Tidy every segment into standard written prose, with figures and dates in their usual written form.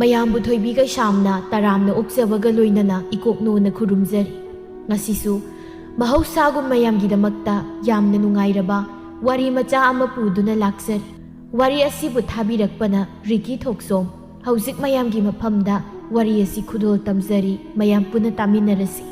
ꯃꯌꯥꯝꯕꯨ ꯊꯣꯏꯕꯤꯒ ꯁꯥꯝꯅ ꯇꯔꯥꯝꯅ ꯑꯣꯛꯆꯕꯒ ꯂꯣꯏꯅꯅ ꯏꯀꯣꯛꯅꯣꯅ ꯈꯨꯔꯨꯝꯖꯔꯤ ꯉꯁꯤꯁꯨ ꯃꯍꯧꯁꯥꯒꯨꯝ ꯃꯌꯥꯝꯒꯤꯗꯃꯛꯇ ꯌꯥꯝꯅ ꯅꯨꯡꯉꯥꯏꯔꯕ ꯋꯥꯔꯤ ꯃꯆꯥ ꯑꯃ ꯄꯨꯗꯨꯅ ꯂꯥꯛꯆꯔꯤ ꯋꯥꯔꯤ ꯑꯁꯤꯕꯨ ꯊꯥꯕꯤꯔꯛꯄꯅ ꯔꯤꯀꯤ ꯊꯣꯛꯁꯣꯝ ꯍꯧꯖꯤꯛ ꯃꯌꯥꯝꯒꯤ ꯃꯐꯝꯗ ꯋꯥꯔꯤ ꯑꯁꯤ ꯈꯨꯗꯣꯜ ꯇꯝꯖꯔꯤ ꯃꯌꯥꯝ ꯄꯨꯟꯅ ꯇꯥꯃꯤꯟꯅꯔꯁꯤ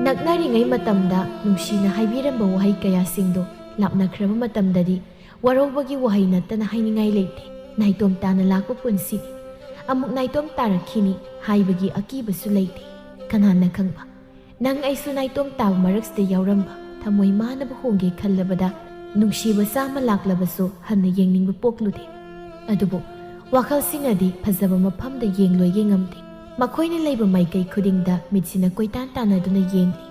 ꯅꯛꯅꯔꯤꯉꯩ ꯃꯇꯝꯗ ꯅꯨꯡꯁꯤꯅ ꯍꯥꯏꯕꯤꯔꯝꯕ ꯋꯥꯍꯩ ꯀꯌꯥꯁꯤꯡꯗꯣ ꯂꯥꯞꯅꯈ꯭ꯔꯕ ꯃꯇꯝꯗꯗꯤ ꯋꯥꯔꯧꯕꯒꯤ ꯋꯥꯍꯩ ꯅꯠꯇꯅ ꯍꯥꯏꯅꯤꯡꯉꯥꯏ ꯂꯩꯇꯦ ꯅꯥꯏꯇꯣꯝ ꯇꯥꯅ ꯂꯥꯛꯄ ꯄꯨꯟꯁꯤꯅꯤ ꯑꯃꯨꯛ ꯅꯥꯏꯇꯣꯝ ꯇꯥꯔꯛꯈꯤꯅꯤ ꯍꯥꯏꯕꯒꯤ ꯑꯀꯤꯕꯁꯨ ꯂꯩꯇꯦ ꯀꯅꯥꯅ ꯈꯪꯕ ꯅꯪ ꯑꯩꯁꯨ ꯅꯥꯏꯇꯣꯝ ꯇꯥꯕ ꯃꯔꯛꯁꯤꯗ ꯌꯥꯎꯔꯝꯕ ꯊꯃꯣꯏ ꯃꯥꯅꯕ ꯍꯣꯡꯒꯦ ꯈꯜꯂꯕꯗ ꯅꯨꯡꯁꯤꯕ ꯆꯥꯝꯃ ꯂꯥꯛꯂꯕꯁꯨ ꯍꯟꯅ ꯌꯦꯡꯅꯤꯡꯕ ꯄꯣꯛꯂꯨꯗꯦ ꯑꯗꯨꯕꯨ ꯋꯥꯈꯜꯁꯤꯡꯅꯗꯤ ꯐꯖꯕ ꯃꯐꯝꯗ ꯌꯦꯡꯂꯣꯏꯒꯦ ꯉꯝꯗꯦ ꯃꯈꯣꯏꯅ ꯂꯩꯕ ꯃꯥꯏꯀꯩ ꯈꯨꯗꯤꯡꯗ ꯃꯤꯠꯁꯤꯅ ꯀꯣꯏꯇꯥꯟ ꯇꯥꯟꯅꯗꯨꯅ ꯌꯦꯡꯂꯤ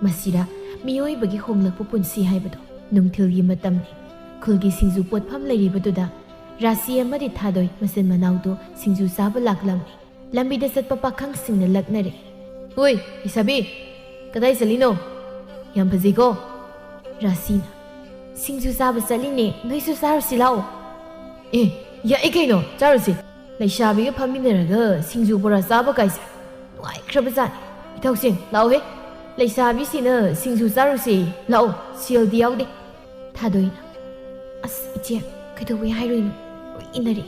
ꯃꯁꯤꯔ ꯃꯤꯑꯣꯏꯕꯒꯤ ꯍꯣꯡꯂꯛꯄ ꯄꯨꯟꯁꯤ ꯍꯥꯏꯕꯗꯣ ꯅꯨꯡꯊꯤꯜꯒꯤ ꯃꯇꯝꯅꯤ ꯈꯨꯜꯒꯤ ꯁꯤꯡꯖꯨ ꯄꯣꯠꯐꯝ ꯂꯩꯔꯤꯕꯗꯨꯗ ꯔꯥꯁꯤ ꯑꯃꯗꯤ ꯊꯥꯗꯣꯏ ꯃꯆꯤꯟ ꯃꯅꯥꯎꯗꯣ ꯁꯤꯡꯖꯨ ꯆꯥꯕ ꯂꯥꯛꯂꯝꯃꯤ ꯂꯝꯕꯤꯗ ꯆꯠꯄ ꯄꯥꯈꯪꯁꯤꯡꯅ ꯂꯛꯅꯔꯦ ꯍꯣꯏ ꯏꯁꯥꯕꯤ ꯀꯗꯥꯏ ꯆꯠꯂꯤꯅꯣ ꯌꯥꯝ ꯐꯖꯩꯀꯣ ꯔꯥꯁꯤꯅ ꯁꯤꯡꯖꯨ ꯆꯥꯕ ꯆꯠꯂꯤꯅꯦ ꯅꯣꯏꯁꯨ ꯆꯥꯔꯨꯁꯤ ꯂꯥꯛꯑꯣ ꯌꯥꯏ ꯀꯩꯅꯣ ꯆꯥꯔꯨꯁꯤ ꯂꯩꯁꯥꯕꯤꯒ ꯐꯝꯃꯤꯟꯅꯔꯒ ꯁꯤꯡꯖꯨ ꯕꯣꯔꯥ ꯆꯥꯕ ꯀꯥꯏꯁꯦ ꯅꯨꯡꯉꯥꯏꯈ꯭ꯔꯕꯖꯥꯠꯅꯤ ꯏꯊꯧꯁꯤꯡ ꯂꯥꯛꯑꯣꯍꯦ ꯂꯩꯁꯥꯕꯤꯁꯤꯅ ꯁꯤꯡꯖꯨ ꯆꯥꯔꯨꯁꯤ ꯂꯥꯛꯑꯣ ꯁꯦꯜꯗꯤ ꯌꯥꯎꯗꯦ ꯊꯥꯗꯣꯏꯅ ꯑꯁ ꯏꯆꯦ ꯀꯩꯗꯧꯕꯩ ꯍꯥꯏꯔꯣꯏꯅꯣ ꯂꯣꯏ ꯏꯟꯅꯔꯦ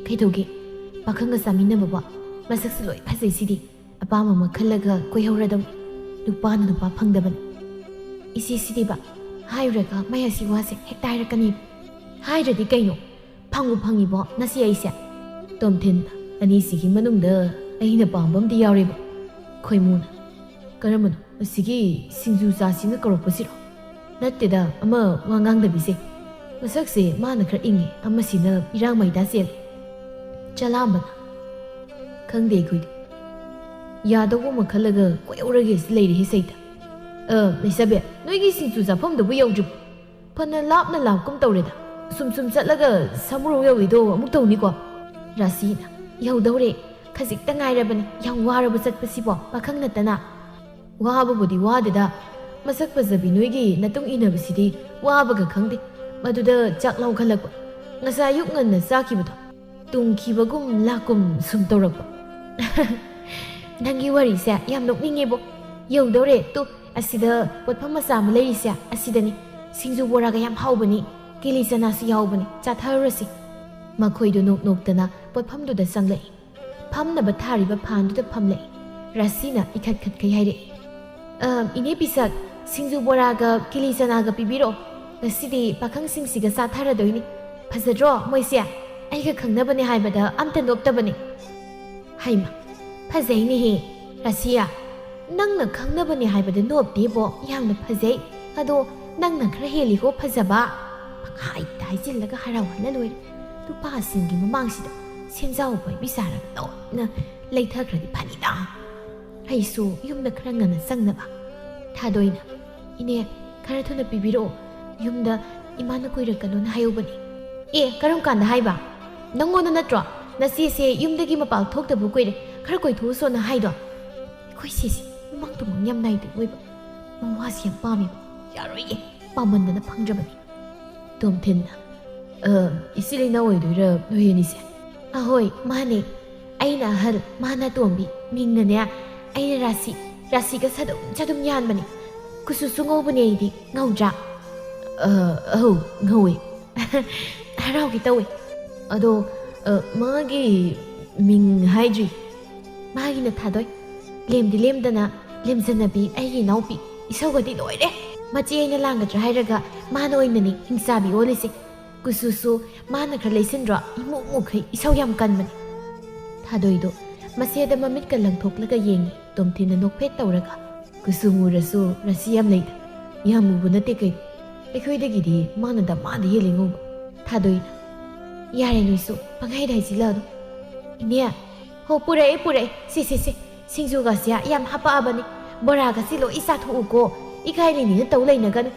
ꯀꯩꯗꯧꯒꯦ ꯄꯥꯈꯪꯒ ꯆꯥꯃꯤꯟꯅꯕꯕꯣ ꯃꯁꯛꯁꯨ ꯂꯣꯏ ꯐꯖꯩꯁꯤꯗꯤ ꯑꯄꯥꯝꯕ ꯑꯃ ꯈꯜꯂꯒ ꯀꯣꯏꯍꯧꯔꯗꯧꯅꯤ ꯅꯨꯄꯥꯅ ꯅꯨꯄꯥ ꯐꯪꯗꯕꯅꯤ ꯏꯆꯦꯁꯤꯗꯤꯕ ꯍꯥꯏꯔꯨꯔꯒ ꯃꯌꯥꯁꯤ ꯋꯥꯁꯦ ꯍꯦꯛꯇ ꯍꯥꯏꯔꯛꯀꯅꯤꯕ ꯍꯥꯏꯔꯗꯤ ꯀꯩꯅꯣ ꯐꯪꯕꯨ ꯐꯪꯉꯤꯕꯣ ꯅꯁꯤ ꯑꯩꯁꯦ ꯇꯣꯝꯊꯤꯟꯅ ꯑꯅꯤꯁꯤꯒꯤ ꯃꯅꯨꯡꯗ ꯑꯩꯅ ꯄꯥꯝꯕ ꯑꯃꯗꯤ ꯌꯥꯎꯔꯦꯕ ꯈꯣꯏꯃꯨꯅ ꯀꯔꯝꯕꯅꯣ ꯑꯁꯤꯒꯤ ꯁꯤꯡꯖꯨ ꯆꯥꯁꯤꯅ ꯀꯧꯔꯛꯄꯁꯤꯔꯣ ꯅꯠꯇꯦꯗ ꯑꯃ ꯋꯥ ꯉꯥꯡꯗꯕꯤꯁꯦ ꯃꯁꯛꯁꯦ ꯃꯥꯅ ꯈꯔ ꯏꯪꯉꯤ ꯑꯃꯁꯤꯅ ꯏꯔꯥꯡ ꯃꯩꯗꯥ ꯆꯦꯜꯂꯤ ꯆꯂꯥꯝꯕꯅ ꯈꯪꯗꯦ ꯑꯩꯈꯣꯏꯗꯤ ꯌꯥꯗꯧꯕ ꯑꯃ ꯈꯜꯂꯒ ꯀꯣꯏꯍꯧꯔꯒꯦ ꯁꯤ ꯂꯩꯔꯤ ꯁꯩꯗ ꯂꯩꯁꯥꯕꯤ ꯅꯣꯏꯒꯤ ꯁꯤꯡꯖꯨ ꯆꯥꯐꯝꯗꯨꯕꯨ ꯌꯧꯗ꯭ꯔꯤꯕꯣ ꯐꯅ ꯂꯥꯞꯅ ꯂꯥꯞꯀꯨꯝ ꯇꯧꯔꯦꯗ ꯁꯨꯝ ꯆꯠꯂꯒ ꯁꯃꯨꯔꯧ ꯌꯧꯏꯗꯣ ꯑꯃꯨꯛ ꯇꯧꯅꯤꯀꯣ ꯔꯥꯁꯤꯅ ꯌꯧꯗꯧꯔꯦ ꯈꯖꯤꯛꯇ ꯉꯥꯏꯔꯕꯅꯤ ꯌꯥꯝ ꯋꯥꯔꯕ ꯆꯠꯄꯁꯤꯕꯣ ꯄꯥꯈꯪ ꯅꯠꯇꯅ ꯋꯥꯕꯕꯨꯗꯤ ꯋꯥꯗꯦꯗ ꯃꯁꯛ ꯐꯖꯕꯤ ꯅꯣꯏꯒꯤ ꯅꯇꯨꯡ ꯏꯟꯅꯕꯁꯤꯗꯤ ꯋꯥꯕꯒ ꯈꯪꯗꯦ ꯃꯗꯨꯗ ꯆꯥꯛ ꯂꯧꯈꯠꯂꯛꯄ ꯉꯁꯥꯏ ꯑꯌꯨꯛ ꯉꯟꯅ ꯆꯥꯈꯤꯕꯗꯣ ꯇꯨꯝꯈꯤꯕꯒꯨꯝ ꯂꯥꯛꯀꯨꯝ ꯁꯨꯝ ꯇꯧꯔꯛꯄ ꯅꯪꯒꯤ ꯋꯥꯔꯤꯁꯦ ꯌꯥꯝ ꯅꯣꯛꯅꯤꯡꯉꯦꯕꯣ ꯌꯧꯗꯧꯔꯦ ꯇꯨ ꯑꯁꯤꯗ ꯄꯣꯠꯐꯝ ꯃꯆꯥ ꯑꯃ ꯂꯩꯔꯤꯁꯦ ꯑꯁꯤꯗꯅꯤ ꯁꯤꯡꯖꯨ ꯕꯣꯔꯥꯒ ꯌꯥꯝ ꯍꯥꯎꯕꯅꯤ ꯀꯤꯂꯤ ꯆꯅꯥꯁꯨ ꯌꯥꯎꯕꯅꯤ ꯆꯥꯊꯔꯨꯔꯁꯤ ꯃꯈꯣꯏꯗꯨ ꯅꯣꯛꯅꯣꯛꯇꯅ ꯄꯣꯠꯐꯝꯗꯨꯗ ꯆꯪꯂꯛꯏ ꯐꯝꯅꯕ ꯊꯥꯔꯤꯕ ꯐꯥꯟꯗꯨꯗ ꯐꯝꯂꯛꯏ ꯔꯥꯁꯤꯅ ꯏꯈꯠ ꯈꯠꯈꯩ ꯍꯥꯏꯔꯛꯏ ꯏꯅꯦ ꯄꯤꯁꯛ ꯁꯤꯡꯖꯨ ꯕꯣꯔꯥꯒ ꯀꯤꯂꯤ ꯆꯅꯥꯒ ꯄꯤꯕꯤꯔꯛꯑꯣ ꯉꯁꯤꯗꯤ ꯄꯥꯈꯪꯁꯤꯡꯁꯤꯒ ꯆꯥꯊꯔꯗꯣꯏꯅꯤ ꯐꯖꯗ꯭ꯔꯣ ꯃꯣꯏꯁꯦ ꯑꯩꯒ ꯈꯪꯅꯕꯅꯦ ꯍꯥꯏꯕꯗ ꯑꯝꯇ ꯅꯣꯞꯇꯕꯅꯤ ꯍꯩꯃ ꯐꯖꯩꯅꯦꯍꯦ ꯔꯥꯁꯤꯌꯥ ꯅꯪꯅ ꯈꯪꯅꯕꯅꯦ ꯍꯥꯏꯕꯗ ꯅꯣꯞꯇꯦꯕꯣ ꯌꯥꯝꯅ ꯐꯖꯩ ꯑꯗꯣ ꯅꯪꯅ ꯈꯔ ꯍꯦꯜꯂꯤꯀꯣ ꯐꯖꯕ ꯄꯪꯍꯥꯏꯗ ꯍꯥꯏꯖꯤꯜꯂꯒ ꯍꯔꯥꯎꯍꯜꯂ ꯂꯣꯏꯔꯦ ꯅꯨꯄꯥꯁꯤꯡꯒꯤ ꯃꯃꯥꯡꯁꯤꯗ ꯁꯦꯟꯖꯥꯎ ꯄꯥꯏꯕꯤ ꯁꯥꯔꯒ ꯇꯧꯅ ꯂꯩꯊꯈ꯭ꯔꯗꯤ ꯐꯅꯤꯗ ꯑꯩꯁꯨ ꯌꯨꯝꯗ ꯈꯔ ꯉꯟꯅ ꯆꯪꯅꯕ ꯊꯥꯗꯣꯏꯅ ꯏꯅꯦ ꯈꯔ ꯊꯨꯅ ꯄꯤꯕꯤꯔꯛꯑꯣ ꯌꯨꯝꯗ ꯏꯃꯥꯅ ꯀꯨꯏꯔꯛꯀꯅꯣꯅ ꯍꯥꯏꯍꯧꯕꯅꯤ ꯀꯔꯝ ꯀꯥꯟꯗ ꯍꯥꯏꯕ ꯅꯪꯉꯣꯟꯗ ꯅꯠꯇ꯭ꯔꯣ ꯅꯆꯦꯁꯦ ꯌꯨꯝꯗꯒꯤ ꯃꯄꯥꯜ ꯊꯣꯛꯇꯕ ꯀꯨꯏꯔꯦ ꯈꯔ ꯀꯣꯏꯊꯣꯛꯎꯁꯣꯅ ꯍꯥꯏꯗꯣ ꯑꯩꯈꯣꯏ ꯁꯤꯁꯦ ꯃꯃꯥꯡ ꯇꯨꯃꯥꯡ ꯌꯥꯝ ꯅꯥꯏꯗꯦ ꯑꯣꯏꯕ ꯃꯋꯥꯁꯤ ꯌꯥꯝ ꯄꯥꯝꯃꯦꯕ ꯌꯥꯔꯣꯏꯌꯦ ꯄꯥꯝꯃꯟꯗꯅ ꯐꯪꯗ꯭ꯔꯕꯅꯤ ꯇꯣꯝꯊꯤꯟꯅ ꯏꯆꯦ ꯂꯩꯅꯥ ꯑꯣꯏꯗꯣꯏꯔꯥ ꯅꯣꯏ ꯑꯅꯤꯁꯦ ꯑꯍꯣꯏ ꯃꯥꯅꯦ ꯑꯩꯅ ꯑꯍꯜ ꯃꯥꯅ ꯇꯣꯝꯕꯤ ꯃꯤꯡꯅꯅꯦ ꯑꯩꯅ ꯔꯥꯁꯤꯒ ꯆꯗꯨꯝ ꯌꯥꯟꯕꯅꯤ ꯀꯨꯆꯨꯁꯨ ꯉꯧꯕꯅꯦ ꯑꯩꯗꯤ ꯉꯧꯗ꯭ꯔꯥ ꯑꯍꯧ ꯉꯧꯋꯦ ꯍꯔꯥꯎꯒꯦ ꯇꯧꯋꯦ ꯑꯗꯣ ꯃꯥꯒꯤ ꯃꯤꯡ ꯍꯥꯏꯗ꯭ꯔꯤ ꯃꯥꯒꯤꯅ ꯊꯥꯗꯣꯏ ꯂꯦꯝꯗꯤ ꯂꯦꯝꯗꯅ ꯂꯦꯝꯖꯟꯅꯕꯤ ꯑꯩꯒꯤ ꯏꯅꯥꯎꯄꯤ ꯏꯁꯧꯒꯗꯤ ꯂꯣꯏꯔꯦ ꯃꯆꯦ ꯑꯩꯅ ꯂꯥꯡꯒꯗ꯭ꯔꯥ ꯍꯥꯏꯔꯒ ꯃꯥꯅ ꯑꯣꯏꯅꯅꯤ ꯍꯤꯡꯆꯥꯕꯤ ꯑꯣꯜꯂꯤꯁꯦ ꯀꯨꯆꯨꯁꯨ ꯃꯥꯅ ꯈꯔ ꯂꯩꯁꯤꯟꯗ꯭ꯔꯣ ꯏꯃꯨꯛ ꯃꯨꯛꯈꯩ ꯏꯁꯧ ꯌꯥꯝ ꯀꯟꯕꯅꯤ ꯊꯥꯗꯣꯏꯗꯣ ꯃꯁꯦꯗ ꯃꯃꯤꯠꯀ ꯂꯪꯊꯣꯛꯂꯒ ꯌꯦꯡꯉꯤ ꯇꯣꯝꯊꯤꯟꯅ ꯅꯣꯛꯐꯦꯠ ꯇꯧꯔꯒ ꯀꯨꯆꯨ ꯃꯨꯔꯁꯨ ꯔꯥꯁꯤ ꯌꯥꯝ ꯂꯩꯗ ꯌꯥꯝ ꯃꯨꯕ ꯅꯠꯇꯦ ꯀꯩꯅꯣ ꯑꯩꯈꯣꯏꯗꯒꯤꯗꯤ ꯃꯥꯅ ꯗꯃꯥꯗ ꯍꯦꯜꯂꯤ ꯉꯧꯕ ꯊꯥꯗꯣꯏꯅ ꯌꯥꯔꯦ ꯅꯣꯏꯁꯨ ꯄꯪꯍꯥꯏꯗ ꯍꯥꯏꯖꯤꯜꯂꯛꯑꯅꯨ ꯏꯅꯦ ꯍꯣ ꯄꯨꯔꯛꯑꯦ ꯁꯤ ꯁꯤꯡꯖꯨꯒꯁꯦ ꯌꯥꯝ ꯍꯥꯄꯛꯑꯕꯅꯤ ꯕꯣꯔꯥꯒꯁꯤ ꯂꯣꯏ ꯆꯥꯊꯣꯛꯎꯀꯣ ꯏꯀꯥꯏꯔꯤꯅꯤꯅ ꯇꯧ ꯂꯩꯅꯒꯅꯨ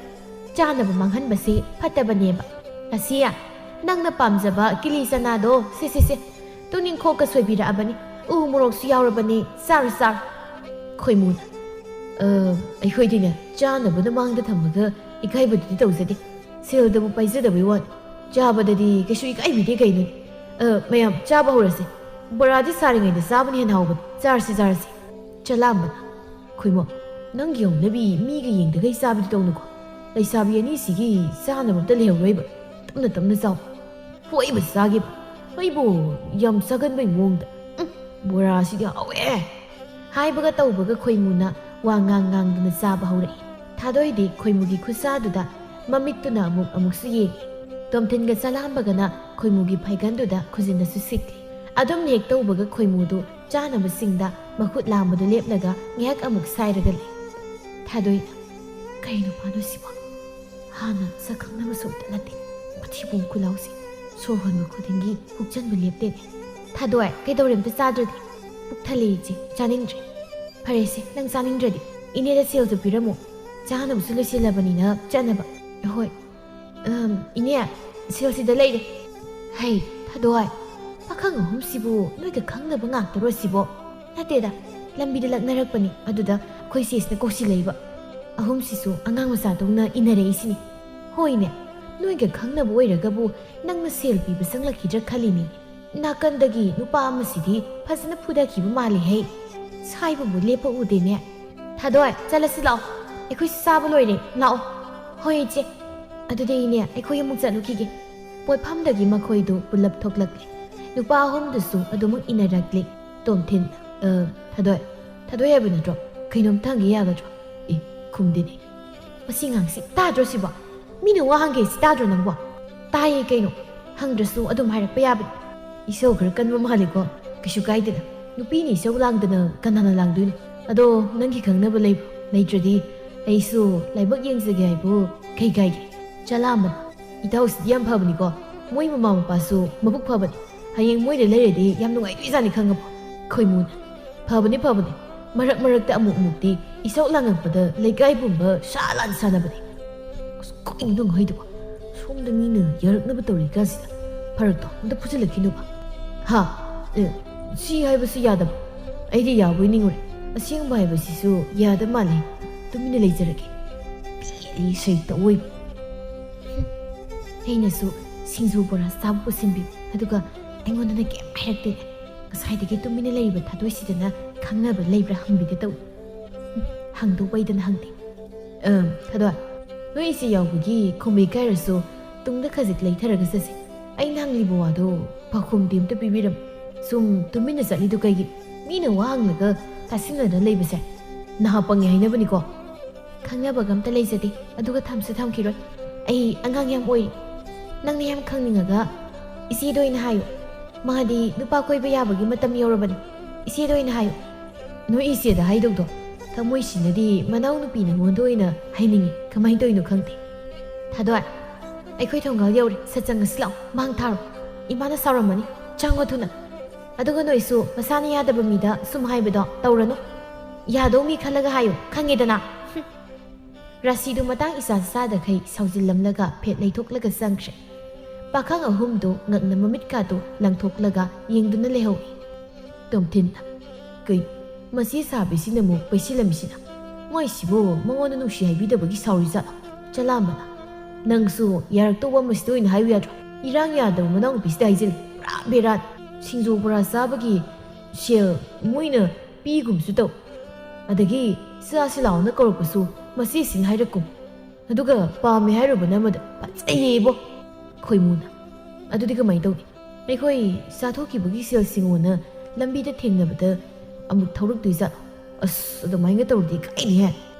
ꯆꯥꯅꯕ ꯃꯥꯡꯍꯟꯕꯁꯤ ꯐꯠꯇꯕꯅꯦꯕ ꯔꯥꯁꯤꯌꯥ ꯅꯪꯅ ꯄꯥꯝꯖꯕ ꯀꯤꯂꯤ ꯆꯅꯥꯗꯣ ꯁꯤ ꯇꯨꯅꯤꯡꯈꯣꯛꯀ ꯁꯣꯏꯕꯤꯔꯛꯑꯕꯅꯤ ꯎ ꯃꯣꯔꯣꯛꯁꯨ ꯌꯥꯎꯔꯕꯅꯤ ꯆꯥꯔꯨ ꯈꯣꯏꯃꯨꯅ ꯑꯩꯈꯣꯏꯗꯤꯅꯦ ꯆꯥꯅꯕꯅ ꯃꯥꯡꯗ ꯊꯝꯃꯒ ꯏꯀꯥꯏꯕꯗꯨꯗꯤ ꯇꯧꯖꯗꯦ ꯁꯦꯜꯗꯕꯨ ꯄꯥꯏꯖꯗꯕꯩ ꯋꯥꯅꯤ ꯆꯥꯕꯗꯗꯤ ꯀꯩꯁꯨ ꯏꯀꯥꯏꯕꯤꯗꯦ ꯀꯩꯅꯣ ꯃꯌꯥꯝ ꯆꯥꯕ ꯍꯧꯔꯁꯦ ꯕꯣꯔꯥꯗꯤ ꯁꯥꯔꯤꯉꯩꯗ ꯆꯥꯕꯅ ꯍꯦꯟꯅ ꯍꯥꯎꯕꯅꯤ ꯆꯥꯔꯁꯤ ꯆꯂꯥꯝꯕꯅ ꯈꯣꯏꯃꯣ ꯅꯪꯒꯤ ꯌꯧꯅꯕꯤ ꯃꯤꯒ ꯌꯦꯡꯗꯒꯩ ꯆꯥꯕꯗꯤ ꯇꯧꯅꯨꯀꯣ ꯂꯩꯁꯥꯕꯤ ꯑꯅꯤꯁꯤꯒꯤ ꯆꯥꯅꯕ ꯑꯝꯇ ꯂꯩꯍꯧꯔꯣꯏꯕ ꯇꯞꯅ ꯆꯥꯎ ꯄꯣꯏꯕ ꯆꯥꯒꯤꯕ ꯑꯩꯕꯨ ꯌꯥꯝ ꯆꯥꯒꯟꯕꯩ ꯃꯑꯣꯡꯗ ꯕꯣꯔꯥꯁꯤꯗꯤ ꯍꯥꯎꯋꯦ ꯍꯥꯏꯕꯒ ꯇꯧꯕꯒ ꯈꯣꯏꯃꯨꯅ ꯋꯥ ꯉꯥꯡꯗꯨꯅ ꯆꯥꯕ ꯍꯧꯔꯛꯏ ꯊꯥꯗꯣꯏꯗꯤ ꯈꯣꯏꯃꯨꯒꯤ ꯈꯨꯠꯆꯥꯗꯨꯗ ꯃꯃꯤꯠꯇꯨꯅ ꯑꯃꯨꯛꯁꯨ ꯌꯦꯡꯉꯤ ꯇꯣꯝꯊꯤꯟꯒ ꯆꯂꯥꯝꯕꯒꯅ ꯈꯣꯏꯃꯨꯒꯤ ꯐꯩꯒꯟꯗꯨꯗ ꯈꯨꯖꯤꯟꯅꯁꯨ ꯁꯤꯛꯂꯤ ꯑꯗꯨꯝ ꯍꯦꯛ ꯇꯧꯕꯒ ꯈꯣꯏꯃꯨꯗꯨ ꯆꯥꯅꯕꯁꯤꯡꯗ ꯃꯈꯨꯠ ꯂꯥꯝꯕꯗꯨ ꯂꯦꯞꯂꯒ ꯉꯥꯏꯍꯥꯛ ꯑꯃꯨꯛ ꯁꯥꯏꯔꯒ ꯂꯩ ꯊꯥꯗꯣꯏꯅ ꯀꯩꯅꯣ ꯄꯥꯅꯣ ꯁꯤꯕꯣ ꯍꯥꯟꯅ ꯁꯛꯈꯪꯅꯕꯁꯨ ꯑꯝꯇ ꯅꯠꯇꯦ ꯃꯊꯤꯕꯣꯡ ꯈꯨꯂꯥꯎꯁꯤ ꯁꯣꯔ ꯍꯣꯟꯕ ꯈꯨꯗꯤꯡꯒꯤ ꯄꯨꯛꯆꯟꯕ ꯂꯦꯞꯇꯦꯅꯦ ꯊꯥꯗꯣꯏ ꯀꯩꯗꯧꯔꯦ ꯑꯝꯇ ꯆꯥꯗ꯭ꯔꯗꯤ ꯄꯨꯛ ꯊꯜꯂꯦ ꯏꯆꯦ ꯆꯥꯅꯤꯡꯗ꯭ꯔꯦ ꯐꯔꯦꯁꯦ ꯅꯪ ꯆꯥꯅꯤꯡꯗ꯭ꯔꯗꯤ ꯏꯅꯦꯗ ꯁꯦꯜꯁꯨ ꯄꯤꯔꯝꯃꯣ ꯆꯥꯅꯕꯁꯨ ꯂꯣꯏꯁꯤꯜꯂꯕꯅꯤꯅ ꯆꯠꯅꯕ ꯍꯣꯏ ꯏꯅꯦ ꯁꯦꯜꯁꯤꯗ ꯂꯩꯔꯦ ꯍꯩ ꯊꯥꯗꯣꯏ ꯄꯥꯈꯪ ꯑꯍꯨꯝꯁꯤꯕꯨ ꯅꯣꯏꯒ ꯈꯪꯅꯕ ꯉꯥꯛꯇꯔꯣ ꯁꯤꯕꯣ ꯅꯠꯇꯦꯗ ꯂꯝꯕꯤꯗ ꯂꯛꯅꯔꯛꯄꯅꯤ ꯑꯗꯨꯗ ꯑꯩꯈꯣꯏ ꯆꯦꯁꯤꯅ ꯀꯧꯁꯤꯜꯂꯛꯏꯕ ꯑꯍꯨꯝꯁꯤꯁꯨ ꯑꯉꯥꯡ ꯃꯆꯥꯗꯧꯅ ꯏꯟꯅꯔꯛꯏꯁꯤꯅꯤ ꯍꯣꯏꯅꯦ ꯅꯣꯏꯒ ꯈꯪꯅꯕ ꯑꯣꯏꯔꯒꯕꯨ ꯅꯪꯅ ꯁꯦꯜ ꯄꯤꯕ ꯆꯪꯂꯛꯈꯤꯗ꯭ꯔꯥ ꯈꯜꯂꯤꯅꯤ ꯅꯥꯀꯟꯗꯒꯤ ꯅꯨꯄꯥ ꯑꯃꯁꯤꯗꯤ ꯐꯖꯅ ꯐꯨꯗꯈꯤꯕ ꯃꯥꯜꯂꯤꯍꯦ ꯁꯥꯏꯕꯕꯨ ꯂꯦꯞꯄ ꯎꯗꯦꯅꯦ ꯊꯥꯗꯣꯏ ꯆꯠꯂꯁꯤ ꯂꯥꯛꯑꯣ ꯑꯩꯈꯣꯏꯁꯨ ꯆꯥꯕ ꯂꯣꯏꯔꯦ ꯂꯥꯛꯑꯣ ꯍꯣꯏ ꯏꯆꯦ ꯑꯗꯨꯗꯤ ꯏꯅꯦ ꯑꯩꯈꯣꯏ ꯑꯃꯨꯛ ꯆꯠꯂꯨꯈꯤꯒꯦ ꯄꯣꯠꯐꯝꯗꯒꯤ ꯃꯈꯣꯏꯗꯨ ꯄꯨꯜꯂꯞ ꯊꯣꯛꯂꯛꯂꯦ ꯅꯨꯄꯥ ꯑꯍꯨꯝꯗꯨꯁꯨ ꯑꯗꯨꯃꯛ ꯏꯟꯅꯔꯛꯂꯦ ꯇꯣꯝꯊꯤꯟ ꯊꯥꯗꯣꯏ ꯍꯥꯏꯕ ꯅꯠꯇ꯭ꯔꯣ ꯀꯩꯅꯣꯝꯇ ꯍꯪꯒꯦ ꯌꯥꯒꯗ꯭ꯔꯣ ꯈꯨꯝꯗꯦꯅꯦ ꯃꯁꯤ ꯉꯥꯡꯁꯤ ꯇꯥꯗ꯭ꯔꯣ ꯁꯤꯕꯣ ꯃꯤꯅ ꯋꯥ ꯍꯪꯒꯦꯁꯤ ꯇꯥꯗ꯭ꯔꯣ ꯅꯪꯕꯣ ꯇꯥꯏꯌꯦ ꯀꯩꯅꯣ ꯍꯪꯗ꯭ꯔꯁꯨ ꯑꯗꯨꯝ ꯍꯥꯏꯔꯛꯄ ꯌꯥꯕꯅꯤ ꯏꯁꯧ ꯈꯔ ꯀꯟꯕ ꯃꯥꯜꯂꯤꯀꯣ ꯀꯩꯁꯨ ꯀꯥꯏꯗꯦꯗ ꯅꯨꯄꯤꯅ ꯏꯁꯧ ꯂꯥꯡꯗꯅ ꯀꯅꯥꯅ ꯂꯥꯡꯗꯣꯏꯅꯣ ꯑꯗꯣ ꯅꯪꯒꯤ ꯈꯪꯅꯕ ꯂꯩꯕ꯭ꯔꯣ ꯂꯩꯇ꯭ꯔꯗꯤ ꯑꯩꯁꯨ ꯂꯥꯏꯕꯛ ꯌꯦꯡꯖꯒꯦ ꯍꯥꯏꯕꯨ ꯀꯩ ꯀꯥꯏꯒꯦ ꯆꯂꯥꯝꯕꯅ ꯏꯇꯥꯎꯁꯤꯗꯤ ꯌꯥꯝ ꯐꯕꯅꯤꯀꯣ ꯃꯣꯏ ꯃꯃꯥ ꯃꯄꯥꯁꯨ ꯃꯕꯨꯛ ꯐꯕꯅꯤ ꯍꯌꯦꯡ ꯃꯣꯏꯗ ꯂꯩꯔꯗꯤ ꯌꯥꯝ ꯅꯨꯡꯉꯥꯏꯗꯣꯏꯖꯥꯠꯅꯤ ꯈꯪꯉꯕꯣ ꯈꯣꯏꯃꯨꯅ ꯐꯕꯅꯤ ꯃꯔꯛꯇ ꯑꯃꯨꯛꯇꯤ ꯏꯁꯧ ꯂꯥꯡꯉꯛꯄꯗ ꯂꯩꯀꯥꯏ ꯄꯨꯝꯕ ꯁꯥ ꯂꯥꯟ ꯁꯥꯟꯅꯕꯅꯤ ꯀꯩꯅꯣ ꯍꯩꯗꯨꯕ ꯁꯣꯝꯗ ꯃꯤꯅ ꯌꯥꯔꯛꯅꯕ ꯇꯧꯔꯤ ꯀꯥꯟꯁꯤꯗ ꯐꯔꯛꯇꯣ ꯑꯝꯇ ꯐꯨꯖꯤꯜꯂꯛꯈꯤꯅꯨꯕ ꯁꯤ ꯍꯥꯏꯕꯁꯤ ꯌꯥꯗꯕ ꯑꯩꯗꯤ ꯌꯥꯕꯣꯏ ꯅꯤꯡꯉꯨꯔꯦ ꯑꯁꯦꯡꯕ ꯍꯥꯏꯕꯁꯤꯁꯨ ꯌꯥꯗꯕ ꯃꯥꯜꯂꯦ ꯇꯨꯃꯤꯟꯅ ꯂꯩꯖꯔꯒꯦ ꯄꯦꯜꯂꯤ ꯁꯩꯇ ꯑꯣꯏꯕ ꯑꯩꯅꯁꯨ ꯁꯤꯡꯖꯨ ꯕꯣꯔꯥ ꯆꯥꯕ ꯄꯨꯁꯤꯟꯕꯤꯌꯨ ꯑꯗꯨꯒ ꯑꯩꯉꯣꯟꯗꯅ ꯀꯩꯝ ꯍꯥꯏꯔꯛꯇꯦꯅꯦ ꯉꯁꯥꯏꯗꯒꯤ ꯇꯨꯃꯤꯟꯅ ꯂꯩꯔꯤꯕ ꯊꯥꯗꯣꯏꯁꯤꯗꯅ ꯈꯪꯅꯕ ꯂꯩꯕ꯭ꯔꯥ ꯍꯪꯕꯤꯒꯦ ꯇꯧꯏ ꯍꯪꯗꯣꯛꯄꯩꯗꯅ ꯍꯪꯗꯦ ꯊꯥꯗꯣꯏ ꯅꯣꯏ ꯏꯆꯦ ꯌꯥꯎꯕꯒꯤ ꯈꯣꯡꯕꯩ ꯀꯥꯏꯔꯁꯨ ꯇꯨꯡꯗ ꯈꯖꯤꯛ ꯂꯩꯊꯔꯒ ꯆꯠꯁꯤ ꯑꯩꯅ ꯍꯪꯂꯤꯕ ꯋꯥꯗꯣ ꯄꯥꯎꯈꯨꯝꯗꯤ ꯑꯝꯇ ꯄꯤꯕꯤꯔꯝ ꯁꯨꯝ ꯇꯨꯃꯤꯟꯅ ꯆꯠꯂꯤꯗꯨ ꯀꯩꯒꯤ ꯃꯤꯅ ꯋꯥ ꯍꯪꯂꯒ ꯇꯥꯁꯤꯟꯅꯗꯅ ꯂꯩꯕꯁꯦ ꯅꯍꯥ ꯄꯪꯉꯦ ꯍꯥꯏꯅꯕꯅꯤꯀꯣ ꯈꯪꯅꯕꯒ ꯑꯝꯇ ꯂꯩꯖꯗꯦ ꯑꯗꯨꯒ ꯊꯝꯁꯨ ꯊꯝꯈꯤꯔꯣꯏ ꯑꯩ ꯑꯉꯥꯡ ꯌꯥꯝ ꯑꯣꯏꯔꯤ ꯅꯪꯅ ꯌꯥꯝ ꯈꯪꯅꯤꯡꯉꯒ ꯏꯆꯦꯗ ꯑꯣꯏꯅ ꯍꯥꯏꯌꯨ ꯃꯥꯗꯤ ꯅꯨꯄꯥ ꯀꯣꯏꯕ ꯌꯥꯕꯒꯤ ꯃꯇꯝ ꯌꯧꯔꯕꯅꯤ ꯏꯆꯦꯗ ꯑꯣꯏꯅ ꯍꯥꯏꯌꯨ ꯅꯣꯏ ꯏꯆꯦꯗ ꯍꯥꯏꯗꯧꯗꯣ ꯊꯃꯣꯏꯁꯤꯅꯗꯤ ꯃꯅꯥꯎ ꯅꯨꯄꯤ ꯅꯉꯣꯟꯗ ꯑꯣꯏꯅ ꯍꯥꯏꯅꯤꯡꯉꯤ ꯀꯃꯥꯏꯅ ꯇꯧꯔꯤꯅꯣ ꯈꯪꯗꯦ ꯊꯥꯗꯣꯏ ꯑꯩꯈꯣꯏ ꯊꯣꯡꯒꯥꯜ ꯌꯧꯔꯦ ꯁꯠ ꯆꯪꯉꯁꯤ ꯂꯥꯛꯑꯣ ꯃꯥꯡ ꯊꯥꯔꯣ ꯏꯃꯥꯅ ꯁꯥꯎꯔꯝꯃꯅꯤ ꯆꯪꯉꯣ ꯊꯨꯅ ꯑꯗꯨꯒ ꯅꯣꯏꯁꯨ ꯃꯁꯥꯅ ꯌꯥꯗꯕ ꯃꯤꯗ ꯁꯨꯝ ꯍꯥꯏꯕꯗꯣ ꯇꯧꯔꯅꯨ ꯌꯥꯗꯧ ꯃꯤ ꯈꯜꯂꯒ ꯍꯥꯏꯌꯨ ꯈꯪꯉꯦꯗꯅ ꯔꯥꯁꯤꯗꯨ ꯃꯇꯥꯡ ꯏꯆꯥ ꯆꯥꯗꯈꯩ ꯁꯥꯎꯖꯤꯜꯂꯝꯂꯒ ꯐꯦꯠ ꯂꯩꯊꯣꯛꯂꯒ ꯆꯪꯈ꯭ꯔꯦ ꯄꯥꯈꯪ ꯑꯍꯨꯝꯗꯨ ꯉꯛꯅ ꯃꯃꯤꯠꯀꯥꯗꯨ ꯂꯪꯊꯣꯛꯂꯒ ꯌꯦꯡꯗꯨꯅ ꯂꯩꯍꯧꯏ ꯇꯣꯝꯊꯤꯟꯅ ꯀꯩ ꯃꯁꯤ ꯁꯥꯕꯤꯁꯤꯅ ꯑꯃꯨꯛ ꯄꯩꯁꯤꯜꯂꯝꯃꯤꯁꯤꯅ ꯃꯣꯏꯁꯤꯕꯨ ꯃꯉꯣꯟꯗ ꯅꯨꯡꯁꯤ ꯍꯥꯏꯕꯤꯗꯕꯒꯤ ꯁꯥꯎꯔꯤꯖꯥꯠꯂꯣ ꯆꯂꯥꯝꯕꯅ ꯅꯪꯁꯨ ꯌꯥꯔꯛꯇꯧꯕ ꯑꯃꯁꯤꯗ ꯑꯣꯏꯅ ꯍꯥꯏꯌꯨ ꯌꯥꯗ꯭ꯔꯣ ꯏꯔꯥꯡ ꯌꯥꯗꯕ ꯃꯅꯥꯎꯅꯨꯄꯤꯁꯤꯗ ꯍꯥꯏꯖꯤꯜꯂꯤ ꯄꯨꯔꯥ ꯕꯦꯔꯥꯠ ꯁꯤꯡꯖꯨ ꯕꯣꯔꯥ ꯆꯥꯕꯒꯤ ꯁꯦꯜ ꯃꯣꯏꯅ ꯄꯤꯒꯨꯝꯁꯨ ꯇꯧ ꯑꯗꯒꯤ ꯆꯥꯁꯤ ꯂꯥꯎꯅ ꯀꯧꯔꯛꯄꯁꯨ ꯃꯆꯦꯁꯤꯅ ꯍꯥꯏꯔꯛꯀꯨꯝ ꯑꯗꯨꯒ ꯄꯥꯝꯃꯦ ꯍꯥꯏꯔꯨꯕꯅ ꯑꯃꯗ ꯐꯖꯩꯌꯦꯕꯣ ꯈꯣꯏꯃꯨꯅ ꯑꯗꯨꯗꯤ ꯀꯃꯥꯏꯅ ꯇꯧꯅꯤ ꯑꯩꯈꯣꯏ ꯆꯥꯊꯣꯛꯈꯤꯕꯒꯤ ꯁꯦꯜꯁꯤꯡꯉꯣꯅ ꯂꯝꯕꯤꯗ ꯊꯦꯡꯅꯕꯗ ꯑꯃꯨꯛ ꯊꯧꯔꯛꯇꯣꯏꯖꯥꯠꯂꯣ ꯑꯁ ꯑꯗꯨꯃꯥꯏꯅ ꯇꯧꯔꯗꯤ ꯀꯥꯏꯅꯤꯍꯦ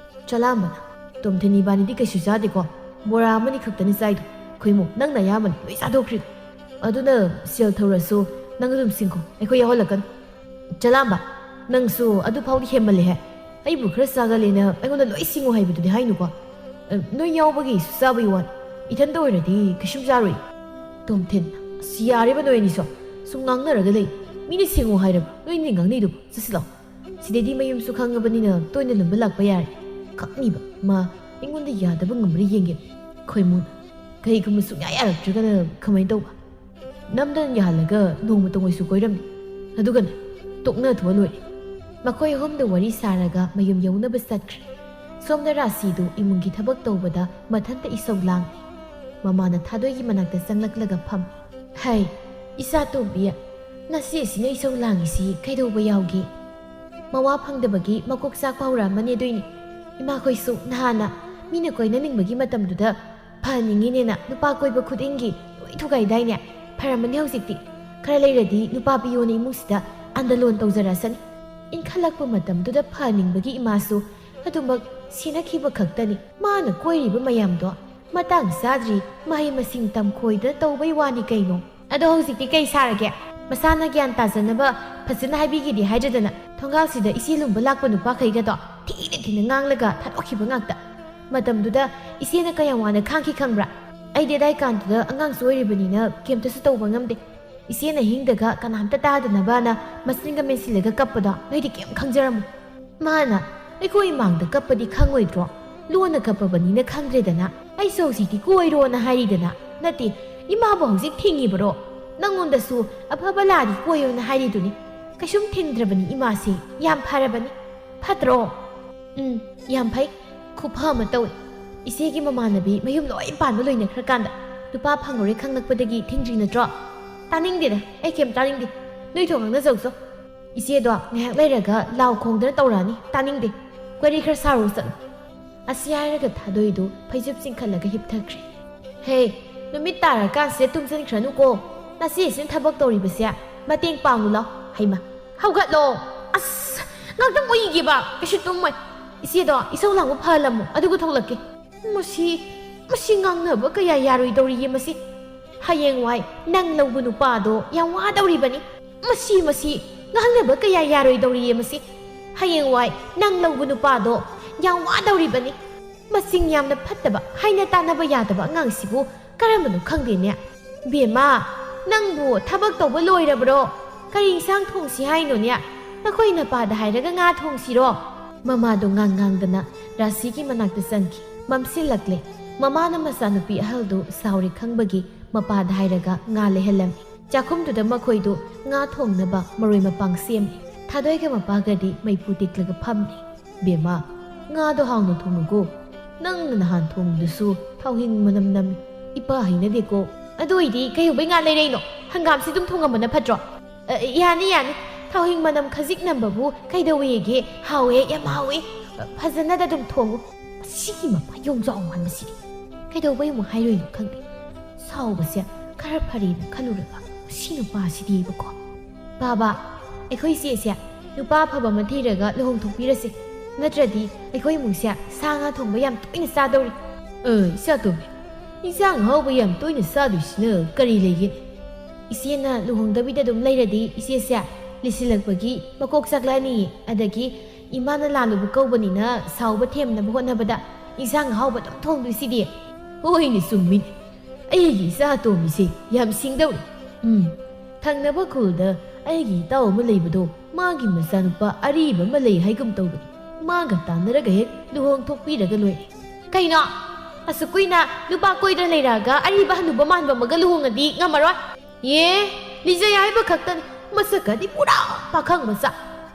ꯆꯂꯥꯝꯕꯅ ꯇꯣꯝꯊꯤꯟ ꯏꯕꯥꯅꯤꯗꯤ ꯀꯩꯁꯨ ꯆꯥꯗꯦꯀꯣ ꯕꯣꯔꯥ ꯑꯃꯅꯤ ꯈꯛꯇꯅꯤ ꯆꯥꯏꯗꯣ ꯈꯣꯏꯃꯨ ꯅꯪꯅ ꯑꯌꯥꯝꯕꯅꯤ ꯂꯣꯏ ꯆꯥꯊꯣꯛꯈ꯭ꯔꯤꯗꯣ ꯑꯗꯨꯅ ꯁꯦꯜ ꯊꯧꯔꯁꯨ ꯅꯪ ꯑꯗꯨꯝ ꯁꯤꯡꯈꯣ ꯑꯩꯈꯣꯏ ꯌꯥꯎꯍꯜꯂꯛꯀꯅꯨ ꯆꯂꯥꯝꯕ ꯅꯪꯁꯨ ꯑꯗꯨ ꯐꯥꯎꯗꯤ ꯍꯦꯟꯃꯜꯂꯦꯍꯦ ꯑꯩꯕꯨꯈꯔ ꯆꯥꯒꯜꯂꯦꯅ ꯑꯩꯉꯣꯟꯗ ꯂꯣꯏ ꯁꯤꯡꯉꯣ ꯍꯥꯏꯕꯗꯨꯗꯤ ꯍꯥꯏꯅꯨꯀꯣ ꯅꯣꯏ ꯌꯥꯎꯕꯒꯤꯁꯨ ꯆꯥꯕꯒꯤ ꯋꯥꯅꯤ ꯏꯊꯟꯇ ꯑꯣꯏꯔꯗꯤ ꯀꯩꯁꯨꯝ ꯆꯥꯔꯣꯏ ꯇꯣꯝꯊꯤꯟꯅ ꯑꯁ ꯌꯥꯔꯤꯕ ꯅꯣꯏ ꯑꯅꯤꯁꯨ ꯁꯨꯝ ꯉꯥꯡꯅꯔꯒ ꯂꯩ ꯃꯤꯅ ꯁꯤꯡꯉꯣ ꯍꯥꯏꯔꯕ ꯅꯣꯏꯅꯤ ꯉꯥꯡꯅꯩꯗꯨꯕꯨ ꯆꯠꯁꯤ ꯂꯥꯎ ꯁꯤꯗꯩꯗꯤ ꯃꯌꯨꯝꯁꯨ ꯈꯪꯉꯕꯅꯤꯅ ꯇꯣꯏꯅ ꯂꯨꯝꯕ ꯂꯥꯛꯄ ꯌꯥꯔꯦ ꯈꯪꯅꯤꯕ ꯃꯥ ꯑꯩꯉꯣꯟꯗ ꯌꯥꯗꯕ ꯉꯝꯕ꯭ꯔꯥ ꯌꯦꯡꯒꯦ ꯈꯣꯏꯃꯨꯅ ꯀꯩꯒꯨꯝꯕ ꯁꯨꯡꯌꯥ ꯌꯥꯔꯛꯇ꯭ꯔꯒꯅ ꯀꯃꯥꯏꯅ ꯇꯧꯕ ꯅꯝꯗꯅ ꯌꯥꯍꯜꯂꯒ ꯅꯣꯡꯃ ꯇꯣꯡꯉꯣꯏꯁꯨ ꯀꯣꯏꯔꯝꯅꯤ ꯑꯗꯨꯒꯅꯦ ꯇꯣꯛꯅꯊꯣꯛꯑ ꯂꯣꯏꯔꯦ ꯃꯈꯣꯏ ꯑꯍꯨꯝꯗ ꯋꯥꯔꯤ ꯁꯥꯔꯒ ꯃꯌꯨꯝ ꯌꯧꯅꯕ ꯆꯠꯈ꯭ꯔꯦ ꯁꯣꯝꯗ ꯔꯥꯁꯤꯗꯨ ꯏꯃꯨꯡꯒꯤ ꯊꯕꯛ ꯇꯧꯕꯗ ꯃꯊꯟꯇ ꯏꯁꯧ ꯂꯥꯡꯏ ꯃꯃꯥꯅ ꯊꯥꯗꯣꯏꯒꯤ ꯃꯅꯥꯛꯇ ꯆꯪꯂꯛꯂꯒ ꯐꯝ ꯍꯩ ꯏꯆꯥ ꯇꯣꯝꯕꯤ ꯅꯆꯦ ꯑꯁꯤꯅ ꯏꯁꯧ ꯂꯥꯡꯉꯤꯁꯤ ꯀꯩꯗꯧꯕ ꯌꯥꯎꯒꯦ ꯃꯋꯥ ꯐꯪꯗꯕꯒꯤ ꯃꯀꯣꯛ ꯆꯥꯛꯄ ꯍꯧꯔꯛꯑꯃꯅꯤ ꯑꯗꯨꯏꯅꯤ ꯏꯃꯥꯈꯣꯏꯁꯨ ꯅꯍꯥꯟꯅ ꯃꯤꯅ ꯀꯣꯏꯅꯅꯤꯡꯕꯒꯤ ꯃꯇꯝꯗꯨꯗ ꯐꯍꯟꯅꯤꯡꯉꯤꯅꯦꯅ ꯅꯨꯄꯥ ꯀꯣꯏꯕ ꯈꯨꯗꯤꯡꯒꯤ ꯂꯣꯏ ꯊꯨꯒꯥꯏꯗꯥꯏꯅꯦ ꯐꯔꯝꯃꯅꯤ ꯍꯧꯖꯤꯛꯇꯤ ꯈꯔ ꯂꯩꯔꯗꯤ ꯅꯨꯄꯥ ꯄꯤꯌꯣꯅ ꯏꯃꯨꯡꯁꯤꯗ ꯑꯟꯗꯂꯣꯟ ꯇꯧꯖꯔꯁꯅꯤ ꯏꯟꯈꯠꯂꯛꯄ ꯃꯇꯝꯗꯨꯗ ꯐꯍꯟꯅꯤꯡꯕꯒꯤ ꯏꯃꯥꯁꯨ ꯑꯗꯨꯃꯛ ꯁꯦꯟꯅꯈꯤꯕ ꯈꯛꯇꯅꯤ ꯃꯥꯅ ꯀꯣꯏꯔꯤꯕ ꯃꯌꯥꯝꯗꯣ ꯃꯇꯥꯡ ꯆꯥꯗ꯭ꯔꯤ ꯃꯍꯩ ꯃꯁꯤꯡ ꯇꯝꯈꯣꯏꯗꯅ ꯇꯧꯕꯩ ꯋꯥꯅꯤ ꯀꯩꯅꯣ ꯑꯗꯣ ꯍꯧꯖꯤꯛꯇꯤ ꯀꯩ ꯁꯥꯔꯒꯦ ꯃꯁꯥꯅ ꯒ꯭ꯌꯥꯟ ꯇꯥꯖꯅꯕ ꯐꯖꯅ ꯍꯥꯏꯕꯤꯒꯦꯗꯤ ꯍꯥꯏꯗ꯭ꯔꯗꯅ ꯊꯣꯡꯒꯥꯜꯁꯤꯗ ꯏꯆꯦ ꯂꯨꯝꯕ ꯂꯥꯛꯄ ꯅꯨꯄꯥꯈꯩꯒꯗꯣ ꯊꯤꯅ ꯉꯥꯡꯂꯒ ꯊꯥꯗꯣꯛꯈꯤꯕ ꯉꯥꯛꯇ ꯃꯇꯝꯗꯨꯗ ꯏꯆꯦꯅ ꯀꯌꯥꯝ ꯋꯥꯅ ꯈꯥꯡꯈꯤ ꯈꯪꯕ꯭ꯔꯥ ꯑꯩꯗꯤ ꯑꯗꯥꯏꯀꯥꯟꯗꯨꯗ ꯑꯉꯥꯡꯁꯨ ꯑꯣꯏꯔꯤꯕꯅꯤꯅ ꯀꯩꯝꯇꯁꯨ ꯇꯧꯕ ꯉꯝꯗꯦ ꯏꯆꯦꯅ ꯍꯤꯡꯗꯒ ꯀꯅꯥꯝꯇ ꯇꯥꯗꯅꯕꯅ ꯃꯆꯤꯟꯒ ꯃꯦꯟꯁꯤꯜꯂꯒ ꯀꯞꯄꯗꯣ ꯅꯣꯏꯗꯤ ꯀꯩꯝ ꯈꯪꯖꯔꯝꯃꯣ ꯃꯥꯅ ꯑꯩꯈꯣꯏ ꯏꯃꯥꯡꯗ ꯀꯞꯄꯗꯤ ꯈꯪꯉꯣꯏꯗ꯭ꯔꯣ ꯂꯣꯟꯅ ꯀꯞꯄꯕꯅꯤꯅ ꯈꯪꯗ꯭ꯔꯦꯗꯅ ꯑꯩꯁꯨ ꯍꯧꯖꯤꯛꯇꯤ ꯀꯣꯏꯔꯣꯅ ꯍꯥꯏꯔꯤꯗꯅ ꯅꯠꯇꯦ ꯏꯃꯥꯕꯨ ꯍꯧꯖꯤꯛ ꯊꯤꯡꯉꯤꯕꯔꯣ ꯅꯪꯉꯣꯟꯗꯁꯨ ꯑꯐꯕ ꯂꯥꯛꯑꯗꯤ ꯀꯣꯏꯌꯣꯅ ꯍꯥꯏꯔꯤꯗꯨꯅꯤ ꯀꯩꯁꯨꯝ ꯊꯤꯡꯗ꯭ꯔꯕꯅꯤ ꯏꯃꯥꯁꯤ ꯌꯥꯝ ꯐꯔꯕꯅꯤ ꯐꯠꯇ꯭ꯔꯣ ꯌꯥꯝ ꯐꯩ ꯈꯨꯐ ꯑꯃ ꯇꯧꯏ ꯏꯆꯦꯒꯤ ꯃꯃꯥꯟꯅꯕꯤ ꯃꯌꯨꯝ ꯂꯣꯏ ꯄꯥꯟꯕ ꯂꯣꯏꯅꯈ꯭ꯔꯀꯥꯟꯗ ꯅꯨꯄꯥ ꯐꯪꯉꯨꯔꯦ ꯈꯪꯂꯛꯄꯗꯒꯤ ꯊꯤꯡꯗ꯭ꯔꯤ ꯅꯠꯇ꯭ꯔꯣ ꯇꯥꯅꯤꯡꯗꯦꯗ ꯑꯩ ꯀꯩꯝ ꯇꯥꯅꯤꯡꯗꯦ ꯅꯣꯏ ꯊꯣꯛ ꯉꯥꯡꯅꯖꯧꯆꯣ ꯏꯆꯦꯗꯣ ꯉꯥꯏꯍꯥꯛ ꯂꯩꯔꯒ ꯂꯥꯎ ꯈꯣꯡꯗꯅ ꯇꯧꯔꯛꯑꯅꯤ ꯇꯥꯅꯤꯡꯗꯦ ꯋꯥꯔꯤ ꯈꯔ ꯁꯥꯔꯨ ꯆꯠꯂꯨ ꯑꯁꯤ ꯍꯥꯏꯔꯒ ꯊꯥꯗꯣꯏꯗꯨ ꯐꯩꯖꯨꯞ ꯆꯤꯡꯈꯠꯂꯒ ꯍꯤꯞꯊꯈ꯭ꯔꯦ ꯍꯦ ꯅꯨꯃꯤꯠ ꯇꯥꯔꯀꯥꯟꯁꯤꯗ ꯇꯨꯝꯁꯤꯟꯈ꯭ꯔꯅꯨꯀꯣ ꯅꯆꯦꯁꯤꯅ ꯊꯕꯛ ꯇꯧꯔꯤꯕꯁꯦ ꯃꯇꯦꯡ ꯄꯥꯡꯉꯨ ꯂꯥꯎ ꯍꯩꯃ ꯍꯧꯒꯠꯂꯣ ꯑꯁ ꯉꯥꯛꯇꯪ ꯎꯏꯒꯦꯕ ꯀꯩꯁꯨ ꯇꯨꯝꯃꯣꯏ ꯏꯆꯦꯗꯣ ꯏꯁꯧ ꯂꯥꯡꯕ ꯐꯍꯜꯂꯝꯃꯨ ꯑꯗꯨꯒ ꯊꯣꯛꯂꯛꯀꯦ ꯃꯁꯤ ꯉꯥꯡꯅꯕ ꯀꯌꯥ ꯌꯥꯔꯣꯏꯗꯧꯔꯤꯌꯦ ꯃꯁꯤ ꯍꯌꯦꯡꯋꯥꯏ ꯅꯪ ꯂꯧꯕ ꯅꯨꯄꯥꯗꯣ ꯌꯥꯝ ꯋꯥꯗꯧꯔꯤꯕꯅꯤ ꯃꯁꯤ ꯉꯥꯡꯅꯕ ꯀꯌꯥ ꯌꯥꯔꯣꯏꯗꯧꯔꯤꯌꯦ ꯃꯁꯤ ꯍꯌꯦꯡꯋꯥꯏ ꯅꯪ ꯂꯧꯕ ꯅꯨꯄꯥꯗꯣ ꯌꯥꯝ ꯋꯥꯗꯧꯔꯤꯕꯅꯤ ꯃꯆꯤꯡ ꯌꯥꯝꯅ ꯐꯠꯇꯕ ꯍꯥꯏꯅ ꯇꯥꯟꯅꯕ ꯌꯥꯗꯕ ꯑꯉꯥꯡꯁꯤꯕꯨ ꯀꯔꯝꯕꯅꯣ ꯈꯪꯗꯦꯅꯦ ꯕꯦꯝꯃ ꯅꯪꯕꯨ ꯊꯕꯛ ꯇꯧꯕ ꯂꯣꯏꯔꯕ꯭ꯔꯣ ꯀꯔꯤ ꯏꯟꯁꯥꯡ ꯊꯣꯡꯁꯤ ꯍꯥꯏꯅꯣꯅꯦ ꯅꯈꯣꯏ ꯅꯄꯥꯗ ꯍꯥꯏꯔꯒ ꯉꯥ ꯊꯣꯡꯁꯤꯔꯣ ꯃꯃꯥꯗꯣ ꯉꯥꯡꯗꯅ ꯔꯥꯁꯤꯒꯤ ꯃꯅꯥꯛꯇ ꯆꯪꯈꯤ ꯃꯝꯁꯤꯜꯂꯛꯂꯦ ꯃꯃꯥꯅ ꯃꯆꯥꯅꯨꯄꯤ ꯑꯍꯜꯗꯨ ꯁꯥꯎꯔꯤ ꯈꯪꯕꯒꯤ ꯃꯄꯥꯗ ꯍꯥꯏꯔꯒ ꯉꯥ ꯂꯩꯍꯜꯂꯝꯃꯤ ꯆꯥꯛꯈꯨꯝꯗꯨꯗ ꯃꯈꯣꯏꯗꯨ ꯉꯥ ꯊꯣꯡꯅꯕ ꯃꯔꯣꯏ ꯃꯄꯥꯡ ꯁꯦꯝꯃꯤ ꯊꯥꯗꯣꯏꯒ ꯃꯄꯥꯒꯗꯤ ꯃꯩꯐꯨ ꯇꯦꯛꯂꯒ ꯐꯝꯃꯤ ꯕꯦꯝꯃ ꯉꯥꯗꯣ ꯍꯥꯎꯅ ꯊꯣꯡꯉꯨꯀꯣ ꯅꯪꯅ ꯅꯍꯥꯟ ꯊꯣꯡꯕꯗꯨꯁꯨ ꯊꯥꯎꯍꯤꯡ ꯃꯅꯝ ꯅꯝꯃꯤ ꯏꯄꯥ ꯍꯩꯅꯗꯦꯀꯣ ꯑꯗꯨ ꯑꯣꯏꯗꯤ ꯀꯩꯍꯧꯕꯩ ꯉꯥ ꯂꯩꯔꯩꯅꯣ ꯍꯪꯒꯥꯝꯁꯤ ꯑꯗꯨꯝ ꯊꯣꯡꯉꯝꯕꯅ ꯐꯠꯇ꯭ꯔꯣ ꯌꯥꯅꯤ ꯊꯥꯎꯍꯤꯡ ꯃꯅꯝ ꯈꯖꯤꯛ ꯅꯝꯕꯕꯨ ꯀꯩꯗꯧꯋꯦꯒꯦ ꯍꯥꯎꯋꯦ ꯌꯥꯝ ꯍꯥꯎꯋꯦ ꯐꯖꯅꯗ ꯑꯗꯨꯝ ꯊꯣꯡꯉꯨ ꯁꯤꯒꯤ ꯃꯄꯥ ꯌꯣꯡꯖꯥꯎ ꯃꯥꯟꯕꯁꯤꯗꯤ ꯀꯩꯗꯧꯕꯩ ꯑꯃꯨꯛ ꯍꯥꯏꯔꯣꯏꯅꯣ ꯈꯪꯗꯦ ꯁꯥꯎꯕꯁꯦ ꯈꯔ ꯐꯔꯦꯅ ꯈꯜꯂꯨꯔꯒ ꯁꯤ ꯅꯨꯄꯥꯁꯤꯗꯤꯕꯀꯣ ꯕꯥꯕꯥ ꯑꯩꯈꯣꯏ ꯆꯦꯁꯦ ꯅꯨꯄꯥ ꯑꯐꯕ ꯑꯃ ꯊꯤꯔꯒ ꯂꯨꯍꯣꯡꯊꯣꯛꯄꯤꯔꯁꯦ ꯅꯠꯇ꯭ꯔꯗꯤ ꯑꯩꯈꯣꯏ ꯏꯃꯨꯡꯁꯦ ꯁꯥ ꯉꯥ ꯊꯣꯡꯕ ꯌꯥꯝ ꯇꯣꯏꯅ ꯆꯥꯗꯧꯔꯤ ꯏꯆꯥ ꯇꯣꯝꯕꯤ ꯏꯟꯁꯥꯡ ꯑꯍꯥꯎꯕ ꯌꯥꯝ ꯇꯣꯏꯅ ꯆꯥꯗꯣꯏꯁꯤꯅ ꯀꯔꯤ ꯂꯩꯒꯦ ꯏꯆꯦꯅ ꯂꯨꯍꯣꯡꯗꯕꯤꯗ ꯑꯗꯨꯝ ꯂꯩꯔꯗꯤ ꯏꯆꯦꯁꯦ ꯂꯤꯁꯤꯜꯂꯛꯄꯒꯤ ꯃꯀꯣꯛ ꯆꯥꯛꯂꯛꯑꯅꯤꯌꯦ ꯑꯗꯒꯤ ꯏꯃꯥꯅ ꯂꯥꯜꯂꯨꯕ ꯀꯧꯕꯅꯤꯅ ꯁꯥꯎꯕ ꯊꯦꯝꯅꯕ ꯍꯣꯠꯅꯕꯗ ꯏꯟꯁꯥꯡ ꯑꯍꯥꯎꯕ ꯑꯗꯨꯝ ꯊꯣꯡꯗꯣꯏꯁꯤꯗꯤ ꯍꯣꯏꯅꯦ ꯆꯨꯝꯃꯤꯅꯦ ꯑꯩꯒꯤ ꯏꯆꯥ ꯇꯣꯝꯕꯤꯁꯦ ꯌꯥꯝ ꯁꯤꯡꯗꯧꯔꯤ ꯊꯪꯅꯕ ꯈꯨꯜꯗ ꯑꯩꯒꯤ ꯏꯇꯥꯎ ꯑꯃ ꯂꯩꯕꯗꯣ ꯃꯥꯒꯤ ꯃꯆꯥꯅꯨꯄꯥ ꯑꯔꯤꯕ ꯑꯃ ꯂꯩ ꯍꯥꯏꯒꯨꯝ ꯇꯧꯕꯅꯤ ꯃꯥꯒ ꯇꯥꯟꯅꯔꯒ ꯍꯦꯛ ꯂꯨꯍꯣꯡꯊꯣꯛꯄꯤꯔꯒ ꯂꯣꯏꯔꯦ ꯀꯩꯅꯣ ꯑꯁꯨꯛ ꯀꯨꯏꯅ ꯅꯨꯄꯥ ꯀꯣꯏꯗꯅ ꯂꯩꯔꯛꯑꯒ ꯑꯔꯤꯕ ꯍꯅꯨꯕ ꯃꯥꯟꯕ ꯑꯃꯒ ꯂꯨꯍꯣꯡꯉꯗꯤ ꯉꯝꯃꯔꯣꯏ ꯂꯤꯖꯩ ꯍꯥꯏꯕ ꯈꯛꯇꯅꯤ ꯃꯁꯛꯀꯗꯤ ꯄꯨꯔꯥ ꯄꯥꯈꯪ ꯃꯆꯥ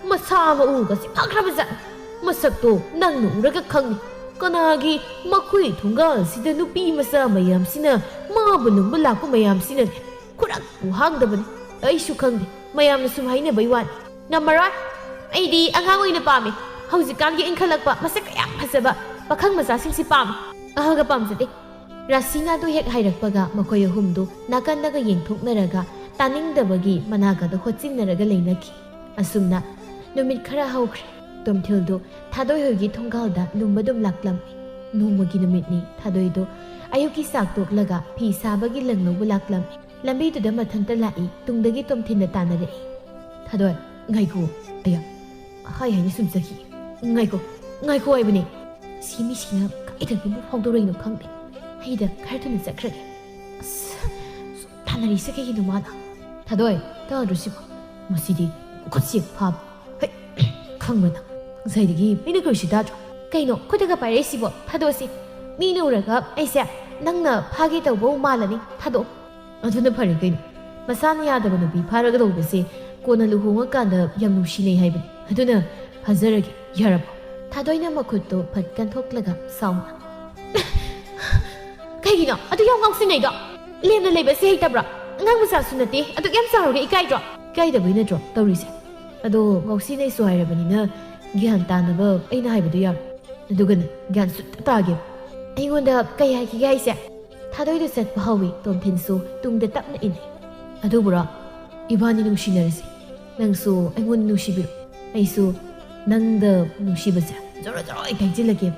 ꯃꯁꯥ ꯃꯎꯒꯁꯤ ꯐꯈ꯭ꯔꯕꯖꯥꯠꯅꯤ ꯃꯁꯛꯇꯣ ꯅꯪꯅ ꯎꯔꯒ ꯈꯪꯅꯤ ꯀꯅꯥꯒꯤ ꯃꯈꯣꯏ ꯊꯣꯡꯒꯥꯜꯁꯤꯗ ꯅꯨꯄꯤ ꯃꯆꯥ ꯃꯌꯥꯝꯁꯤꯅ ꯃꯥꯕꯨ ꯅꯨꯡꯕ ꯂꯥꯛꯄ ꯃꯌꯥꯝꯁꯤꯅꯅꯦ ꯈꯨꯔꯛꯄꯨ ꯍꯥꯡꯗꯕꯅꯤ ꯑꯩꯁꯨ ꯈꯪꯗꯦ ꯃꯌꯥꯝꯅ ꯁꯨꯝ ꯍꯥꯏꯅꯕꯩ ꯋꯥꯅꯤ ꯉꯝꯃꯔꯣꯏ ꯑꯩꯗꯤ ꯑꯉꯥꯡ ꯑꯣꯏꯅ ꯄꯥꯝꯃꯤ ꯍꯧꯖꯤꯛꯀꯥꯟꯒꯤ ꯏꯟꯈꯠꯂꯛꯄ ꯃꯁꯛ ꯀꯌꯥꯝ ꯐꯖꯕ ꯄꯥꯈꯪ ꯃꯆꯥꯁꯤꯡꯁꯤ ꯄꯥꯝꯃꯤ ꯑꯍꯜꯒ ꯄꯥꯝꯖꯗꯦ ꯔꯥꯁꯤꯅꯥꯗꯨ ꯍꯦꯛ ꯍꯥꯏꯔꯛꯄꯒ ꯃꯈꯣꯏ ꯑꯍꯨꯝꯗꯨ ꯅꯥꯀꯟꯗꯒ ꯌꯦꯡꯊꯣꯛꯅꯔꯒ ꯇꯥꯅꯤꯡꯗꯕꯒꯤ ꯃꯅꯥꯒꯗꯣ ꯍꯣꯠꯆꯤꯟꯅꯔꯒ ꯂꯩꯅꯈꯤ ꯑꯁꯨꯝꯅ ꯅꯨꯃꯤꯠ ꯈꯔ ꯍꯧꯈ꯭ꯔꯦ ꯇꯣꯝꯊꯤꯜꯗꯨ ꯊꯥꯗꯣꯏꯍꯣꯏꯒꯤ ꯊꯣꯡꯒꯥꯜꯗ ꯂꯨꯝꯕꯗꯨꯝ ꯂꯥꯛꯂꯝꯃꯤ ꯅꯣꯡꯃꯒꯤ ꯅꯨꯃꯤꯠꯅꯤ ꯊꯥꯗꯣꯏꯗꯨ ꯑꯌꯨꯛꯀꯤ ꯆꯥꯛ ꯇꯣꯛꯂꯒ ꯐꯤ ꯁꯥꯕꯒꯤ ꯂꯪ ꯂꯧꯕ ꯂꯥꯛꯂꯝꯃꯤ ꯂꯝꯕꯤꯗꯨꯗ ꯃꯊꯟꯇ ꯂꯥꯛꯏ ꯇꯨꯡꯗꯒꯤ ꯇꯣꯝꯊꯤꯟꯅ ꯇꯥꯟꯅꯔꯛꯏ ꯊꯥꯗꯣꯏ ꯉꯥꯏꯈꯣ ꯑꯌꯥ ꯍꯥꯏꯅ ꯁꯨꯝ ꯆꯠꯈꯤ ꯉꯥꯏꯈꯣ ꯍꯥꯏꯕꯅꯦ ꯁꯤ ꯃꯤꯁꯤꯅ ꯀꯩꯗꯧꯕꯕꯨ ꯐꯥꯎꯗꯣꯔꯛꯏꯅꯣ ꯈꯪꯗꯦ ꯑꯩꯗ ꯈꯔ ꯊꯨꯅ ꯆꯠꯈ꯭ꯔꯒꯦ ꯑꯁ ꯁꯨꯝ ꯇꯥꯟꯅꯔꯤꯁꯦ ꯀꯩꯒꯤꯅꯣ ꯃꯥꯅ ꯊꯥꯗꯣꯏ ꯇꯥꯗ꯭ꯔꯣ ꯁꯤꯕꯣ ꯃꯁꯤꯗꯤ ꯈꯨꯠꯆꯦꯛ ꯐꯥꯕ ꯍꯦ ꯈꯪꯕꯅ ꯉꯁꯥꯏꯗꯒꯤ ꯃꯤꯅ ꯀꯔꯤꯁꯤ ꯇꯥꯗ꯭ꯔꯣ ꯀꯩꯅꯣ ꯈꯨꯠꯇꯒ ꯄꯥꯏꯔꯛꯏꯁꯤꯕꯣ ꯊꯥꯗꯣꯛꯑꯁꯤ ꯃꯤꯅ ꯎꯔꯒ ꯑꯩꯁꯦ ꯅꯪꯅ ꯐꯥꯒꯦ ꯇꯧꯕ ꯃꯥꯜꯂꯅꯤ ꯊꯥꯗꯣꯛꯑꯣ ꯑꯗꯨꯅ ꯐꯔꯦ ꯀꯩꯅꯣ ꯃꯁꯥꯅ ꯌꯥꯗꯕ ꯅꯨꯄꯤ ꯐꯥꯔꯒ ꯇꯧꯕꯁꯦ ꯀꯣꯟꯅ ꯂꯨꯍꯣꯡꯉꯀꯥꯟꯗ ꯌꯥꯝ ꯅꯨꯡꯁꯤꯅꯩ ꯍꯥꯏꯕꯅꯤ ꯑꯗꯨꯅ ꯐꯥꯖꯔꯒꯦ ꯌꯥꯔꯕꯣ ꯊꯥꯗꯣꯏꯅ ꯃꯈꯨꯠꯇꯣ ꯐꯠ ꯀꯟꯊꯣꯛꯂꯒ ꯁꯥꯎꯅ ꯀꯩꯒꯤꯅꯣ ꯑꯗꯨ ꯌꯥꯝ ꯉꯥꯎꯁꯤꯟꯅꯩꯗꯣ ꯂꯦꯝꯅ ꯂꯩꯕꯁꯦ ꯍꯩꯇꯕ꯭ꯔꯣ ꯑꯉꯥꯡ ꯃꯆꯥꯁꯨ ꯅꯠꯇꯦ ꯑꯗꯨ ꯌꯥꯝ ꯆꯥꯎꯔꯒ ꯏꯀꯥꯏꯗ꯭ꯔꯣ ꯏꯀꯥꯏꯗꯕꯩ ꯅꯠꯇ꯭ꯔꯣ ꯇꯧꯔꯤꯁꯦ ꯑꯗꯣ ꯉꯥꯎꯁꯤꯟꯅꯩꯁꯨ ꯍꯥꯏꯔꯕꯅꯤꯅ ꯒ꯭ꯌꯥꯟ ꯇꯥꯅꯕ ꯑꯩꯅ ꯍꯥꯏꯕꯗꯨ ꯌꯥꯔꯣꯏ ꯑꯗꯨꯒꯅꯦ ꯒ꯭ꯌꯥꯟ ꯁꯨꯠꯇ ꯇꯥꯒꯦ ꯑꯩꯉꯣꯟꯗ ꯀꯩ ꯍꯥꯏꯈꯤꯒꯦ ꯍꯥꯏꯁꯦ ꯊꯥꯗꯣꯏꯗꯣ ꯆꯠꯄ ꯍꯧꯋꯤ ꯇꯣꯝꯊꯤꯟꯁꯨ ꯇꯨꯡꯗ ꯇꯞꯅ ꯏꯟꯅꯩ ꯑꯗꯨꯕꯨꯔꯣ ꯏꯕꯥꯅꯤ ꯅꯨꯡꯁꯤꯅꯔꯁꯤ ꯅꯪꯁꯨ ꯑꯩꯉꯣꯟꯗ ꯅꯨꯡꯁꯤꯕꯤꯔꯣ ꯑꯩꯁꯨ ꯅꯪꯗ ꯅꯨꯡꯁꯤꯕꯁꯦ ꯖꯣꯔꯣ ꯖꯣꯔꯣ ꯊꯩꯖꯤꯜꯂꯒꯦ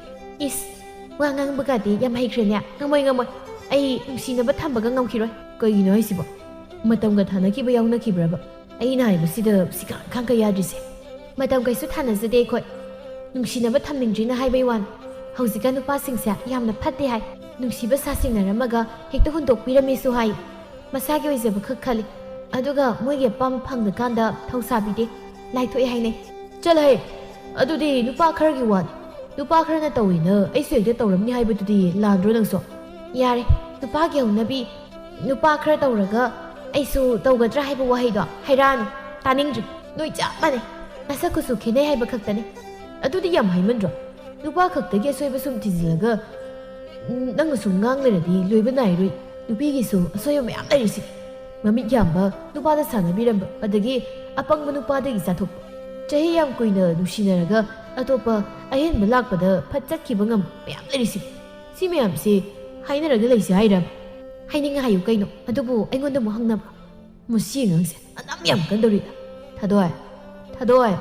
ꯏꯁ ꯋꯥ ꯉꯥꯡꯕꯒꯗꯤ ꯌꯥꯝ ꯍꯩꯈ꯭ꯔꯦꯅꯦ ꯉꯝꯃꯣꯏ ꯑꯩ ꯅꯨꯡꯁꯤꯅꯕ ꯊꯝꯕꯒ ꯉꯝꯈꯤꯔꯣꯏ ꯀꯩꯒꯤꯅꯣ ꯍꯥꯏꯁꯤꯕꯣ ꯃꯇꯝꯒ ꯊꯥꯅꯈꯤꯕ ꯌꯥꯎꯅꯈꯤꯕ꯭ꯔꯕ ꯑꯩꯅ ꯍꯥꯏꯕꯁꯤꯗ ꯈꯥꯡꯀ ꯌꯥꯗ꯭ꯔꯤꯁꯦ ꯃꯇꯝ ꯀꯩꯁꯨ ꯊꯥꯅꯖꯗꯦ ꯑꯩꯈꯣই ꯅꯨꯡꯁꯤꯅꯕ ꯊꯝꯅꯤꯡꯗ꯭ꯔꯤꯅ ꯍꯥꯏꯕꯩ ꯋꯥꯅꯤ ꯍꯧꯖꯤꯛꯀꯥꯟ ꯅꯨꯄꯥꯁꯤꯡꯁꯦ ꯌꯥꯝꯅ ꯐꯠꯇꯦ ꯍꯥꯏ ꯅꯨꯡꯁꯤꯕ ꯁꯥꯁꯤꯡꯅꯔꯝꯃꯒ ꯍꯦꯛꯇ ꯍꯨꯟꯗꯣꯛꯄꯤꯔꯝꯃꯦꯁꯨ ꯍꯥꯏ ꯃꯁꯥꯒꯤ ꯑꯣꯏꯖꯕ ꯈꯛ ꯈꯜꯂꯤ ꯑꯗꯨꯒ ꯃꯣꯏꯒꯤ ꯑꯄꯥꯝꯕ ꯐꯪꯗꯀꯥꯟꯗ ꯊꯧꯁꯥꯕꯤꯗꯦ ꯂꯥꯏꯊꯣꯛꯑꯦ ꯍꯥꯏꯅꯩ ꯆꯠꯂꯍꯦ ꯑꯗꯨꯗꯤ ꯅꯨꯄꯥ ꯈꯔꯒꯤ ꯋꯥꯅꯤ ꯅꯨꯄꯥ ꯈꯔꯅ ꯇꯧꯏꯅ ꯑꯩꯁꯨ ꯍꯦꯛꯇ ꯇꯧꯔꯝꯅꯤ ꯍꯥꯏꯕꯗꯨꯗꯤ ꯂꯥꯟꯗ꯭ꯔꯣ ꯅꯪꯁꯨ ꯌꯥꯔꯦ ꯅꯨꯄꯥꯒꯤ ꯍꯧꯅꯕꯤ ꯅꯨꯄꯥ ꯈꯔ ꯇꯧꯔꯒ ꯑꯩꯁꯨ ꯇꯧꯒꯗ꯭ꯔꯥ ꯍꯥꯏꯕ ꯋꯥꯍꯩꯗꯣ ꯍꯩꯔꯥꯅꯤ ꯇꯥꯅꯤꯡꯗ꯭ꯔꯤ ꯅꯣꯏ ꯆꯞ ꯃꯥꯟꯅꯩ ꯃꯁꯛ ꯀꯨꯆꯨ ꯈꯦꯠꯅꯩ ꯍꯥꯏꯕ ꯈꯛꯇꯅꯤ ꯑꯗꯨꯗꯤ ꯌꯥꯝ ꯍꯩꯃꯟꯗ꯭ꯔꯣ ꯅꯨꯄꯥ ꯈꯛꯇꯒꯤ ꯑꯁꯣꯏꯕ ꯁꯨꯝ ꯊꯤꯖꯤꯜꯂꯒ ꯅꯪꯅ ꯁꯨꯝ ꯉꯥꯡ ꯂꯩꯔꯗꯤ ꯂꯣꯏꯕ ꯅꯥꯏꯔꯣꯏ ꯅꯨꯄꯤꯒꯤꯁꯨ ꯑꯁꯣꯏꯕ ꯃꯌꯥꯝ ꯂꯩꯔꯤꯁꯤ ꯃꯃꯤꯠ ꯌꯥꯝꯕ ꯅꯨꯄꯥꯗ ꯁꯥꯟꯅꯕꯤꯔꯝꯕ ꯑꯗꯒꯤ ꯑꯄꯪꯕ ꯅꯨꯄꯥꯗꯒꯤ ꯆꯥꯊꯣꯛꯄ ꯆꯍꯤ ꯌꯥꯝ ꯀꯨꯏꯅ ꯅꯨꯡꯁꯤꯅꯔꯒ ꯑꯇꯣꯞꯄ ꯑꯍꯦꯟꯕ ꯂꯥꯛꯄꯗ ꯐꯠ ꯆꯠꯈꯤꯕ ꯉꯝꯕ ꯃꯌꯥꯝ ꯂꯩꯔꯤꯁꯤ ꯁꯤ ꯃꯌꯥꯝꯁꯤ ꯍꯥꯏꯅꯔꯒ ꯂꯩꯁꯤ ꯍꯥꯏꯔꯕ ꯍꯥꯏꯅꯤꯡꯉ ꯍꯥꯏꯌꯨ ꯀꯩꯅꯣ ꯑꯗꯨꯕꯨ ꯑꯩꯉꯣꯟꯗ ꯑꯃꯨꯛ ꯍꯪꯅꯕ ꯃꯁꯤ ꯑꯉꯥꯡꯁꯦ ꯑꯅꯝ ꯌꯥꯝ ꯀꯟꯗꯧꯔꯤꯗ ꯊꯥꯗꯣꯏ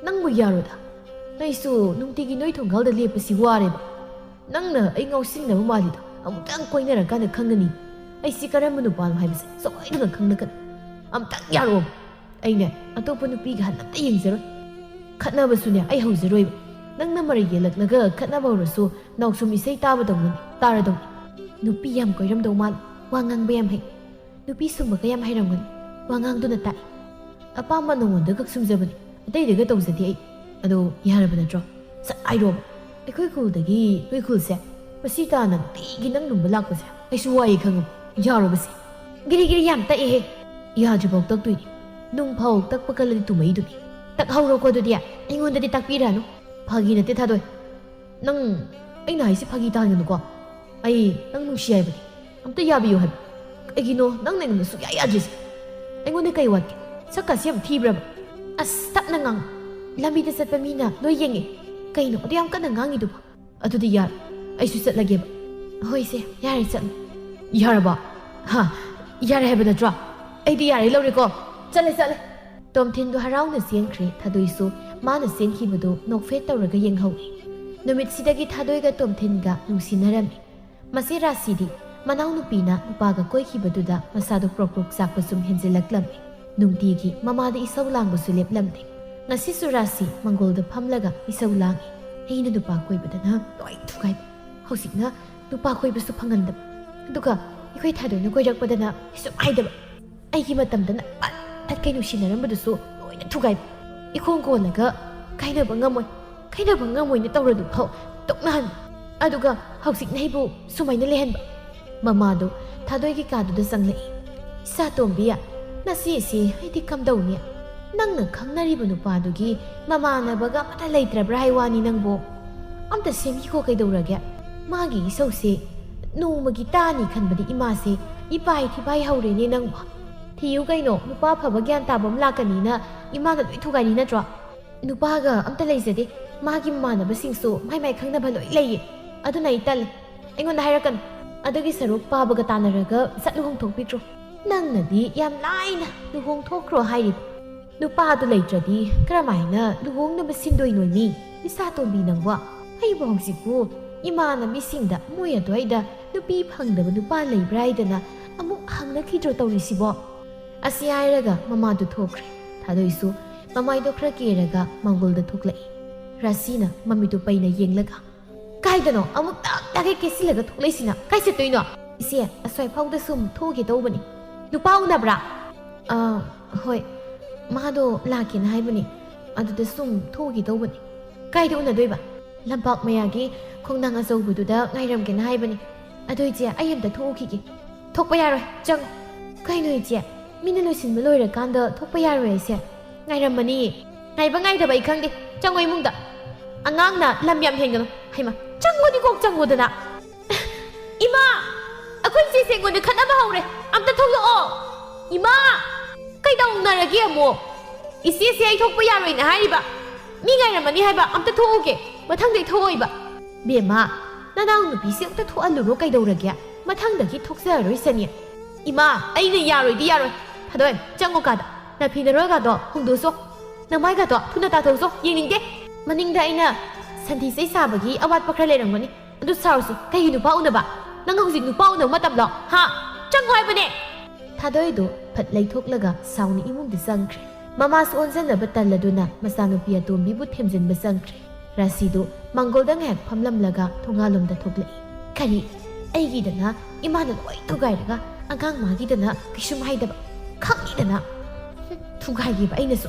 ꯅꯪꯕꯨ ꯌꯥꯔꯣꯏꯗ ꯑꯩꯁꯨ ꯅꯨꯡꯇꯤꯒꯤ ꯅꯣꯏ ꯊꯣꯡꯒꯥꯜꯗ ꯂꯦꯞꯄꯁꯤ ꯋꯥꯔꯦꯕ ꯅꯪꯅ ꯑꯩ ꯉꯥꯎꯁꯤꯟꯅꯕ ꯃꯥꯜꯂꯤꯗꯣ ꯑꯃꯨꯛꯇꯪ ꯀꯣꯏꯅꯔꯀꯥꯟꯗ ꯈꯪꯒꯅꯤ ꯑꯩꯁꯤ ꯀꯔꯝꯕ ꯅꯨꯄꯥꯅꯣ ꯍꯥꯏꯕꯁꯦ ꯁꯣꯏꯗꯅ ꯈꯪꯂꯛꯀꯅꯤ ꯑꯝꯇꯪ ꯌꯥꯔꯣꯕ ꯑꯩꯅꯦ ꯑꯇꯣꯞꯄ ꯅꯨꯄꯤꯒ ꯍꯟꯅꯝꯇ ꯌꯦꯡꯖꯔꯣꯏ ꯈꯠꯅꯕꯁꯨꯅꯦ ꯑꯩ ꯍꯧꯖꯔꯣꯏꯕ ꯅꯪꯅ ꯃꯔꯩ ꯌꯦꯜꯂꯛꯂꯒ ꯈꯠꯅꯕ ꯍꯧꯔꯁꯨ ꯅꯥꯎꯁꯨꯝ ꯏꯁꯩ ꯇꯥꯕꯗꯧꯅꯅꯤ ꯇꯥꯔꯗꯧꯅꯤ ꯅꯨꯄꯤ ꯌꯥꯝ ꯀꯣꯏꯔꯝꯗꯧ ꯃꯥꯜꯂꯤ ꯋꯥ ꯉꯥꯡꯕ ꯌꯥꯝ ꯍꯩ ꯅꯨꯄꯤ ꯁꯨꯝꯕꯒ ꯌꯥꯝ ꯍꯩꯔꯝꯒꯅꯤ ꯋꯥ ꯉꯥꯡꯗꯨꯅ ꯇꯥꯛꯏ ꯑꯄꯥꯝꯕ ꯅꯉꯣꯟꯗ ꯈꯛ ꯁꯨꯝꯖꯕꯅꯤ ꯑꯇꯩꯗꯒ ꯇꯧꯖꯗꯦ ꯑꯩ ꯑꯗꯣ ꯌꯥꯔꯕ ꯅꯠꯇ꯭ꯔꯣ ꯁꯠ ꯍꯥꯏꯔꯣꯕ ꯑꯩꯈꯣꯏ ꯈꯨꯜꯗꯒꯤ ꯅꯣꯏ ꯈꯨꯜꯁꯦ ꯃꯁꯤ ꯇꯥꯅ ꯅꯨꯡꯇꯤꯒꯤ ꯅꯪ ꯂꯨꯝꯕ ꯂꯥꯛꯄꯁꯦ ꯑꯩꯁꯨ ꯋꯥꯏꯌꯦ ꯈꯪꯉꯕ ꯌꯥꯔꯣꯕꯁꯦ ꯒꯤꯔꯤ ꯌꯥꯝ ꯇꯛꯑꯦꯍꯦ ꯌꯥꯗ꯭ꯔꯤꯐꯥꯎ ꯇꯛꯇꯣꯏꯅꯤ ꯅꯨꯡ ꯐꯥꯎ ꯇꯛꯄ ꯀꯜꯂꯗꯤ ꯇꯨꯝꯃꯛꯏꯗꯨꯅꯤ ꯇꯛꯍꯧꯔꯣꯀꯣ ꯑꯗꯨꯗꯤ ꯑꯩꯉꯣꯟꯗꯗꯤ ꯇꯥꯛꯄꯤꯔꯅꯨ ꯐꯥꯒꯤ ꯅꯠꯇꯦ ꯊꯥꯗꯣꯏ ꯅꯪ ꯑꯩꯅ ꯍꯥꯏꯁꯦ ꯐꯥꯒꯤ ꯇꯥꯍꯟꯒꯅꯨꯀꯣ ꯑꯩ ꯅꯪ ꯅꯨꯡꯁꯤ ꯍꯥꯏꯕꯅꯤ ꯑꯝꯇ ꯌꯥꯕꯤꯌꯨ ꯍꯥꯏꯕ ꯀꯩꯒꯤꯅೋ ꯅꯪꯅ ꯑꯩꯉꯣꯟꯗ ꯁꯨꯛꯌꯥ ꯌꯥꯗ꯭ꯔꯤꯁꯦ ꯑꯩꯉꯣꯟꯗ ꯀꯩ ꯋꯥꯠꯀꯦ ꯁꯛꯀꯥꯁꯤ ꯌꯥꯝ ꯊꯤꯕ꯭ꯔꯕ ꯑꯁ ꯇꯞꯅ ꯉꯥꯡ ꯂꯝꯕꯤꯗ ꯆꯠꯄ ꯃꯤꯅ ꯂꯣꯏ ꯌꯦꯡꯉꯦ ꯀꯩꯅꯣ ꯑꯗꯨ ꯌꯥꯝ ꯀꯟꯅ ꯉꯥꯡꯉꯤꯗꯨꯕꯣ ꯑꯗꯨꯗꯤ ꯌꯥꯔꯦ ꯑꯩꯁꯨ ꯆꯠꯂꯒꯦꯕ ꯍꯣꯏꯁꯦ ꯌꯥꯔꯦ ꯆꯠꯂꯣ ꯌꯥꯔꯕ ꯍꯥ ꯌꯥꯔꯦ ꯍꯥꯏꯕ ꯅꯠꯇ꯭ꯔꯣ ꯑꯩꯗꯤ ꯌꯥꯔꯦ ꯂꯧꯔꯦꯀꯣ ꯆꯠꯂꯦ ꯇꯣꯝꯊꯤꯟꯗꯣ ꯍꯔꯥꯎꯅ ꯆꯦꯟꯈ꯭ꯔꯦ ꯊꯥꯗꯣꯏꯁꯨ ꯃꯥꯅ ꯆꯦꯟꯈꯤꯕꯗꯨ ꯅꯣꯛꯐꯦꯠ ꯇꯧꯔꯒ ꯌꯦꯡꯍꯧꯏ ꯅꯨꯃꯤꯠꯁꯤꯗꯒꯤ ꯊꯥꯗꯣꯏꯒ ꯇꯣꯝꯊꯤꯟꯒ ꯅꯨꯡꯁꯤꯅꯔꯝꯃꯤ ꯃꯁꯤ ꯔꯥꯁꯤꯗꯤ ꯃꯅꯥꯎꯅꯨꯄꯤꯅ ꯅꯨꯄꯥꯒ ꯀꯣꯏꯈꯤꯕꯗꯨꯗ ꯃꯁꯥꯗꯣ ꯄ꯭ꯔꯣꯛ ꯁꯥꯛꯄ ꯁꯨꯝ ꯍꯦꯟꯖꯤꯜꯂꯛꯂꯝꯃꯤ ꯅꯨꯡꯇꯤꯒꯤ ꯃꯃꯥꯗ ꯏꯁꯧ ꯂꯥꯡꯕꯁꯨ ꯂꯦꯞꯂꯝꯗꯦ ꯉꯁꯤꯁꯨ ꯔꯥꯁꯤ ꯃꯪꯒꯣꯜꯗ ꯐꯝꯂꯒ ꯏꯁꯧ ꯂꯥꯡꯏ ꯑꯩꯅ ꯅꯨꯄꯥ ꯀꯣꯏꯕꯗꯅ ꯂꯣꯏ ꯊꯨꯒꯥꯏꯕ ꯍꯧꯖꯤꯛꯅ ꯅꯨꯄꯥ ꯀꯣꯏꯕꯁꯨ ꯐꯪꯍꯟꯗꯕ ꯑꯗꯨꯒ ꯑꯩꯈꯣꯏ ꯊꯥꯗꯣꯏꯅ ꯀꯣꯏꯔꯛꯄꯗꯅ ꯁꯨꯝ ꯍꯥꯏꯗꯕ ꯑꯩꯒꯤ ꯃꯇꯝꯗꯅ ꯐꯠ ꯀꯩ ꯅꯨꯡꯁꯤꯅꯔꯝꯕꯗꯨꯁꯨ ꯂꯣꯏꯅ ꯊꯨꯒꯥꯏꯕ ꯏꯈꯣꯡ ꯀꯣꯜꯂꯒ ꯈꯥꯏꯅꯕ ꯉꯝꯃꯣꯏꯅ ꯇꯧꯔꯗꯨ ꯐꯥꯎ ꯇꯣꯛꯅꯍꯟꯕ ꯑꯗꯨꯒ ꯍꯧꯖꯤꯛꯅ ꯑꯩꯕꯨ ꯁꯨꯃꯥꯏꯅ ꯂꯩꯍꯟꯕ ꯃꯃꯥꯗꯣ ꯊꯥꯗꯣꯏꯒꯤ ꯀꯥꯗꯨꯗ ꯆꯪꯂꯛꯏ ꯏꯆꯥ ꯇꯣꯝꯕꯤꯌꯥ ꯉꯁꯤꯁꯤ ꯑꯩꯗꯤ ꯀꯝꯗꯧꯅꯤ ꯅꯪꯅ ꯈꯪꯅꯔꯤꯕ ꯅꯨꯄꯥꯗꯨꯒꯤ ꯃꯃꯥꯟꯅꯕꯒ ꯑꯃꯠꯇ ꯂꯩꯇ꯭ꯔꯕ꯭ꯔꯥ ꯍꯥꯏ ꯋꯥꯅꯤ ꯅꯪꯕꯨ ꯑꯝꯇ ꯁꯦꯝꯕꯤꯈꯣ ꯀꯩꯗꯧꯔꯒꯦ ꯃꯥꯒꯤ ꯏꯁꯧꯁꯦ ꯅꯣꯡꯃꯒꯤ ꯇꯥꯅꯤ ꯈꯟꯕꯗꯤ ꯏꯃꯥꯁꯦ ꯏꯄꯥꯏ ꯊꯤꯄꯥꯏ ꯍꯧꯔꯦꯅꯦ ꯅꯪꯕꯨ ꯊꯤꯌꯨ ꯀꯩꯅꯣ ꯅꯨꯄꯥ ꯐꯕ ꯒ꯭ꯌꯥꯟ ꯇꯥꯕ ꯑꯃ ꯂꯥꯛꯀꯅꯤꯅ ꯏꯃꯥꯅ ꯂꯣꯏ ꯊꯨꯒꯥꯏꯅꯤ ꯅꯠꯇ꯭ꯔꯣ ꯅꯨꯄꯥꯒ ꯑꯝꯇ ꯂꯩꯖꯗꯦ ꯃꯥꯒꯤ ꯃꯃꯥꯟꯅꯕꯁꯤꯡꯁꯨ ꯃꯥꯏ ꯈꯪꯅꯕ ꯂꯣꯏ ꯂꯩꯌꯦ ꯑꯗꯨꯅ ꯑꯩ ꯇꯜꯂꯦ ꯑꯩꯉꯣꯟꯗ ꯍꯥꯏꯔꯛꯀꯅꯨ ꯑꯗꯨꯒꯤ ꯁꯔꯨꯛ ꯄꯥꯕꯒ ꯇꯥꯟꯅꯔꯒ ꯁꯠ ꯂꯨꯍꯣꯡꯊꯣꯛꯄꯤꯗ꯭ꯔꯣ ꯅꯪꯅꯗꯤ ꯌꯥꯝ ꯂꯥꯏꯅ ꯂꯨꯍꯣꯡꯊꯣꯛꯈ꯭ꯔꯣ ꯍꯥꯏꯔꯤꯕ ꯅꯨꯄꯥꯗꯨ ꯂꯩꯇ꯭ꯔꯗꯤ ꯀꯔꯝꯍꯥꯏꯅ ꯂꯨꯍꯣꯡꯅꯕ ꯁꯤꯟꯗꯣꯏꯅꯣꯅꯤ ꯏꯆꯥ ꯇꯣꯝꯕꯤ ꯅꯪꯕꯣ ꯑꯩꯕꯨ ꯍꯧꯖꯤꯛꯄꯨ ꯏꯃꯥꯟꯅꯕꯤꯁꯤꯡꯗ ꯃꯣꯏ ꯑꯗꯨꯋꯥꯏꯗ ꯅꯨꯄꯤ ꯐꯪꯗꯕ ꯅꯨꯄꯥ ꯂꯩꯕ꯭ꯔꯥ ꯍꯥꯏꯗꯅ ꯑꯃꯨꯛ ꯍꯪꯅꯈꯤꯗ꯭ꯔꯣ ꯇꯧꯔꯤꯁꯤꯕꯣ ꯑꯁꯤ ꯍꯥꯏꯔꯒ ꯃꯃꯥꯗꯨ ꯊꯣꯛꯈ꯭ꯔꯦ ꯊꯥꯗꯣꯏꯁꯨ ꯃꯃꯥꯏꯗꯣ ꯈꯔ ꯀꯦꯔꯒ ꯃꯥꯡꯒꯣꯜꯗ ꯊꯣꯛꯂꯛꯏ ꯔꯥꯁꯤꯅ ꯃꯃꯤꯠꯇꯨ ꯄꯩꯅ ꯌꯦꯡꯂꯒ ꯀꯥꯏꯗꯅꯣ ꯑꯃꯨꯛ ꯇꯥꯒꯦ ꯀꯦꯁꯤꯜꯂꯒ ꯊꯣꯛꯂꯛꯏꯁꯤꯅ ꯀꯥꯏ ꯆꯠꯇꯣꯏꯅꯣ ꯏꯆꯦ ꯑꯁ꯭ꯋꯥꯏ ꯐꯥꯎꯗ ꯁꯨꯝ ꯊꯣꯛꯒꯦ ꯇꯧꯕꯅꯤ ꯅꯨꯄꯥ ꯎꯅꯕ꯭ꯔꯥ ꯍꯣꯏ ꯃꯥꯗꯣ ꯂꯥꯛꯀꯦꯅ ꯍꯥꯏꯕꯅꯤ ꯑꯗꯨꯗ ꯁꯨꯝ ꯊꯣꯛꯒꯦ ꯇꯧꯕꯅꯤ ꯀꯥꯏꯗ ꯎꯅꯗꯣꯏꯕ ꯂꯝꯄꯥꯛ ꯃꯌꯥꯒꯤ ꯈꯣꯡꯅꯥꯡ ꯑꯆꯧꯕꯗꯨꯗ ꯉꯥꯏꯔꯝꯒꯦꯅ ꯍꯥꯏꯕꯅꯤ ꯑꯗꯣ ꯏꯆꯦ ꯑꯩ ꯑꯝꯇ ꯊꯣꯛꯎꯈꯤꯒꯦ ꯊꯣꯛꯄ ꯌꯥꯔꯣꯏ ꯆꯪꯉꯣ ꯀꯩꯅꯣ ꯏꯆꯦ ꯃꯤꯅ ꯂꯣꯏꯁꯤꯟꯕ ꯂꯣꯏꯔꯀꯥꯟꯗ ꯊꯣꯛꯄ ꯌꯥꯔꯣꯏ ꯑꯩꯁꯦ ꯉꯥꯏꯔꯝꯃꯅꯤꯌꯦ ꯉꯥꯏꯕ ꯉꯥꯏꯗꯕ ꯑꯩ ꯈꯪꯗꯦ ꯆꯪꯉꯣ ꯏꯃꯨꯡꯗ ꯑꯉꯥꯡꯅ ꯂꯝ ꯌꯥꯝ ꯍꯦꯟꯒꯅꯨ ꯍꯩꯃ ꯆꯪꯉꯣꯗꯤ ꯀꯣꯛ ꯆꯪꯉꯣꯗꯅ ꯏꯃꯥ ꯑꯩꯈꯣꯏ ꯆꯦꯁꯦꯡꯉꯣꯟꯗ ꯈꯠꯅꯕ ꯍꯧꯔꯦ ꯑꯝꯇ ꯊꯣꯛꯂꯛꯑꯣ ꯏꯃꯥ ꯀꯩꯗꯧꯅꯔꯒꯦ ꯑꯃꯨꯛ ꯏꯆꯦꯁꯦ ꯑꯩ ꯊꯣꯛꯄ ꯌꯥꯔꯣꯏꯅ ꯍꯥꯏꯔꯤꯕ ꯃꯤ ꯉꯥꯏꯔꯝꯃꯅꯤ ꯍꯥꯏꯕ ꯑꯝꯇ ꯊꯣꯛꯎꯒꯦ ꯃꯊꯪꯗꯩ ꯊꯣꯛꯑꯣꯏꯕ ꯕꯦꯝꯃ ꯅꯅꯥꯎ ꯅꯨꯄꯤꯁꯦ ꯑꯝꯇ ꯊꯣꯛꯍꯜꯂꯨꯔꯣ ꯀꯩꯗꯧꯔꯒꯦ ꯃꯊꯪꯗꯒꯤ ꯊꯣꯛꯆꯔꯔꯣꯏꯁꯅꯤ ꯏꯃꯥ ꯑꯩꯅ ꯌꯥꯔꯣꯏꯗꯤ ꯌꯥꯔꯣꯏ ꯊꯥꯗꯣꯏ ꯆꯪꯉꯣ ꯀꯥꯗ ꯅꯥꯐꯤ ꯅꯔꯣꯏꯒꯗꯣ ꯍꯣꯡꯗꯣꯛꯆꯣ ꯅꯃꯥꯏꯒꯗꯣ ꯊꯨꯅ ꯇꯥꯊꯣꯛꯆꯣ ꯌꯦꯡꯅꯤꯡꯗꯦ ꯃꯅꯤꯡꯗ ꯑꯩꯅ ꯁꯟꯊꯤ ꯆꯩ ꯁꯥꯕꯒꯤ ꯑꯋꯥꯠꯄ ꯈꯔ ꯂꯩꯔꯝꯒꯅꯤ ꯑꯗꯨ ꯁꯥꯔꯁꯨ ꯀꯩꯒꯤ ꯅꯨꯄꯥ ꯎꯅꯕ ꯅꯪ ꯍꯧꯖꯤꯛ ꯅꯨꯄꯥ ꯎꯅꯕ ꯃꯇꯝꯂꯣ ꯍꯥ ꯆꯪꯉꯣ ꯍꯥꯏꯕꯅꯦ ꯊꯥꯗꯣꯏꯗꯣ ꯐꯠ ꯂꯩꯊꯣꯛꯂꯒ ꯁꯥꯎꯅ ꯏꯃꯨꯡꯗ ꯆꯪꯈ꯭ꯔꯦ ꯃꯃꯥꯁꯨ ꯑꯣꯟꯖꯟꯅꯕ ꯇꯜꯂꯗꯨꯅ ꯃꯆꯥꯅꯨꯄꯤ ꯑꯇꯣꯝꯕꯤꯕꯨ ꯊꯦꯝꯖꯤꯟꯕ ꯆꯪꯈ꯭ꯔꯦ ꯔꯥꯁꯤꯗꯣ ꯃꯥꯡꯒꯣꯜꯗ ꯉꯥꯏꯍꯥꯛ ꯐꯝꯂꯝꯂꯒ ꯊꯣꯡꯒꯥꯜꯂꯣꯝꯗ ꯊꯣꯛꯂꯛꯏ ꯀꯔꯤ ꯑꯩꯒꯤꯗꯅ ꯏꯃꯥꯅ ꯂꯣꯏ ꯊꯨꯒꯥꯏꯔꯒ ꯑꯉꯥꯡ ꯃꯥꯒꯤꯗꯅ ꯀꯩꯁꯨꯝ ꯍꯥꯏꯗꯕ ꯈꯪꯉꯤꯗꯅ ꯊꯨꯒꯥꯏꯒꯦꯕ ꯑꯩꯅꯁꯨ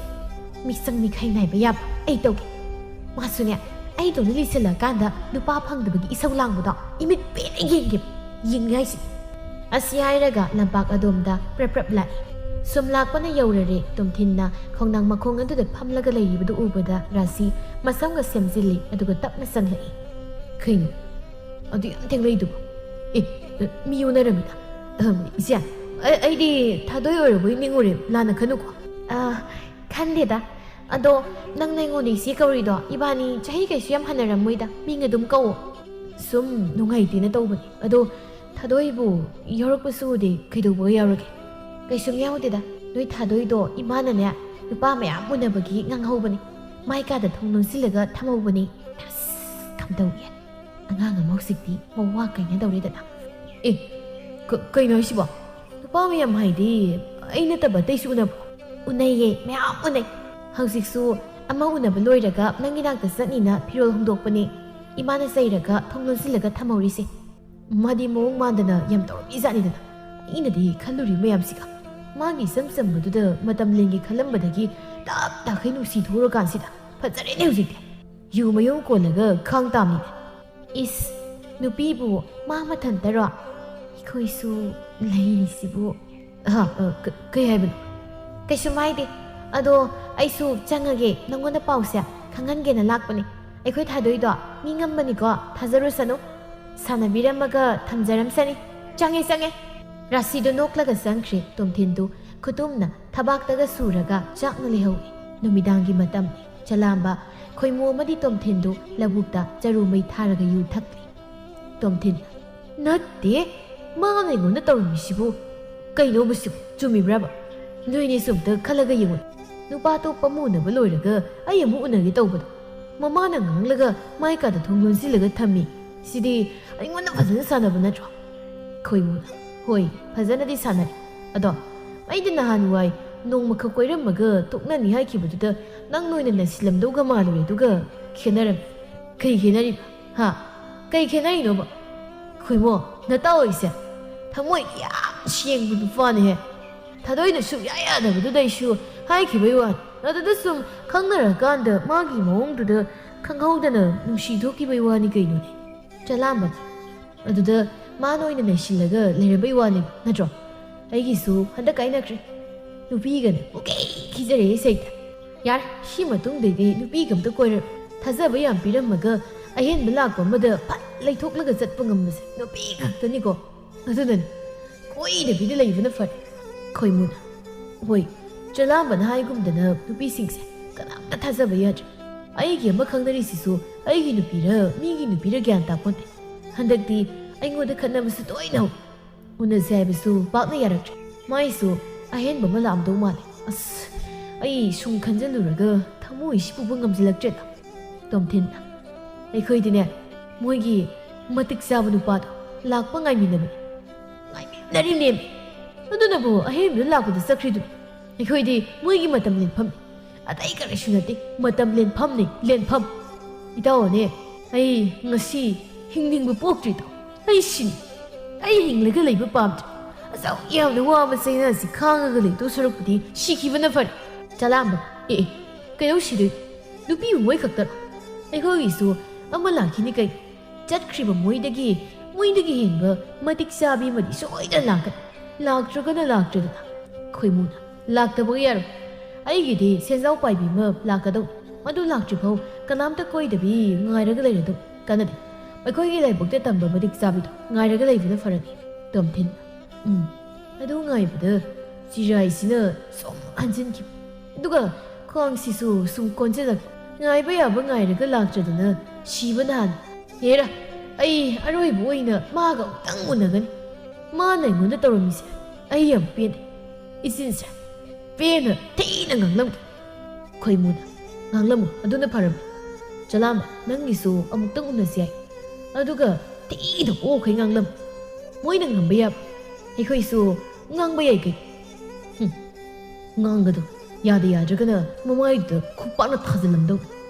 ꯃꯤꯆꯪ ꯃꯤꯈꯥꯏ ꯅꯥꯏꯕ ꯌꯥꯕ ꯑꯩ ꯇꯧꯒꯦ ꯃꯥꯁꯨꯅꯦ ꯑꯩꯗꯧꯅ ꯂꯤꯁꯤꯜꯂꯀꯥꯟꯗ ꯅꯨꯄꯥ ꯐꯪꯗꯕꯒꯤ ꯏꯁꯧ ꯂꯥꯡꯕꯗꯣ ꯏꯃꯤꯠ ꯄꯦꯟꯅ ꯌꯦꯡꯒꯦꯕ ꯌꯦꯡꯉꯥꯏꯁꯤ ꯑꯁꯤ ꯍꯥꯏꯔꯒ ꯂꯝꯄꯥꯛ ꯑꯗꯣꯝꯗ ꯄ꯭ꯔꯞ ꯄ꯭ꯔꯞ ꯂꯥꯛꯏ ꯁꯨꯝ ꯂꯥꯛꯄꯅ ꯌꯧꯔꯔꯦ ꯇꯣꯝꯊꯤꯟꯅ ꯈꯣꯡꯅꯥꯡ ꯃꯈꯣꯡ ꯑꯗꯨꯗ ꯐꯝꯂꯒ ꯂꯩꯔꯤꯕꯗꯨ ꯎꯕꯗ ꯔꯥꯁꯤ ꯃꯁꯝꯒ ꯁꯦꯝꯖꯤꯜꯂꯤ ꯑꯗꯨꯒ ꯇꯞꯅ ꯆꯪꯂꯛꯏ ꯀꯩꯅꯣ ꯑꯗꯨ ꯌꯥꯝ ꯊꯦꯡꯂꯛꯏꯗꯨꯕꯨ ꯃꯤ ꯎꯅꯔꯝꯃꯤꯅ ꯏꯆꯦ ꯑꯩꯗꯤ ꯊꯥꯗꯣꯏ ꯑꯣꯏꯔꯕꯣꯏ ꯅꯤꯡꯉꯨꯔꯦ ꯂꯥꯟꯅ ꯈꯟꯅꯨꯀꯣ ꯈꯟꯗꯦꯗ ꯑꯗꯣ ꯅꯪꯅ ꯑꯩꯉꯣꯟꯗ ꯏꯆꯦ ꯀꯧꯔꯤꯗꯣ ꯏꯕꯥꯅꯤ ꯆꯍꯤ ꯀꯩꯁꯨ ꯌꯥꯝ ꯍꯟꯅꯔꯝꯃꯣꯏꯗ ꯃꯤꯡ ꯑꯗꯨꯝ ꯀꯧꯋꯣ ꯁꯨꯝ ꯅꯨꯡꯉꯥꯏꯇꯦꯅ ꯇꯧꯕꯅꯤ ꯑꯗꯣ ꯊꯥꯗꯣꯏꯕꯨ ꯌꯥꯎꯔꯛꯄꯁꯨ ꯎꯗꯦ ꯀꯩꯗꯧꯕꯒ ꯌꯥꯎꯔꯒꯦ ꯀꯩꯁꯨꯝ ꯌꯥꯎꯗꯦꯗ ꯅꯣꯏ ꯊꯥꯗꯣꯏꯗꯣ ꯏꯃꯥꯅꯅꯦ ꯅꯨꯄꯥ ꯃꯌꯥꯝ ꯎꯅꯕꯒꯤ ꯉꯥꯡꯍꯧꯕꯅꯤ ꯃꯥꯏ ꯀꯥꯗ ꯊꯣꯡ ꯂꯣꯟꯁꯤꯜꯂꯒ ꯊꯝꯍꯧꯕꯅꯤ ꯑꯁ ꯀꯝꯗꯧꯒꯦ ꯑꯉꯥꯡ ꯑꯃ ꯍꯧꯖꯤꯛꯇꯤ ꯃꯋꯥ ꯀꯩꯅꯗꯧꯔꯦꯗꯅ ꯀꯩꯅꯣ ꯍꯥꯏꯁꯤꯕꯣ ꯅꯨꯄꯥ ꯃꯌꯥꯝ ꯍꯥꯏꯗꯤ ꯑꯩ ꯅꯠꯇꯕ ꯑꯇꯩꯁꯨ ꯎꯅꯕ꯭ꯔꯣ ꯎꯅꯩꯌꯦ ꯃꯌꯥꯝ ꯎꯅꯩ ꯍꯧꯖꯤꯛꯁꯨ ꯑꯃ ꯎꯅꯕ ꯂꯣꯏꯔꯒ ꯅꯪꯒꯤ ꯅꯥꯛꯇ ꯆꯠꯅꯤꯅ ꯐꯤꯔꯣꯜ ꯍꯣꯡꯗꯣꯛꯄꯅꯦ ꯏꯃꯥꯅ ꯆꯩꯔꯒ ꯊꯣꯡ ꯂꯣꯟꯁꯤꯜꯂꯒ ꯊꯝꯍꯧꯔꯤꯁꯦ ꯃꯥꯗꯤ ꯃꯑꯣꯡ ꯃꯥꯟꯗꯅ ꯌꯥꯝ ꯇꯧꯔꯝꯃꯤꯖꯥꯠꯅꯤꯗꯅ ꯑꯩꯅꯗꯤ ꯈꯜꯂꯨꯔꯤ ꯃꯌꯥꯝꯁꯤꯒ ꯃꯥꯒꯤ ꯏꯆꯝ ꯆꯝꯕꯗꯨꯗ ꯃꯇꯝ ꯂꯦꯟꯒꯦ ꯈꯜꯂꯝꯕꯗꯒꯤ ꯇꯞ ꯇꯥꯈꯩ ꯅꯨꯡꯁꯤꯊꯣꯛꯎꯔꯀꯥꯟꯁꯤꯗ ꯐꯖꯔꯦꯅꯦ ꯍꯧꯖꯤꯛꯇꯤ ꯌꯨ ꯃꯌꯨꯝ ꯀꯣꯜꯂꯒ ꯈꯥꯡ ꯇꯥꯝꯅꯤꯅꯦ ꯏꯁ ꯅꯨꯄꯤꯕꯨ ꯃꯥ ꯃꯊꯟꯇꯔꯣ ꯑꯩꯈꯣꯏꯁꯨ ꯂꯩꯔꯤꯁꯤꯕꯨ ꯀꯩ ꯍꯥꯏꯕꯅꯣ ꯀꯩꯁꯨꯝ ꯍꯥꯏꯗꯦ ꯑꯗꯣ ꯑꯩꯁꯨ ꯆꯪꯉꯒꯦ ꯅꯪꯉꯣꯟꯗ ꯄꯥꯎꯁꯦ ꯈꯪꯍꯟꯒꯦꯅ ꯂꯥꯛꯄꯅꯦ ꯑꯩꯈꯣꯏ ꯊꯥꯗꯣꯏꯗꯣ ꯃꯤ ꯉꯝꯕꯅꯤꯀꯣ ꯊꯥꯖꯔꯨꯁꯅꯨ ꯁꯥꯟꯅꯕꯤꯔꯝꯃꯒ ꯊꯝꯖꯔꯝꯁꯅꯤ ꯆꯪꯉꯦ ꯔꯥꯁꯤꯗꯣ ꯅꯣꯛꯂꯒ ꯆꯪꯈ꯭ꯔꯦ ꯇꯣꯝꯊꯤꯟꯗꯨ ꯈꯨꯇꯨꯝꯅ ꯊꯕꯥꯛꯇꯒ ꯁꯨꯔꯒ ꯆꯥꯛꯅ ꯂꯩꯍꯧꯏ ꯅꯨꯃꯤꯗꯥꯡꯒꯤ ꯃꯇꯝꯅꯤ ꯆꯂꯥꯝꯕ ꯈꯣꯏꯃꯨ ꯑꯃꯗꯤ ꯇꯣꯝꯊꯤꯟꯗꯨ ꯂꯧꯕꯨꯛꯇ ꯆꯔꯨ ꯃꯩ ꯊꯥꯔꯒ ꯌꯨ ꯊꯛꯂꯤ ꯇꯣꯝꯊꯤꯟ ꯅꯠꯇꯦ ꯃꯥꯅ ꯑꯩꯉꯣꯟꯗ ꯇꯧꯔꯝꯃꯤꯁꯤꯕꯨ ꯀꯩꯅꯣꯕꯨꯁꯤꯕꯨ ꯆꯨꯝꯃꯤꯕ꯭ꯔꯕ ꯅꯣꯏꯅꯤꯁꯨ ꯑꯝꯇ ꯈꯜꯂꯒ ꯌꯦꯡꯉꯨ ꯅꯨꯄꯥ ꯑꯇꯣꯞꯄ ꯑꯃ ꯎꯅꯕ ꯂꯣꯏꯔꯒ ꯑꯩ ꯑꯃꯨꯛ ꯎꯅꯒꯦ ꯇꯧꯕꯗꯣ ꯃꯃꯥꯅ ꯉꯥꯡꯂꯒ ꯃꯥꯏ ꯀꯥꯗ ꯊꯣꯡ ꯂꯣꯟꯁꯤꯜꯂꯒ ꯊꯝꯃꯤ ꯁꯤꯗꯤ ꯑꯩꯉꯣꯟꯗ ꯐꯖꯅ ꯁꯥꯟꯅꯕ ꯅꯠꯇ꯭ꯔꯣ ꯈꯣꯏꯃꯨꯅ ꯍꯣꯏ ꯐꯖꯅꯗꯤ ꯁꯥꯟꯅꯔꯦ ꯑꯗꯣ ꯑꯩꯗꯤ ꯅꯍꯥꯟꯋꯥꯏ ꯅꯣꯡꯃꯈꯛ ꯀꯣꯏꯔꯝꯃꯒ ꯇꯣꯛꯅꯅꯤ ꯍꯥꯏꯈꯤꯕꯗꯨꯗ ꯅꯪ ꯅꯣꯏꯅ ꯅꯁꯤꯜꯂꯝꯗꯧꯒ ꯃꯥꯜꯂꯨꯔꯦ ꯑꯗꯨꯒ ꯈꯦꯠꯅꯔꯝꯃꯤ ꯀꯩ ꯈꯦꯠꯅꯔꯤꯕ ꯍꯥ ꯀꯩ ꯈꯦꯠꯅꯔꯤꯅꯣꯕ ꯈꯣꯏꯃꯣ ꯅꯇꯥꯎ ꯊꯃꯣꯏ ꯌꯥꯝ ꯁꯦꯡꯕ ꯅꯨꯄꯥꯅꯤꯍꯦ ꯊꯥꯗꯣꯏꯅ ꯁꯨꯛꯌꯥ ꯌꯥꯗꯕꯗꯨꯗꯩꯁꯨ ꯍꯥꯏꯈꯤꯕꯩ ꯋꯥꯅꯤ ꯑꯗꯨꯗ ꯁꯨꯝ ꯈꯪꯅꯔꯀꯥꯟꯗ ꯃꯥꯒꯤ ꯃꯑꯣꯡꯗꯨꯗ ꯈꯪꯍꯧꯗꯅ ꯅꯨꯡꯁꯤꯊꯣꯛꯈꯤꯕꯩ ꯋꯥꯅꯤ ꯀꯩꯅꯣꯅꯦ ꯆꯂꯥꯝꯕꯅ ꯑꯗꯨꯗ ꯃꯥꯅ ꯑꯣꯏꯅ ꯅꯩꯁꯤꯜꯂꯒ ꯂꯩꯔꯕꯩ ꯋꯥꯅꯤ ꯅꯠꯇ꯭ꯔꯣ ꯑꯩꯒꯤꯁꯨ ꯍꯟꯗꯛ ꯀꯥꯏꯅꯈ꯭ꯔꯦ ꯅꯨꯄꯤꯒꯅ ꯄꯨꯀꯤ ꯈꯤꯖꯔꯦ ꯁꯩꯇ ꯌꯥꯔꯦ ꯁꯤ ꯃꯇꯨꯡꯗꯩꯗꯤ ꯅꯨꯄꯤꯒ ꯑꯝꯇ ꯀꯣꯏꯔꯔꯣꯏ ꯊꯥꯖꯕ ꯌꯥꯝ ꯄꯤꯔꯝꯃꯒ ꯑꯍꯦꯟꯕ ꯂꯥꯛꯄ ꯑꯃꯗ ꯐꯠ ꯂꯩꯊꯣꯛꯂꯒ ꯆꯠꯄ ꯉꯝꯕꯁꯦ ꯅꯨꯄꯤ ꯈꯛꯇꯅꯤꯀꯣ ꯑꯗꯨꯅꯅꯤ ꯀꯣꯏꯗꯕꯤꯗ ꯂꯩꯕꯅ ꯐꯔꯦ ꯈꯣꯏꯃꯨꯅ ꯍꯣꯏ ꯆꯂꯥꯝꯕꯅ ꯍꯥꯏꯒꯨꯝꯗꯅ ꯅꯨꯄꯤꯁꯤꯡꯁꯦ ꯀꯅꯥꯝꯇ ꯊꯥꯖꯕ ꯌꯥꯗ꯭ꯔꯦ ꯑꯩꯒꯤ ꯑꯃ ꯈꯪꯅꯔꯤꯁꯤꯁꯨ ꯑꯩꯒꯤ ꯅꯨꯄꯤꯔ ꯃꯤꯒꯤ ꯅꯨꯄꯤꯔ ꯒ꯭ꯌꯥꯟ ꯇꯥꯄꯣꯟꯇꯦ ꯍꯟꯗꯛꯇꯤ ꯑꯩꯉꯣꯟꯗ ꯈꯠꯅꯕꯁꯨ ꯇꯣꯏꯅ ꯍꯧꯏ ꯎꯅꯁꯦ ꯍꯥꯏꯕꯁꯨ ꯄꯥꯛꯅ ꯌꯥꯔꯛꯇ꯭ꯔꯦ ꯃꯥꯏꯁꯨ ꯑꯍꯦꯟꯕ ꯑꯃ ꯂꯥꯛꯑꯝꯗꯧ ꯃꯥꯜꯂꯦ ꯑꯁ ꯑꯩ ꯁꯨꯝ ꯈꯟꯖꯤꯜꯂꯨꯔꯒ ꯊꯃꯣꯏꯁꯤ ꯄꯨꯕ ꯉꯝꯁꯤꯜꯂꯛꯇ꯭ꯔꯦꯗ ꯇꯣꯝꯊꯤꯟꯅ ꯑꯩꯈꯣꯏꯗꯤꯅꯦ ꯃꯣꯏꯒꯤ ꯃꯇꯤꯛ ꯆꯥꯕ ꯅꯨꯄꯥꯗꯣ ꯂꯥꯛꯄ ꯉꯥꯏꯃꯤꯟꯅꯔꯤꯅꯦꯃꯤ ꯑꯗꯨꯅꯕꯨ ꯑꯍꯦꯟꯕꯗ ꯂꯥꯛꯄꯗ ꯆꯠꯈ꯭ꯔꯤꯗꯨꯅꯤ ꯑꯩꯈꯣꯏꯗꯤ ꯃꯣꯏꯒꯤ ꯃꯇꯝ ꯂꯦꯟꯐꯝꯅꯤ ꯑꯇꯩ ꯀꯔꯤꯁꯨ ꯅꯠꯇꯦ ꯃꯇꯝ ꯂꯦꯟꯐꯝꯅꯤ ꯂꯦꯟꯐꯝ ꯏꯇꯥꯎꯅꯦ ꯑꯩ ꯉꯁꯤ ꯍꯤꯡꯅꯤꯡꯕ ꯄꯣꯛꯇ꯭ꯔꯤꯗꯣ ꯑꯩ ꯁꯤꯅꯤ ꯑꯩ ꯍꯤꯡꯂꯒ ꯂꯩꯕ ꯄꯥꯝꯗ꯭ꯔꯦ ꯑꯆꯧ ꯌꯥꯝꯅ ꯋꯥꯕ ꯆꯩꯅꯥꯁꯤ ꯈꯥꯡꯉꯒ ꯂꯩꯗꯧ ꯁꯔꯨꯛꯄꯨꯗꯤ ꯁꯤꯈꯤꯕꯅ ꯐꯔꯦ ꯆꯂꯥꯝꯕꯅ ꯀꯩꯗꯧ ꯁꯤꯗꯣꯏ ꯅꯨꯄꯤꯕꯨ ꯃꯣꯏ ꯈꯛꯇꯔꯣ ꯑꯩꯈꯣꯏꯒꯤꯁꯨ ꯑꯃ ꯂꯥꯛꯈꯤꯅꯤ ꯀꯩ ꯆꯠꯈ꯭ꯔꯤꯕ ꯃꯣꯏꯗꯒꯤ ꯍꯦꯟꯕ ꯃꯇꯤꯛ ꯆꯥꯕꯤ ꯑꯃꯗꯤ ꯁꯣꯏꯗꯅ ꯂꯥꯛꯀꯅꯤ ꯂꯥꯛꯇ꯭ꯔꯒꯅ ꯂꯥꯛꯇ꯭ꯔꯦꯗꯅ ꯈꯣꯏꯃꯨꯅ ꯂꯥꯛꯇꯕꯒ ꯌꯥꯔꯣꯏ ꯑꯩꯒꯤꯗꯤ ꯁꯦꯟꯖꯥꯎ ꯄꯥꯏꯕꯤ ꯑꯃ ꯂꯥꯛꯀꯗꯧꯅꯤ ꯃꯗꯨ ꯂꯥꯛꯇ꯭ꯔꯤꯐꯥꯎ ꯀꯅꯥꯝꯇ ꯀꯣꯏꯗꯕꯤ ꯉꯥꯏꯔꯒ ꯂꯩꯔꯗꯧ ꯀꯥꯟꯅꯗꯦ ꯑꯩꯈꯣꯏꯒꯤ ꯂꯥꯏꯕꯛꯇ ꯇꯝꯕ ꯃꯇꯤꯛ ꯆꯥꯕꯤꯗꯣ ꯉꯥꯏꯔꯒ ꯂꯩꯕꯅ ꯐꯔꯅꯤ ꯇꯣꯝꯊꯤꯟ ꯑꯗꯨ ꯉꯥꯏꯕꯗ ꯆꯤꯔꯥꯏꯁꯤꯅ ꯁꯨꯝ ꯍꯟꯖꯤꯟꯈꯤꯕ ꯑꯗꯨꯒ ꯈ꯭ꯋꯥꯡꯁꯤꯁꯨ ꯁꯨꯝ ꯀꯣꯟꯁꯤꯜꯂꯛꯄ ꯉꯥꯏꯕ ꯌꯥꯕ ꯉꯥꯏꯔꯒ ꯂꯥꯛꯇ꯭ꯔꯗꯅ ꯁꯤꯕꯅ ꯍꯥꯟꯅ ꯍꯦꯔꯥ ꯑꯩ ꯑꯔꯣꯏꯕ ꯑꯣꯏꯅ ꯃꯥꯒ ꯑꯃꯨꯛꯇꯪ ꯎꯅꯒꯅꯤ ꯃꯥꯅ ꯑꯩꯉꯣꯟꯗ ꯇꯧꯔꯝꯃꯤꯁꯦ ꯑꯩ ꯌꯥꯝ ꯄꯦꯟꯗꯦ ꯏꯆꯤꯟꯁꯦ ꯄꯦꯟꯅ ꯊꯤꯅ ꯉꯥꯡꯂꯝꯒꯦ ꯈꯣꯏꯃꯨꯅ ꯉꯥꯡꯂꯝꯃꯨ ꯑꯗꯨꯅ ꯐꯔꯕꯅꯤ ꯆꯂꯥꯝꯕ ꯅꯪꯒꯤꯁꯨ ꯑꯃꯨꯛꯇꯪ ꯎꯅꯁꯤ ꯌꯥꯏ ꯑꯗꯨꯒ ꯊꯤꯅ ꯑꯣꯈꯩ ꯉꯥꯡꯂꯝꯃꯨ ꯃꯣꯏꯅ ꯉꯝꯕ ꯌꯥꯕ ꯑꯩꯈꯣꯏꯁꯨ ꯉꯥꯡꯕ ꯌꯥꯏ ꯀꯩ ꯉꯥꯡꯒꯗꯣ ꯌꯥꯗ ꯌꯥꯗ꯭ꯔꯒꯅ ꯃꯃꯥꯏꯗꯨꯗ ꯈꯨꯄꯥꯛꯅ ꯊꯥꯖꯤꯜꯂꯝꯗꯧ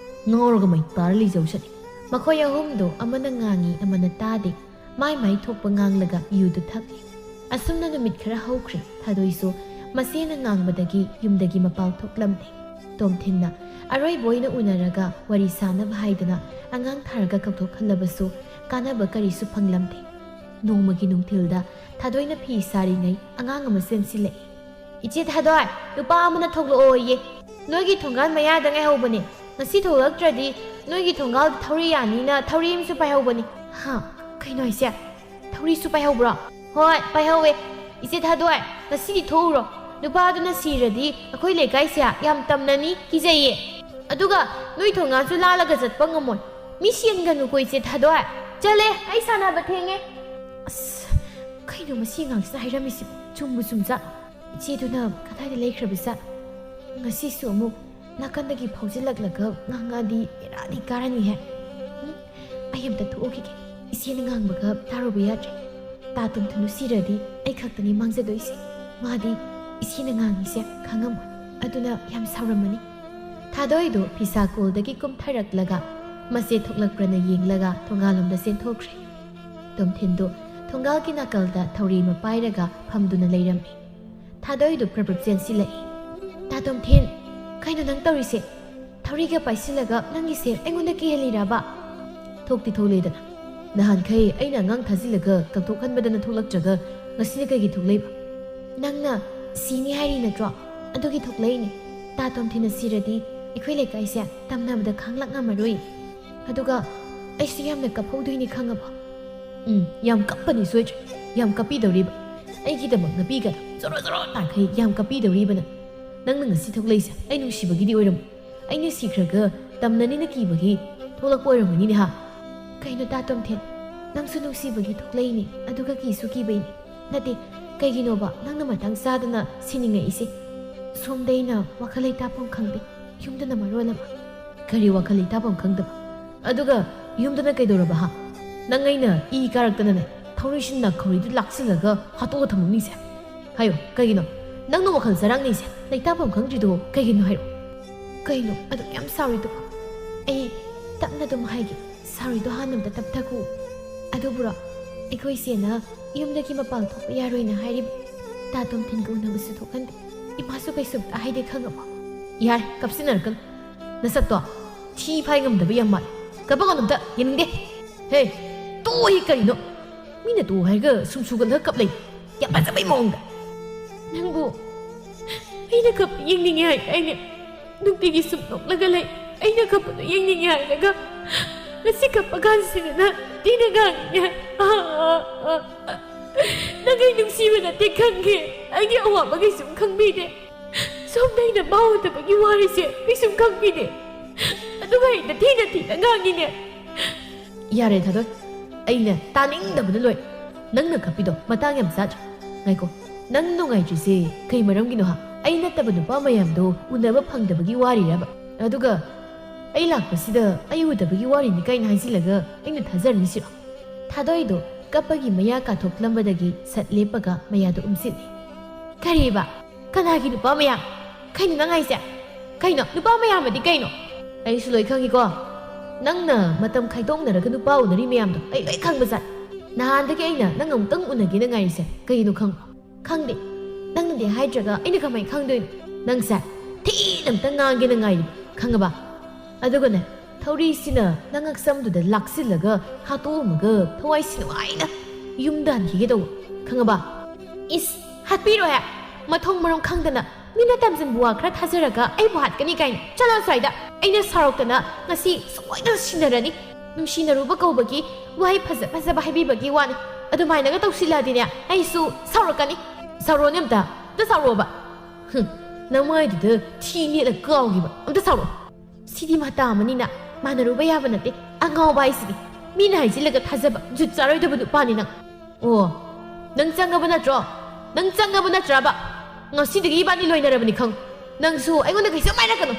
ꯉꯥꯎꯔꯒ ꯃꯩ ꯇꯥꯔ ꯂꯩꯖꯧꯁꯅꯤ ꯃꯈꯣꯏ ꯑꯍꯨꯝꯗꯣ ꯑꯃꯅ ꯉꯥꯡꯉꯤ ꯑꯃꯅ ꯇꯥꯗꯦ ꯃꯥꯏ ꯃꯥꯏ ꯊꯣꯛꯄ ꯉꯥꯡꯂꯒ ꯌꯨꯗꯨ ꯊꯛꯂꯤ ꯑꯁꯨꯝꯅ ꯅꯨꯃꯤꯠ ꯈꯔ ꯍꯧꯈ꯭ꯔꯦ ꯊꯥꯗꯣꯏꯁꯨ ꯃꯁꯦꯅ ꯉꯥꯡꯕꯗꯒꯤ ꯌꯨꯝꯗꯒꯤ ꯃꯄꯥꯜ ꯊꯣꯛꯂꯝꯗꯦ ꯇꯣꯝꯊꯤꯟꯅ ꯑꯔꯣꯏꯕ ꯑꯣꯏꯅ ꯎꯅꯔꯒ ꯋꯥꯔꯤ ꯁꯥꯅꯕ ꯍꯥꯏꯗꯅ ꯑꯉꯥꯡ ꯊꯥꯔꯒ ꯀꯧꯊꯣꯛꯍꯜꯂꯕꯁꯨ ꯀꯥꯟꯅꯕ ꯀꯔꯤꯁꯨ ꯐꯪꯂꯝꯗꯦ ꯅꯣꯡꯃꯒꯤ ꯅꯨꯡꯊꯤꯜꯗ ꯊꯥꯗꯣꯏꯅ ꯐꯤ ꯁꯥꯔꯤꯉꯩ ꯑꯉꯥꯡ ꯑꯃ ꯆꯦꯟꯁꯤꯜꯂꯛꯏ ꯏꯆꯦ ꯊꯥꯗꯣꯏ ꯅꯨꯄꯥ ꯑꯃꯅ ꯊꯣꯛꯂꯛꯑꯣꯌꯦ ꯅꯣꯏꯒꯤ ꯊꯣꯡꯒꯥꯜ ꯃꯌꯥꯗ ꯉꯥꯏꯍꯧꯕꯅꯦ ꯉꯁꯤ ꯊꯣꯛꯂꯛꯇ꯭ꯔꯗꯤ ꯅꯣꯏꯒꯤ ꯊꯣꯡꯒꯥꯜ ꯊꯧꯔꯤ ꯌꯥꯅꯤꯅ ꯊꯧꯔꯤ ꯑꯃꯁꯨ ꯄꯥꯏꯍꯧꯕꯅꯤ ꯍꯥ ꯀꯩꯅꯣ ꯍꯥꯏꯁꯦ ꯊꯧꯔꯤꯁꯨ ꯄꯥꯏꯍꯧꯕ꯭ꯔꯣ ꯍꯣꯏ ꯄꯥꯏꯍꯧꯋꯦ ꯏꯆꯦ ꯊꯥꯗꯣꯏ ꯉꯁꯤꯗꯤ ꯊꯣꯛꯎꯔꯣ ꯅꯨꯄꯥꯗꯨꯅ ꯁꯤꯔꯗꯤ ꯑꯩꯈꯣꯏ ꯂꯩꯀꯥꯏꯁꯦ ꯌꯥꯝ ꯇꯝꯅꯅꯤ ꯀꯤꯖꯩꯌꯦ ꯑꯗꯨꯒ ꯅꯣꯏ ꯊꯣꯡꯒꯥꯜꯁꯨ ꯂꯥꯜꯂꯒ ꯆꯠꯄ ꯉꯝꯃꯣꯏ ꯃꯤ ꯁꯤꯟꯒꯅꯨꯀꯣ ꯏꯆꯦ ꯊꯥꯗꯣꯏ ꯆꯠꯂꯦ ꯑꯩ ꯁꯥꯟꯅꯕ ꯊꯦꯡꯉꯦ ꯑꯁ ꯀꯩꯅꯣ ꯃꯁꯤ ꯑꯉꯥꯡꯁꯤꯅ ꯍꯥꯏꯔꯝꯃꯤꯁꯤꯕꯨ ꯆꯨꯝꯕꯨ ꯆꯨꯝꯖꯥꯠ ꯏꯆꯦꯗꯨꯅ ꯀꯗꯥꯏꯗ ꯂꯩꯈ꯭ꯔꯕꯖꯥꯠ ꯉꯁꯤꯁꯨ ꯑꯃꯨꯛ ꯅꯥꯀꯟꯗꯒꯤ ꯐꯥꯎꯖꯤꯜꯂꯛꯂꯒ ꯉꯥꯡꯉꯗꯤ ꯕꯦꯔꯥꯗꯤ ꯀꯥꯔꯅꯤꯍꯦ ꯑꯩ ꯑꯝꯇ ꯊꯣꯛꯎꯈꯤꯒꯦ ꯏꯆꯦꯅ ꯉꯥꯡꯕꯒ ꯇꯥꯔꯨꯕ ꯌꯥꯗ꯭ꯔꯦ ꯇꯥ ꯇꯣꯝꯊꯤꯟ ꯁꯤꯔꯗꯤ ꯑꯩ ꯈꯛꯇꯅꯤ ꯃꯥꯡꯖꯗꯣꯏꯁꯦ ꯃꯥꯗꯤ ꯏꯆꯦꯅ ꯉꯥꯡꯉꯤꯁꯦ ꯈꯪꯉꯝꯃꯣꯏ ꯑꯗꯨꯅ ꯌꯥꯝ ꯁꯥꯎꯔꯝꯃꯅꯤ ꯊꯥꯗꯣꯏꯗꯣ ꯐꯤꯁꯥꯀꯣꯜꯗꯒꯤ ꯀꯨꯝꯊꯔꯛꯂꯒ ꯃꯆꯦ ꯊꯣꯛꯂꯛꯄ꯭ꯔꯅ ꯌꯦꯡꯂꯒ ꯊꯣꯡꯒꯥꯜꯂꯣꯝꯗ ꯆꯦꯟꯊꯣꯛꯈ꯭ꯔꯦ ꯇꯣꯝꯊꯤꯟꯗꯣ ꯊꯣꯡꯒꯥꯜꯒꯤ ꯅꯥꯀꯜꯗ ꯊꯧꯔꯤ ꯑꯃ ꯄꯥꯏꯔꯒ ꯐꯝꯗꯨꯅ ꯂꯩꯔꯝꯃꯤ ꯊꯥꯗꯣꯏꯗꯣ ꯄ꯭ꯔꯞ ꯆꯦꯟꯁꯤꯜꯂꯛꯏ ꯇꯥ ꯇꯣꯝꯊꯤꯟ ꯀꯩꯅꯣ ꯅꯪ ꯇꯧꯔꯤꯁꯦ ꯊꯧꯔꯤꯒ ꯄꯥꯏꯁꯤꯜꯂꯒ ꯅꯪꯒꯤꯁꯦ ꯑꯩꯉꯣꯟꯗ ꯀꯤꯍꯜꯂꯤꯔꯕ ꯊꯣꯛꯇꯤ ꯊꯣꯛꯂꯦꯗꯅ ꯅꯍꯥꯟꯈꯩ ꯑꯩꯅ ꯑꯉꯥꯡ ꯊꯥꯖꯤꯜꯂꯒ ꯀꯧꯊꯣꯛꯍꯟꯕꯗꯅ ꯊꯣꯛꯂꯛꯇ꯭ꯔꯒ ꯉꯁꯤꯅ ꯀꯩꯒꯤ ꯊꯣꯛꯂꯛꯏꯕ ꯅꯪꯅ ꯁꯤꯅꯤ ꯍꯥꯏꯔꯤ ꯅꯠꯇ꯭ꯔꯣ ꯑꯗꯨꯒꯤ ꯊꯣꯛꯂꯛꯏꯅꯤ ꯇꯥ ꯇꯣꯝꯊꯤꯟꯅ ꯁꯤꯔꯗꯤ ꯑꯩꯈꯣꯏ ꯂꯩꯀꯥꯏꯁꯦ ꯇꯝꯅꯕꯗ ꯈꯥꯡꯂꯛ ꯉꯝꯃꯔꯣꯏ ꯑꯗꯨꯒ ꯑꯩꯁꯨ ꯌꯥꯝꯅ ꯀꯞꯍꯧꯗꯣꯏꯅꯤ ꯈꯪꯉꯕꯣ ꯌꯥꯝ ꯀꯞꯄꯅꯤ ꯁꯣꯏꯗ꯭ꯔꯦ ꯌꯥꯝ ꯀꯞꯄꯤꯗꯧꯔꯤꯕ ꯑꯩꯒꯤꯗꯃꯛ ꯅꯨꯄꯤꯒ ꯖꯣꯔꯣ ꯖꯣꯔꯣ ꯇꯥꯈꯩ ꯌꯥꯝ ꯀꯞꯄꯤꯗꯧꯔꯤꯕꯅ ꯅꯪꯅ ꯉꯁꯤ ꯊꯣꯛꯂꯛꯏꯁꯦ ꯑꯩ ꯅꯨꯡꯁꯤꯕꯒꯤꯗꯤ ꯑꯣꯏꯔꯝꯃꯣꯏ ꯑꯩꯅ ꯁꯤꯈ꯭ꯔꯒ ꯇꯝꯅꯅꯤꯅ ꯀꯤꯕꯒꯤ ꯊꯣꯛꯂꯛꯄ ꯑꯣꯏꯔꯝꯒꯅꯤꯅꯦ ꯍꯥ ꯀꯩꯅꯣ ꯇꯥ ꯇꯣꯝꯊꯤꯟ ꯅꯪꯁꯨ ꯅꯨꯡꯁꯤꯕꯒꯤ ꯊꯣꯛꯂꯛꯏꯅꯤ ꯑꯗꯨꯒ ꯀꯤꯁꯨ ꯀꯤꯕꯩꯅꯤ ꯅꯠꯇꯦ ꯀꯩꯒꯤꯅꯣꯕ ꯅꯪꯅ ꯃꯇꯥꯡ ꯆꯥꯗꯅ ꯁꯤꯅꯤꯡꯉꯛꯏꯁꯦ ꯁꯣꯝꯗ ꯑꯩꯅ ꯋꯥꯈꯜ ꯂꯩꯇꯥꯐꯝ ꯈꯪꯗꯦ ꯌꯨꯝꯗꯅ ꯃꯔꯣꯜ ꯑꯃ ꯀꯔꯤ ꯋꯥꯈꯜ ꯂꯩꯇꯥꯐꯝ ꯈꯪꯗꯕ ꯑꯗꯨꯒ ꯌꯨꯝꯗꯅ ꯀꯩꯗꯧꯔꯕ ꯍꯥ ꯅꯪ ꯑꯩꯅ ꯏ ꯀꯥꯔꯛꯇꯅꯅꯦ ꯊꯧꯔꯤꯁꯤꯟꯅ ꯈꯧꯔꯤꯗꯨ ꯂꯥꯛꯁꯤꯜꯂꯒ ꯍꯥꯠꯇꯣꯛꯑ ꯊꯝꯃꯝꯅꯤꯁꯦ ꯍꯥꯏꯌꯣ ꯀꯩꯒꯤꯅꯣ ꯅꯪꯅ ꯋꯥꯈꯜ ꯆꯔꯥꯡꯅꯩꯁꯦ ꯂꯩꯇꯥꯐꯝ ꯈꯪꯗ꯭ꯔꯤꯗꯣ ꯀꯩꯒꯤꯅꯣ ꯍꯥꯏꯔꯛꯑꯣ ꯀꯩꯅꯣ ꯑꯗꯨ ꯌꯥꯝ ꯁꯥꯎꯔꯤꯗꯨꯕꯣ ꯑꯩ ꯇꯞꯅ ꯑꯗꯨꯝ ꯍꯥꯏꯒꯦ ꯁꯥꯎꯔꯤꯗꯣ ꯍꯥꯟꯅ ꯑꯝꯇ ꯇꯞꯊꯈꯣ ꯑꯗꯨꯕꯨꯔꯣ ꯑꯩꯈꯣꯏ ꯆꯦꯅ ꯌꯨꯝꯗꯒꯤ ꯃꯄꯥꯟ ꯊꯣꯛꯄ ꯌꯥꯔꯣꯏꯅ ꯍꯥꯏꯔꯤꯕ ꯇꯥ ꯇꯣꯝꯊꯤꯟꯒ ꯎꯅꯕꯁꯨ ꯊꯣꯛꯍꯟꯗꯦ ꯏꯃꯥꯁꯨ ꯀꯩꯁꯨꯝꯇ ꯍꯥꯏꯗꯦ ꯈꯪꯉꯕꯣ ꯌꯥꯔꯦ ꯀꯞꯁꯤꯟꯅꯔꯛꯀꯅꯨ ꯅꯁꯛꯇꯣ ꯊꯤ ꯐꯥꯏ ꯉꯝꯗꯕ ꯌꯥꯝ ꯃꯥꯜꯂꯦ ꯀꯞꯄꯒ ꯑꯝꯇ ꯌꯦꯡꯅꯤꯡꯗꯦ ꯍꯦ ꯇꯣꯛꯏ ꯀꯔꯤꯅꯣ ꯃꯤꯅ ꯇꯣꯛ ꯍꯥꯏꯔꯒ ꯁꯨꯝ ꯁꯨꯒꯠꯂꯒ ꯀꯞ ꯂꯩ ꯌꯥꯝ ꯐꯖꯕꯩ ꯃꯑꯣꯡꯗ ꯅꯪꯕꯨ ꯑꯩꯅ ꯀꯞꯄ ꯌꯦꯡꯅꯤꯡꯉꯦ ꯍꯥꯏꯅꯦ ꯅꯨꯡꯇꯤꯒꯤ ꯁꯨꯝ ꯅꯣꯛꯂꯒ ꯂꯩ ꯑꯩꯅ ꯀꯞꯄꯗꯣ ꯌꯦꯡꯅꯤꯡꯉꯦ ꯍꯥꯏꯔꯒ ꯉꯁꯤ ꯀꯞꯄ ꯀꯥꯟꯁꯤꯗꯅ ꯇꯤꯅ ꯉꯥꯡꯉꯤꯅꯦ ꯅꯪ ꯑꯩ ꯅꯨꯡꯁꯤꯕ ꯅꯠꯇꯦ ꯈꯪꯒꯦ ꯑꯩꯒꯤ ꯑꯋꯥꯕ ꯀꯩꯁꯨꯝ ꯈꯪꯕꯤꯗꯦ ꯁꯣꯝꯗ ꯑꯩꯅ ꯃꯥꯎꯗꯕꯒꯤ ꯋꯥꯔꯤꯁꯦ ꯀꯩꯁꯨꯝ ꯈꯪꯕꯤꯗꯦ ꯑꯗꯨꯒ ꯑꯩꯅ ꯊꯤꯅ ꯉꯥꯡꯉꯤꯅꯦ ꯌꯥꯔꯦ ꯊꯥꯗꯣꯏ ꯑꯩꯅ ꯇꯥꯅꯤꯡꯗꯕꯅ ꯂꯣꯏ ꯅꯪꯅ ꯀꯞꯄꯤꯗꯣ ꯃꯇꯥꯡ ꯌꯥꯝ ꯆꯥꯗ꯭ꯔꯦ ꯉꯥꯏꯀꯣ ꯅꯪ ꯅꯨꯡꯉꯥꯏꯇ꯭ꯔꯤꯁꯦ ꯀꯩ ꯃꯔꯝꯒꯤꯅꯣ ꯍꯥ ꯑꯩ ꯅꯠꯇꯕ ꯅꯨꯄꯥ ꯃꯌꯥꯝꯗꯣ ꯎꯅꯕ ꯐꯪꯗꯕꯒꯤ ꯋꯥꯔꯤꯔꯕ ꯑꯗꯨꯒ ꯑꯩ ꯂꯥꯛꯄꯁꯤꯗ ꯑꯩ ꯎꯗꯕꯒꯤ ꯋꯥꯔꯤꯅꯤ ꯀꯥꯏꯅ ꯍꯥꯏꯖꯤꯜꯂꯒ ꯑꯩꯅ ꯊꯥꯖꯔꯅꯤꯁꯤꯔꯣ ꯊꯥꯗꯣꯏꯗꯣ ꯀꯞꯄꯒꯤ ꯃꯌꯥ ꯀꯥꯊꯣꯛꯂꯝꯕꯗꯒꯤ ꯁꯠ ꯂꯦꯞꯄꯒ ꯃꯌꯥꯗꯣ ꯎꯝꯁꯤꯜꯂꯤ ꯀꯔꯤꯕ ꯀꯅꯥꯒꯤ ꯅꯨꯄꯥ ꯃꯌꯥꯝ ꯀꯩꯅꯣ ꯅꯪ ꯍꯥꯏꯁꯦ ꯀꯩꯅꯣ ꯅꯨꯄꯥ ꯃꯌꯥꯝꯕꯗꯤ ꯀꯩꯅꯣ ꯑꯩꯁꯨ ꯂꯣꯏ ꯈꯪꯉꯤꯀꯣ ꯅꯪꯅ ꯃꯇꯝ ꯈꯥꯏꯗꯣꯛꯅꯔꯒ ꯅꯨꯄꯥ ꯎꯅꯔꯤ ꯃꯌꯥꯝꯗꯣ ꯑꯩ ꯂꯣꯏ ꯈꯪꯕꯖꯥꯠ ꯅꯍꯥꯟꯗꯒꯤ ꯑꯩꯅ ꯅꯪ ꯑꯃꯨꯛꯇꯪ ꯎꯅꯒꯦꯅ ꯉꯥꯏꯔꯤꯁꯦ ꯀꯩꯅꯣ ꯈꯪꯕ꯭ꯔꯣ ꯈꯪꯗꯦ ꯅꯪꯅꯗꯤ ꯍꯥꯏꯗ꯭ꯔꯒ ꯑꯩꯅ ꯀꯃꯥꯏꯅ ꯈꯪꯗꯣꯏꯅꯣ ꯅꯪꯁꯦ ꯊꯤꯅ ꯑꯝꯇ ꯉꯥꯡꯒꯦꯅ ꯉꯥꯏꯔꯤꯕ ꯈꯪꯉꯕ ꯑꯗꯨꯒꯅꯦ ꯊꯧꯔꯤꯁꯤꯅ ꯅꯪ ꯉꯛꯁꯝꯗꯨꯗ ꯂꯥꯛꯁꯤꯜꯂꯒ ꯍꯥꯠꯇꯣꯛꯑꯝꯃꯒ ꯊꯋꯥꯏꯁꯤ ꯅꯨꯡꯉꯥꯏꯅ ꯌꯨꯝꯗ ꯍꯟꯈꯤꯒꯦ ꯇꯧꯕ ꯈꯪꯉꯕ ꯏꯁ ꯍꯥꯠꯄꯤꯔꯣꯍꯦ ꯃꯊꯣꯡ ꯃꯔꯝ ꯈꯪꯗꯅ ꯃꯤꯅ ꯇꯝꯖꯟꯕ ꯋꯥ ꯈꯔ ꯊꯥꯖꯔꯒ ꯑꯩꯕꯨ ꯍꯥꯠꯀꯅꯤ ꯀꯥꯏꯅ ꯆꯠꯂꯣ ꯁ꯭ꯋꯥꯏꯗ ꯑꯩꯅ ꯁꯥꯎꯔꯛꯇꯅ ꯉꯁꯤ ꯁꯣꯏꯗꯅ ꯁꯤꯟꯅꯔꯅꯤ ꯅꯨꯡꯁꯤꯅꯔꯨꯕ ꯀꯧꯕꯒꯤ ꯋꯥꯍꯩ ꯐꯖ ꯐꯖꯕ ꯍꯥꯏꯕꯤꯕꯒꯤ ꯋꯥꯅꯤ ꯑꯗꯨꯃꯥꯏꯅꯒ ꯇꯧꯁꯤꯜꯂꯛꯑꯗꯤꯅꯦ ꯑꯩꯁꯨ ꯁꯥꯎꯔꯛꯀꯅꯤ ꯁꯥꯎꯔꯣꯅꯦ ꯑꯝꯇ ꯁꯥꯎꯔꯣꯕ ꯅꯃꯥꯏꯗꯨꯗ ꯊꯤ ꯅꯦꯠꯂ ꯀꯥꯎꯈꯤꯕ ꯑꯝꯇ ꯁꯥꯎꯔꯣ ꯁꯤꯗꯤ ꯃꯇꯥ ꯑꯃꯅꯤꯅ ꯃꯥꯟꯅꯔꯨꯕ ꯌꯥꯕ ꯅꯠꯇꯦ ꯑꯉꯥꯎꯕ ꯍꯥꯏꯁꯤꯗꯤ ꯃꯤꯅ ꯍꯥꯏꯖꯤꯜꯂꯒ ꯊꯥꯖꯕ ꯖꯨꯠ ꯆꯥꯔꯣꯏꯗꯕ ꯅꯨꯄꯥꯅꯤ ꯅꯪ ꯑꯣ ꯅꯪ ꯆꯪꯉꯕ ꯅꯠꯇ꯭ꯔꯣ ꯅꯪ ꯆꯪꯉꯕ ꯅꯠꯇ꯭ꯔꯕ ꯉꯁꯤꯗꯒꯤ ꯏꯕꯥꯅꯤ ꯂꯣꯏꯅꯔꯕꯅꯤ ꯈꯪ ꯅꯪꯁꯨ ꯑꯩꯉꯣꯟꯗ ꯀꯩꯁꯨ ꯍꯥꯏꯔꯛꯀꯅꯨ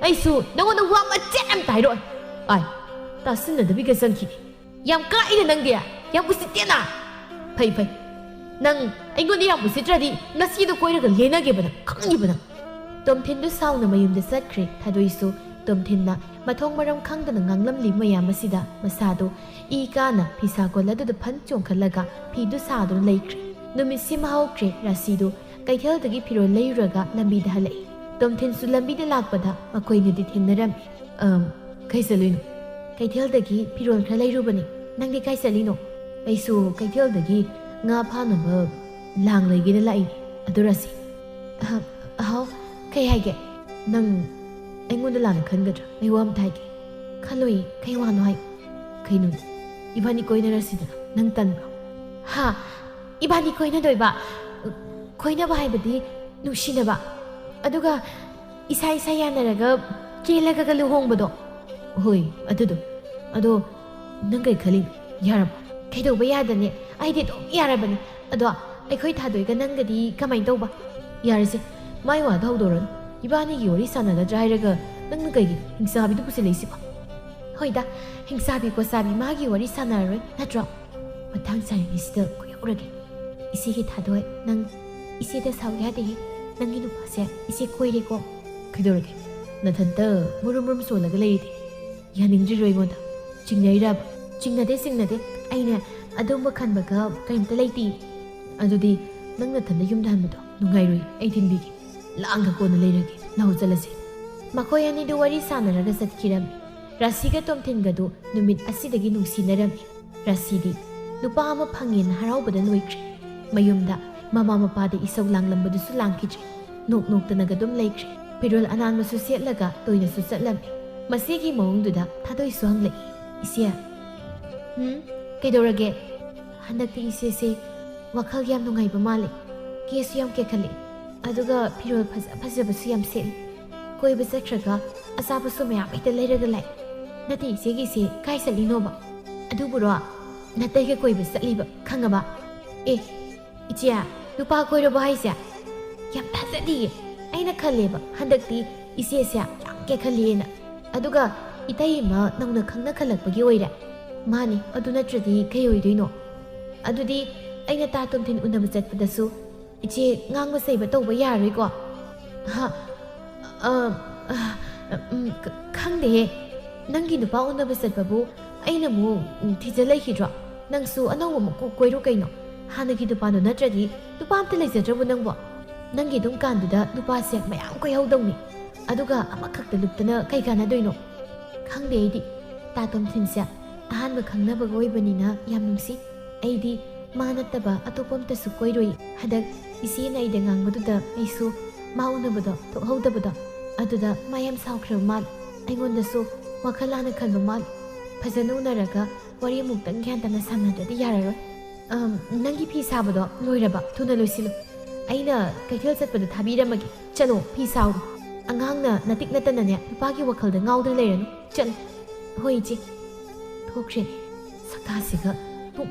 ꯑꯩꯁꯨ ꯅꯪꯉꯣꯟꯗ ꯋꯥ ꯃꯆꯦꯠ ꯑꯝꯇ ꯍꯥꯏꯔꯛꯑꯣꯏ ꯑꯥꯏ ꯇꯥꯁꯤꯟꯅꯗꯕꯤꯒ ꯆꯪꯈꯤꯒꯦ ꯌꯥꯝ ꯀꯥꯛꯏꯅ ꯅꯪꯗꯤ ꯌꯥꯝ ꯎꯁꯤꯠꯇꯦꯅ ꯐꯩ ꯅꯪ ꯑꯩꯉꯣꯟꯗ ꯌꯥꯝ ꯎꯁꯤꯠꯇ꯭ꯔꯗꯤ ꯉꯁꯤꯗꯣ ꯀꯣꯏꯔꯒ ꯂꯦꯟꯅꯒꯦꯕ ꯅꯪ ꯈꯪꯉꯤꯕ ꯅꯪ ꯇꯣꯝꯊꯤꯟꯗꯨ ꯁꯥꯎꯅ ꯃꯌꯨꯝꯗ ꯆꯠꯈ꯭ꯔꯦ ꯊꯥꯗꯣꯏꯁꯨ ꯇꯣꯝꯊꯤꯟꯅ ꯃꯊꯣꯡ ꯃꯔꯝ ꯈꯪꯗꯅ ꯉꯥꯡꯂꯝꯂꯤ ꯃꯌꯥꯝ ꯑꯁꯤꯗ ꯃꯁꯥꯗꯣ ꯏ ꯀꯥꯅ ꯐꯤꯁꯥꯀꯣꯜ ꯑꯗꯨꯗ ꯐꯟ ꯆꯣꯡꯈꯠꯂꯒ ꯐꯤꯗꯨ ꯁꯥꯗꯨꯅ ꯂꯩꯈ꯭ꯔꯦ ꯅꯨꯃꯤꯠꯁꯤꯃ ꯍꯧꯈ꯭ꯔꯦ ꯔꯥꯁꯤꯗꯨ ꯀꯩꯊꯦꯜꯗꯒꯤ ꯐꯤꯔꯣꯜ ꯂꯩꯔꯨꯔꯒ ꯂꯝꯕꯤꯗ ꯍꯜꯂꯛꯏ ꯇꯣꯝꯊꯤꯟꯁꯨ ꯂꯝꯕꯤꯗ ꯂꯥꯛꯄꯗ ꯃꯈꯣꯏꯅꯗꯤ ꯊꯦꯡꯅꯔꯝꯃꯤ ꯀꯩ ꯆꯠꯂꯨꯏꯅꯣ ꯀꯩꯊꯦꯜꯗꯒꯤ ꯐꯤꯔꯣꯜ ꯈꯔ ꯂꯩꯔꯨꯕꯅꯤ ꯅꯪꯗꯤ ꯀꯥꯏ ꯆꯠꯂꯤꯅꯣ ꯑꯩꯁꯨ ꯀꯩꯊꯦꯜꯗꯒꯤ ꯉꯥ ꯐꯥꯅꯕ ꯂꯥꯡ ꯂꯩꯒꯦꯅ ꯂꯥꯛꯏꯅꯤ ꯑꯗꯨ ꯔꯥꯁꯤ ꯑꯍꯥꯎ ꯀꯩ ꯍꯥꯏꯒꯦ ꯅꯪ ꯑꯩꯉꯣꯟꯗ ꯂꯥꯟꯅ ꯈꯟꯒꯗ꯭ꯔꯥ ꯑꯩ ꯋꯥ ꯑꯝꯇ ꯍꯥꯏꯒꯦ ꯈꯜꯂꯣꯏ ꯀꯩ ꯋꯥꯅꯣ ꯍꯥꯏ ꯀꯩꯅꯣ ꯏꯕꯥꯅꯤ ꯀꯣꯏꯅꯔꯁꯤꯗꯅ ꯅꯪ ꯇꯟꯕ꯭ꯔꯣ ꯍꯥ ꯏꯕꯥꯅꯤ ꯀꯣꯏꯅꯗꯣꯏꯕ ꯀꯣꯏꯅꯕ ꯍꯥꯏꯕꯗꯤ ꯅꯨꯡꯁꯤꯅꯕ ꯑꯗꯨꯒ ꯏꯁꯥ ꯌꯥꯅꯔꯒ ꯆꯦꯜꯂꯒ ꯂꯨꯍꯣꯡꯕꯗꯣ ꯍꯣꯏ ꯑꯗꯣ ꯅꯪ ꯀꯩ ꯈꯜꯂꯤꯅꯣ ꯌꯥꯔꯕꯣ ꯀꯩꯗꯧꯕ ꯌꯥꯗꯅꯦ ꯑꯩꯗꯤ ꯑꯗꯨꯝ ꯌꯥꯔꯕꯅꯤ ꯑꯗꯣ ꯑꯩꯈꯣꯏ ꯊꯥꯗꯣꯏꯒ ꯅꯪꯒꯗꯤ ꯀꯃꯥꯏꯅ ꯇꯧꯕ ꯌꯥꯔꯁꯦ ꯃꯥꯏ ꯋꯥꯗ ꯍꯧꯗꯣꯔꯅꯨ ꯏꯕꯥꯅꯤꯒꯤ ꯋꯥꯔꯤ ꯁꯥꯟꯅꯒꯗ꯭ꯔꯥ ꯍꯥꯏꯔꯒ ꯅꯪꯅ ꯀꯩꯒꯤ ꯍꯤꯡꯆꯥꯕꯤꯗꯨ ꯄꯨꯁꯤꯜꯂꯛꯏꯁꯤꯕꯣ ꯍꯣꯏꯗ ꯍꯤꯡꯆꯥꯕꯤ ꯀꯣꯆꯥꯕꯤ ꯃꯥꯒꯤ ꯋꯥꯔꯤ ꯁꯥꯟꯅꯔꯔꯣꯏ ꯅꯠꯇ꯭ꯔꯣ ꯃꯇꯥꯡ ꯆꯥꯔꯤꯉꯩꯁꯤꯗ ꯀꯣꯏꯍꯧꯔꯒꯦ ꯏꯆꯦꯒꯤ ꯊꯥꯗꯣꯏ ꯅꯪ ꯏꯆꯦꯗ ꯁꯥꯎ ꯌꯥꯗꯦꯍꯦ ꯅꯪꯒꯤ ꯅꯨꯄꯥꯁꯦ ꯏꯆꯦ ꯀꯣꯏꯔꯦꯀꯣ ꯀꯩꯗꯧꯔꯒꯦ ꯅꯊꯟꯇ ꯃꯨꯔꯨꯝ ꯁꯣꯜꯂꯒ ꯂꯩꯔꯤꯗꯤ ꯌꯥꯅꯤꯡꯗ꯭ꯔꯤꯔꯣ ꯑꯩꯉꯣꯟꯗ ꯆꯤꯡꯅꯩꯔꯕ ꯆꯤꯡꯅꯗꯦ ꯑꯩꯅ ꯑꯗꯨꯝꯕ ꯈꯟꯕꯒ ꯀꯔꯤꯝꯇ ꯂꯩꯇꯦ ꯑꯗꯨꯗꯤ ꯅꯪ ꯅꯊꯟꯗ ꯌꯨꯝꯗ ꯍꯟꯕꯗꯣ ꯅꯨꯡꯉꯥꯏꯔꯣꯏ ꯑꯩ ꯊꯤꯟꯕꯤꯒꯦ ꯂꯥꯡꯒ ꯀꯣꯟꯅ ꯂꯩꯔꯒꯦ ꯂꯥꯎ ꯆꯠꯂꯁꯤ ꯃꯈꯣꯏ ꯑꯅꯤꯗꯨ ꯋꯥꯔꯤ ꯁꯥꯟꯅꯔꯒ ꯆꯠꯈꯤꯔꯝꯃꯤ ꯔꯥꯁꯤꯒ ꯇꯣꯝꯊꯤꯟꯒꯗꯨ ꯅꯨꯃꯤꯠ ꯑꯁꯤꯗꯒꯤ ꯅꯨꯡꯁꯤꯅꯔꯝꯃꯤ ꯔꯥꯁꯤꯗꯤ ꯅꯨꯄꯥ ꯑꯃ ꯐꯪꯉꯦꯅ ꯍꯔꯥꯎꯕꯗ ꯂꯣꯏꯈ꯭ꯔꯦ ꯃꯌꯨꯝꯗ ꯃꯃꯥ ꯃꯄꯥꯗ ꯏꯁꯧ ꯂꯥꯡꯂꯝꯕꯗꯨꯁꯨ ꯂꯥꯡꯈꯤꯗ꯭ꯔꯦ ꯅꯣꯛꯅꯒ ꯑꯗꯨꯝ ꯂꯩꯈ꯭ꯔꯦ ꯐꯤꯔꯣꯜ ꯑꯅꯥꯟꯕꯁꯨ ꯁꯦꯠꯂꯒ ꯇꯣꯏꯅꯁꯨ ꯆꯠꯂꯝꯃꯤ ꯃꯁꯤꯒꯤ ꯃꯑꯣꯡꯗꯨꯗ ꯊꯥꯗꯣꯏꯁꯨ ꯍꯪꯂꯛꯏ ꯏꯆꯦ ꯀꯩꯗꯧꯔꯒꯦ ꯍꯟꯗꯛꯇꯤ ꯏꯆꯦꯁꯦ ꯋꯥꯈꯜ ꯌꯥꯝ ꯅꯨꯡꯉꯥꯏꯕ ꯃꯥꯜꯂꯦ ꯀꯦꯁꯨ ꯌꯥꯝ ꯀꯦꯈꯠꯂꯦ ꯑꯗꯨꯒ ꯐꯤꯔꯣꯜ ꯐꯖꯕꯁꯨ ꯌꯥꯝ ꯁꯦꯠꯂꯤ ꯀꯣꯏꯕ ꯆꯠꯈ꯭ꯔꯒ ꯑꯆꯥꯄꯣꯠꯁꯨ ꯃꯌꯥꯝ ꯍꯦꯛꯇ ꯂꯩꯔꯒ ꯂꯥꯛꯑꯦ ꯅꯠꯇꯦ ꯏꯆꯦꯒꯤꯁꯦ ꯀꯥꯏ ꯆꯠꯂꯤꯅꯣꯕ ꯑꯗꯨꯕꯨꯔꯣ ꯅꯇꯩꯒ ꯀꯣꯏꯕ ꯆꯠꯂꯤꯕ ꯈꯪꯉꯕ ꯏꯆꯦ ꯅꯨꯄꯥ ꯀꯣꯏꯔꯕ ꯍꯥꯏꯁꯦ ꯌꯥꯝ ꯊꯥꯖꯗꯤꯌꯦ ꯑꯩꯅ ꯈꯜꯂꯦꯕ ꯍꯟꯗꯛꯇꯤ ꯏꯆꯦꯁꯦ ꯌꯥꯝ ꯀꯦꯈꯠꯂꯦꯅ ꯑꯗꯨꯒ ꯏꯇꯩ ꯑꯃ ꯅꯧꯅ ꯈꯪꯅ ꯈꯜꯂꯛꯄꯒꯤ ꯑꯣꯏꯔꯦ ꯃꯥꯅꯤ ꯑꯗꯨ ꯅꯠꯇ꯭ꯔꯗꯤ ꯀꯩ ꯑꯣꯏꯗꯣꯏꯅꯣ ꯑꯗꯨꯗꯤ ꯑꯩꯅ ꯇꯥ ꯇꯣꯝꯊꯤꯟ ꯎꯅꯕ ꯆꯠꯄꯗꯁꯨ ꯏꯆꯦ ꯉꯥꯡꯕ ꯆꯩꯕ ꯇꯧꯕ ꯌꯥꯔꯣꯏꯀꯣ ꯈꯪꯗꯦꯍꯦ ꯅꯪꯒꯤ ꯅꯨꯄꯥ ꯎꯅꯕ ꯆꯠꯄꯕꯨ ꯑꯩꯅ ꯑꯃꯨꯛ ꯊꯤꯖ ꯂꯩꯈꯤꯗ꯭ꯔꯣ ꯅꯪꯁꯨ ꯑꯅꯧꯕ ꯑꯃꯨꯛ ꯀꯣꯏꯔꯣ ꯀꯩꯅꯣ ꯍꯥꯟꯅꯒꯤ ꯅꯨꯄꯥꯗꯣ ꯅꯠꯇ꯭ꯔꯗꯤ ꯅꯨꯄꯥ ꯑꯝꯇ ꯂꯩꯖꯗ꯭ꯔꯕꯣ ꯅꯪꯕꯣ ꯅꯪꯒꯤ ꯑꯗꯨꯝ ꯀꯥꯟꯗꯨꯗ ꯅꯨꯄꯥꯁꯦ ꯃꯌꯥꯝ ꯀꯣꯏꯍꯧꯗꯧꯅꯤ ꯑꯗꯨꯒ ꯑꯃꯈꯛꯇ ꯂꯨꯞꯇꯅ ꯀꯩ ꯀꯥꯟꯅꯗꯣꯏꯅꯣ ꯈꯪꯗꯦ ꯑꯩꯗꯤ ꯇꯥ ꯇꯣꯝꯊꯤꯟꯁꯦ ꯑꯍꯥꯟꯕ ꯈꯪꯅꯕꯒ ꯑꯣꯏꯕꯅꯤꯅ ꯌꯥꯝ ꯅꯨꯡꯁꯤ ꯑꯩꯗꯤ ꯃꯥ ꯅꯠꯇꯕ ꯑꯇꯣꯞꯄ ꯑꯝꯇꯁꯨ ꯀꯣꯏꯔꯣꯏ ꯍꯟꯗꯛ ꯏꯆꯦꯅ ꯑꯩꯗ ꯉꯥꯡꯕꯗꯨꯗ ꯑꯩꯁꯨ ꯃꯥ ꯎꯅꯕꯗꯣ ꯊꯣꯛꯍꯧꯗꯕꯗꯣ ꯑꯗꯨꯗ ꯃꯥ ꯌꯥꯝ ꯁꯥꯎꯈ꯭ꯔꯕ ꯃꯥꯜꯂꯦ ꯑꯩꯉꯣꯟꯗꯁꯨ ꯋꯥꯈꯜ ꯂꯥꯟꯅ ꯈꯟꯕ ꯃꯥꯜꯂꯦ ꯐꯖꯅ ꯎꯅꯔꯒ ꯋꯥꯔꯤ ꯑꯃꯨꯛꯇꯪ ꯒ꯭ꯌꯥꯟ ꯇꯥꯅ ꯁꯥꯟꯅꯗ꯭ꯔꯗꯤ ꯌꯥꯔꯔꯣꯏ ꯅꯪꯒꯤ ꯐꯤ ꯁꯥꯕꯗꯣ ꯂꯣꯏꯔꯕ ꯊꯨꯅ ꯂꯣꯏꯁꯤꯜꯂꯨ ꯑꯩꯅ ꯀꯩꯊꯦꯜ ꯆꯠꯄꯗ ꯊꯥꯕꯤꯔꯝꯃꯒꯦ ꯆꯠꯂꯣ ꯐꯤ ꯁꯥꯎꯔꯣ ꯑꯉꯥꯡꯅ ꯅꯇꯤꯛ ꯅꯠꯇꯅꯅꯦ ꯅꯨꯄꯥꯒꯤ ꯋꯥꯈꯜꯗ ꯉꯥꯎꯗꯅ ꯂꯩꯔꯅꯨ ꯆꯠꯂꯣ ꯍꯣꯏ ꯏꯆꯦ ꯊꯣꯛꯈ꯭ꯔꯦꯅꯦ ꯁꯛꯇꯥꯁꯤꯒ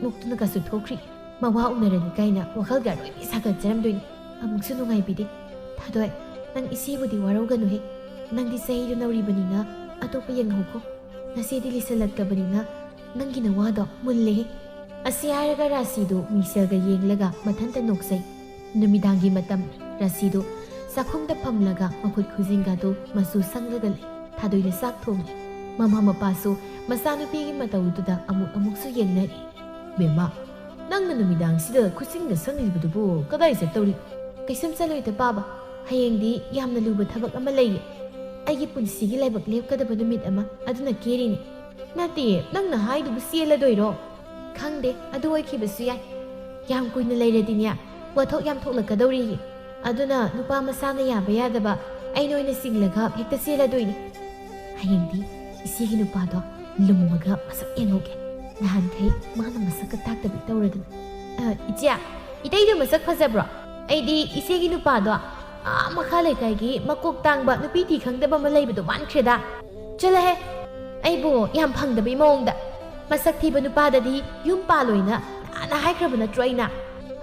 ꯅꯣꯛꯇꯨꯅꯒꯁꯨ ꯊꯣꯛꯈ꯭ꯔꯤ ꯃꯋꯥ ꯎꯅꯔꯅꯤ ꯀꯥꯏꯅ ꯋꯥꯈꯜꯒ ꯑꯔꯣꯏꯕꯤ ꯁꯥꯒꯠꯆꯔꯝꯗꯣꯏꯅꯤ ꯑꯃꯨꯛꯁꯨ ꯅꯨꯡꯉꯥꯏꯕꯤꯗꯦ ꯊꯥꯗꯣꯏ ꯅꯪ ꯏꯆꯦꯕꯨꯗꯤ ꯋꯥꯔꯧꯒꯅꯨꯍꯦ ꯅꯪꯗꯤ ꯆꯍꯤꯗꯨ ꯅꯧꯔꯤꯕꯅꯤꯅ ꯑꯇꯣꯞꯄ ꯌꯦꯡꯍꯧꯀꯣ ꯅꯆꯦꯗꯤ ꯂꯤꯁꯜꯂꯛꯇꯕꯅꯤꯅ ꯅꯪꯒꯤ ꯅꯋꯥꯗꯣ ꯃꯨꯜꯂꯦꯍꯦ ꯑꯁꯤ ꯍꯥꯏꯔꯒ ꯔꯥꯁꯤꯗꯨ ꯃꯤꯡꯁꯦꯜꯒ ꯌꯦꯡꯂꯒ ꯃꯊꯟꯇ ꯅꯣꯛꯆꯩ ꯅꯨꯃꯤꯗꯥꯡꯒꯤ ꯃꯇꯝ ꯔꯥꯁꯤꯗꯨ ꯆꯥꯛꯈꯨꯝꯗ ꯐꯝꯂꯒ ꯃꯈꯨꯠ ꯈꯨꯖꯤꯡꯒꯗꯨ ꯃꯆꯨ ꯁꯪꯂꯒ ꯂꯩ ꯊꯥꯗꯣꯏꯅ ꯆꯥꯛ ꯊꯣꯡꯉꯤ ꯃꯃꯥ ꯃꯄꯥꯁꯨ ꯃꯆꯥꯅꯨꯄꯤꯒꯤ ꯃꯇꯧꯗꯨꯗ ꯑꯃꯨꯛꯁꯨ ꯌꯦꯡꯅꯔꯤ ꯕꯦꯝꯃ ꯅꯪꯅ ꯅꯨꯃꯤꯗꯥꯡꯁꯤꯗ ꯈꯨꯠꯆꯤꯡꯒ ꯁꯪꯂꯤꯕꯗꯨꯕꯨ ꯀꯗꯥꯏ ꯆꯠꯇꯧꯔꯤ ꯀꯩꯁꯨꯝ ꯆꯠꯂꯣꯏꯗ ꯄꯥꯕ ꯍꯌꯦꯡꯗꯤ ꯌꯥꯝꯅ ꯂꯨꯕ ꯊꯕꯛ ꯑꯃ ꯂꯩꯌꯦ ꯑꯩꯒꯤ ꯄꯨꯟꯁꯤꯒꯤ ꯂꯥꯏꯕꯛ ꯂꯦꯞꯀꯗꯕ ꯅꯨꯃꯤꯠ ꯑꯃ ꯑꯗꯨꯅ ꯀꯦꯔꯤꯅꯤ ꯅꯠꯇꯦ ꯅꯪꯅ ꯍꯥꯏꯗꯨꯕꯨ ꯆꯦꯜꯂꯗꯣꯏꯔꯣ ꯈꯪꯗꯦ ꯑꯗꯨ ꯑꯣꯏꯈꯤꯕꯁꯨ ꯌꯥꯏ ꯌꯥꯝ ꯀꯨꯏꯅ ꯂꯩꯔꯗꯤꯅꯦ ꯋꯥꯊꯣꯛ ꯌꯥꯝ ꯊꯣꯛꯂꯛꯀꯗꯧꯔꯤꯌꯦ ꯑꯗꯨꯅ ꯅꯨꯄꯥ ꯃꯁꯥꯅ ꯌꯥꯕ ꯌꯥꯗꯕ ꯑꯩꯅ ꯑꯣꯏꯅ ꯆꯤꯡꯂꯒ ꯍꯦꯛꯇ ꯆꯦꯜꯂꯗꯣꯏꯅꯤ ꯍꯌꯦꯡꯗꯤ ꯏꯆꯦꯒꯤ ꯅꯨꯄꯥꯗꯣ ꯂꯨꯝꯃꯒ ꯃꯁꯛ ꯌꯦꯡꯍꯧꯒꯦ ꯅꯍꯥꯟꯈꯩ ꯃꯥꯅ ꯃꯁꯛꯀ ꯇꯥꯛꯇꯕꯤ ꯇꯧꯔꯗꯅ ꯏꯆꯦ ꯏꯇꯩꯗꯣ ꯃꯁꯛ ꯐꯖꯕ꯭ꯔꯣ ꯑꯩꯗꯤ ꯏꯆꯦꯒꯤ ꯅꯨꯄꯥꯗꯣ ꯃꯈꯥ ꯂꯩꯀꯥꯏꯒꯤ ꯃꯀꯣꯛ ꯇꯥꯡꯕ ꯅꯨꯄꯤ ꯊꯤ ꯈꯪꯗꯕ ꯑꯃ ꯂꯩꯕꯗꯣ ꯃꯥꯟꯈ꯭ꯔꯦꯗ ꯆꯠꯂꯍꯦ ꯑꯩꯕꯨ ꯌꯥꯝ ꯐꯪꯗꯕꯩ ꯃꯑꯣꯡꯗ ꯃꯁꯛ ꯊꯤꯕ ꯅꯨꯄꯥꯗꯗꯤ ꯌꯨꯝ ꯄꯥꯜꯂꯣꯏꯅ ꯅꯍꯥꯟꯅ ꯍꯥꯏꯈ꯭ꯔꯕ ꯅꯠꯇ꯭ꯔꯣ ꯑꯩꯅ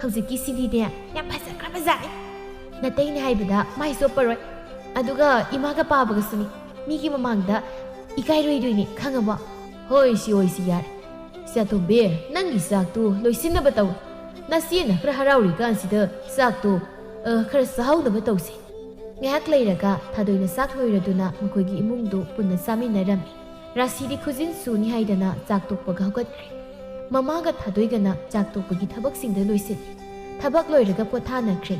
ꯍꯧꯖꯤꯛꯀꯤ ꯁꯤꯗꯤꯅꯦ ꯌꯥꯝ ꯐꯖꯈ꯭ꯔꯕꯖꯥꯠꯅꯤ ꯅꯇꯩꯅ ꯍꯥꯏꯕꯗ ꯃꯥꯏ ꯆꯣꯞꯄꯔꯣꯏ ꯑꯗꯨꯒ ꯏꯃꯥꯒ ꯄꯥꯕꯒꯁꯨꯅꯤ ꯃꯤꯒꯤ ꯃꯃꯥꯡꯗ ꯏꯀꯥꯏꯔꯣꯏꯗꯣꯏꯅꯤ ꯈꯪꯉꯕꯣ ꯍꯣꯏ ꯁꯤ ꯑꯣꯏꯁꯤ ꯌꯥꯔꯦ ꯆꯥꯇꯣꯝꯕꯤ ꯅꯪꯒꯤ ꯆꯥꯛꯇꯨ ꯂꯣꯏꯁꯤꯟꯅꯕ ꯇꯧ ꯅꯆꯦꯅ ꯈꯔ ꯍꯔꯥꯎꯔꯤꯀꯥꯟꯁꯤꯗ ꯆꯥꯛꯇꯨ ꯈꯔ ꯆꯥꯍꯧꯅꯕ ꯇꯧꯁꯤ ꯉꯥꯏꯍꯥꯛ ꯂꯩꯔꯒ ꯊꯥꯗꯣꯏꯅ ꯆꯥꯛ ꯂꯣꯏꯔꯗꯨꯅ ꯃꯈꯣꯏꯒꯤ ꯏꯃꯨꯡꯗꯨ ꯄꯨꯟꯅ ꯆꯥꯃꯤꯟꯅꯔꯝꯃꯤ ꯔꯥꯁꯤꯗꯤ ꯈꯨꯖꯤꯟ ꯁꯨꯅꯤ ꯍꯥꯏꯗꯅ ꯆꯥꯛ ꯇꯣꯛꯄꯒ ꯍꯧꯒꯠꯈ꯭ꯔꯦ ꯃꯃꯥꯒ ꯊꯥꯗꯣꯏꯒꯅ ꯆꯥꯛ ꯇꯣꯛꯄꯒꯤ ꯊꯕꯛꯁꯤꯡꯗ ꯂꯣꯏꯁꯤꯜꯂꯤ ꯊꯕꯛ ꯂꯣꯏꯔꯒ ꯄꯣꯊꯥꯅꯈ꯭ꯔꯦ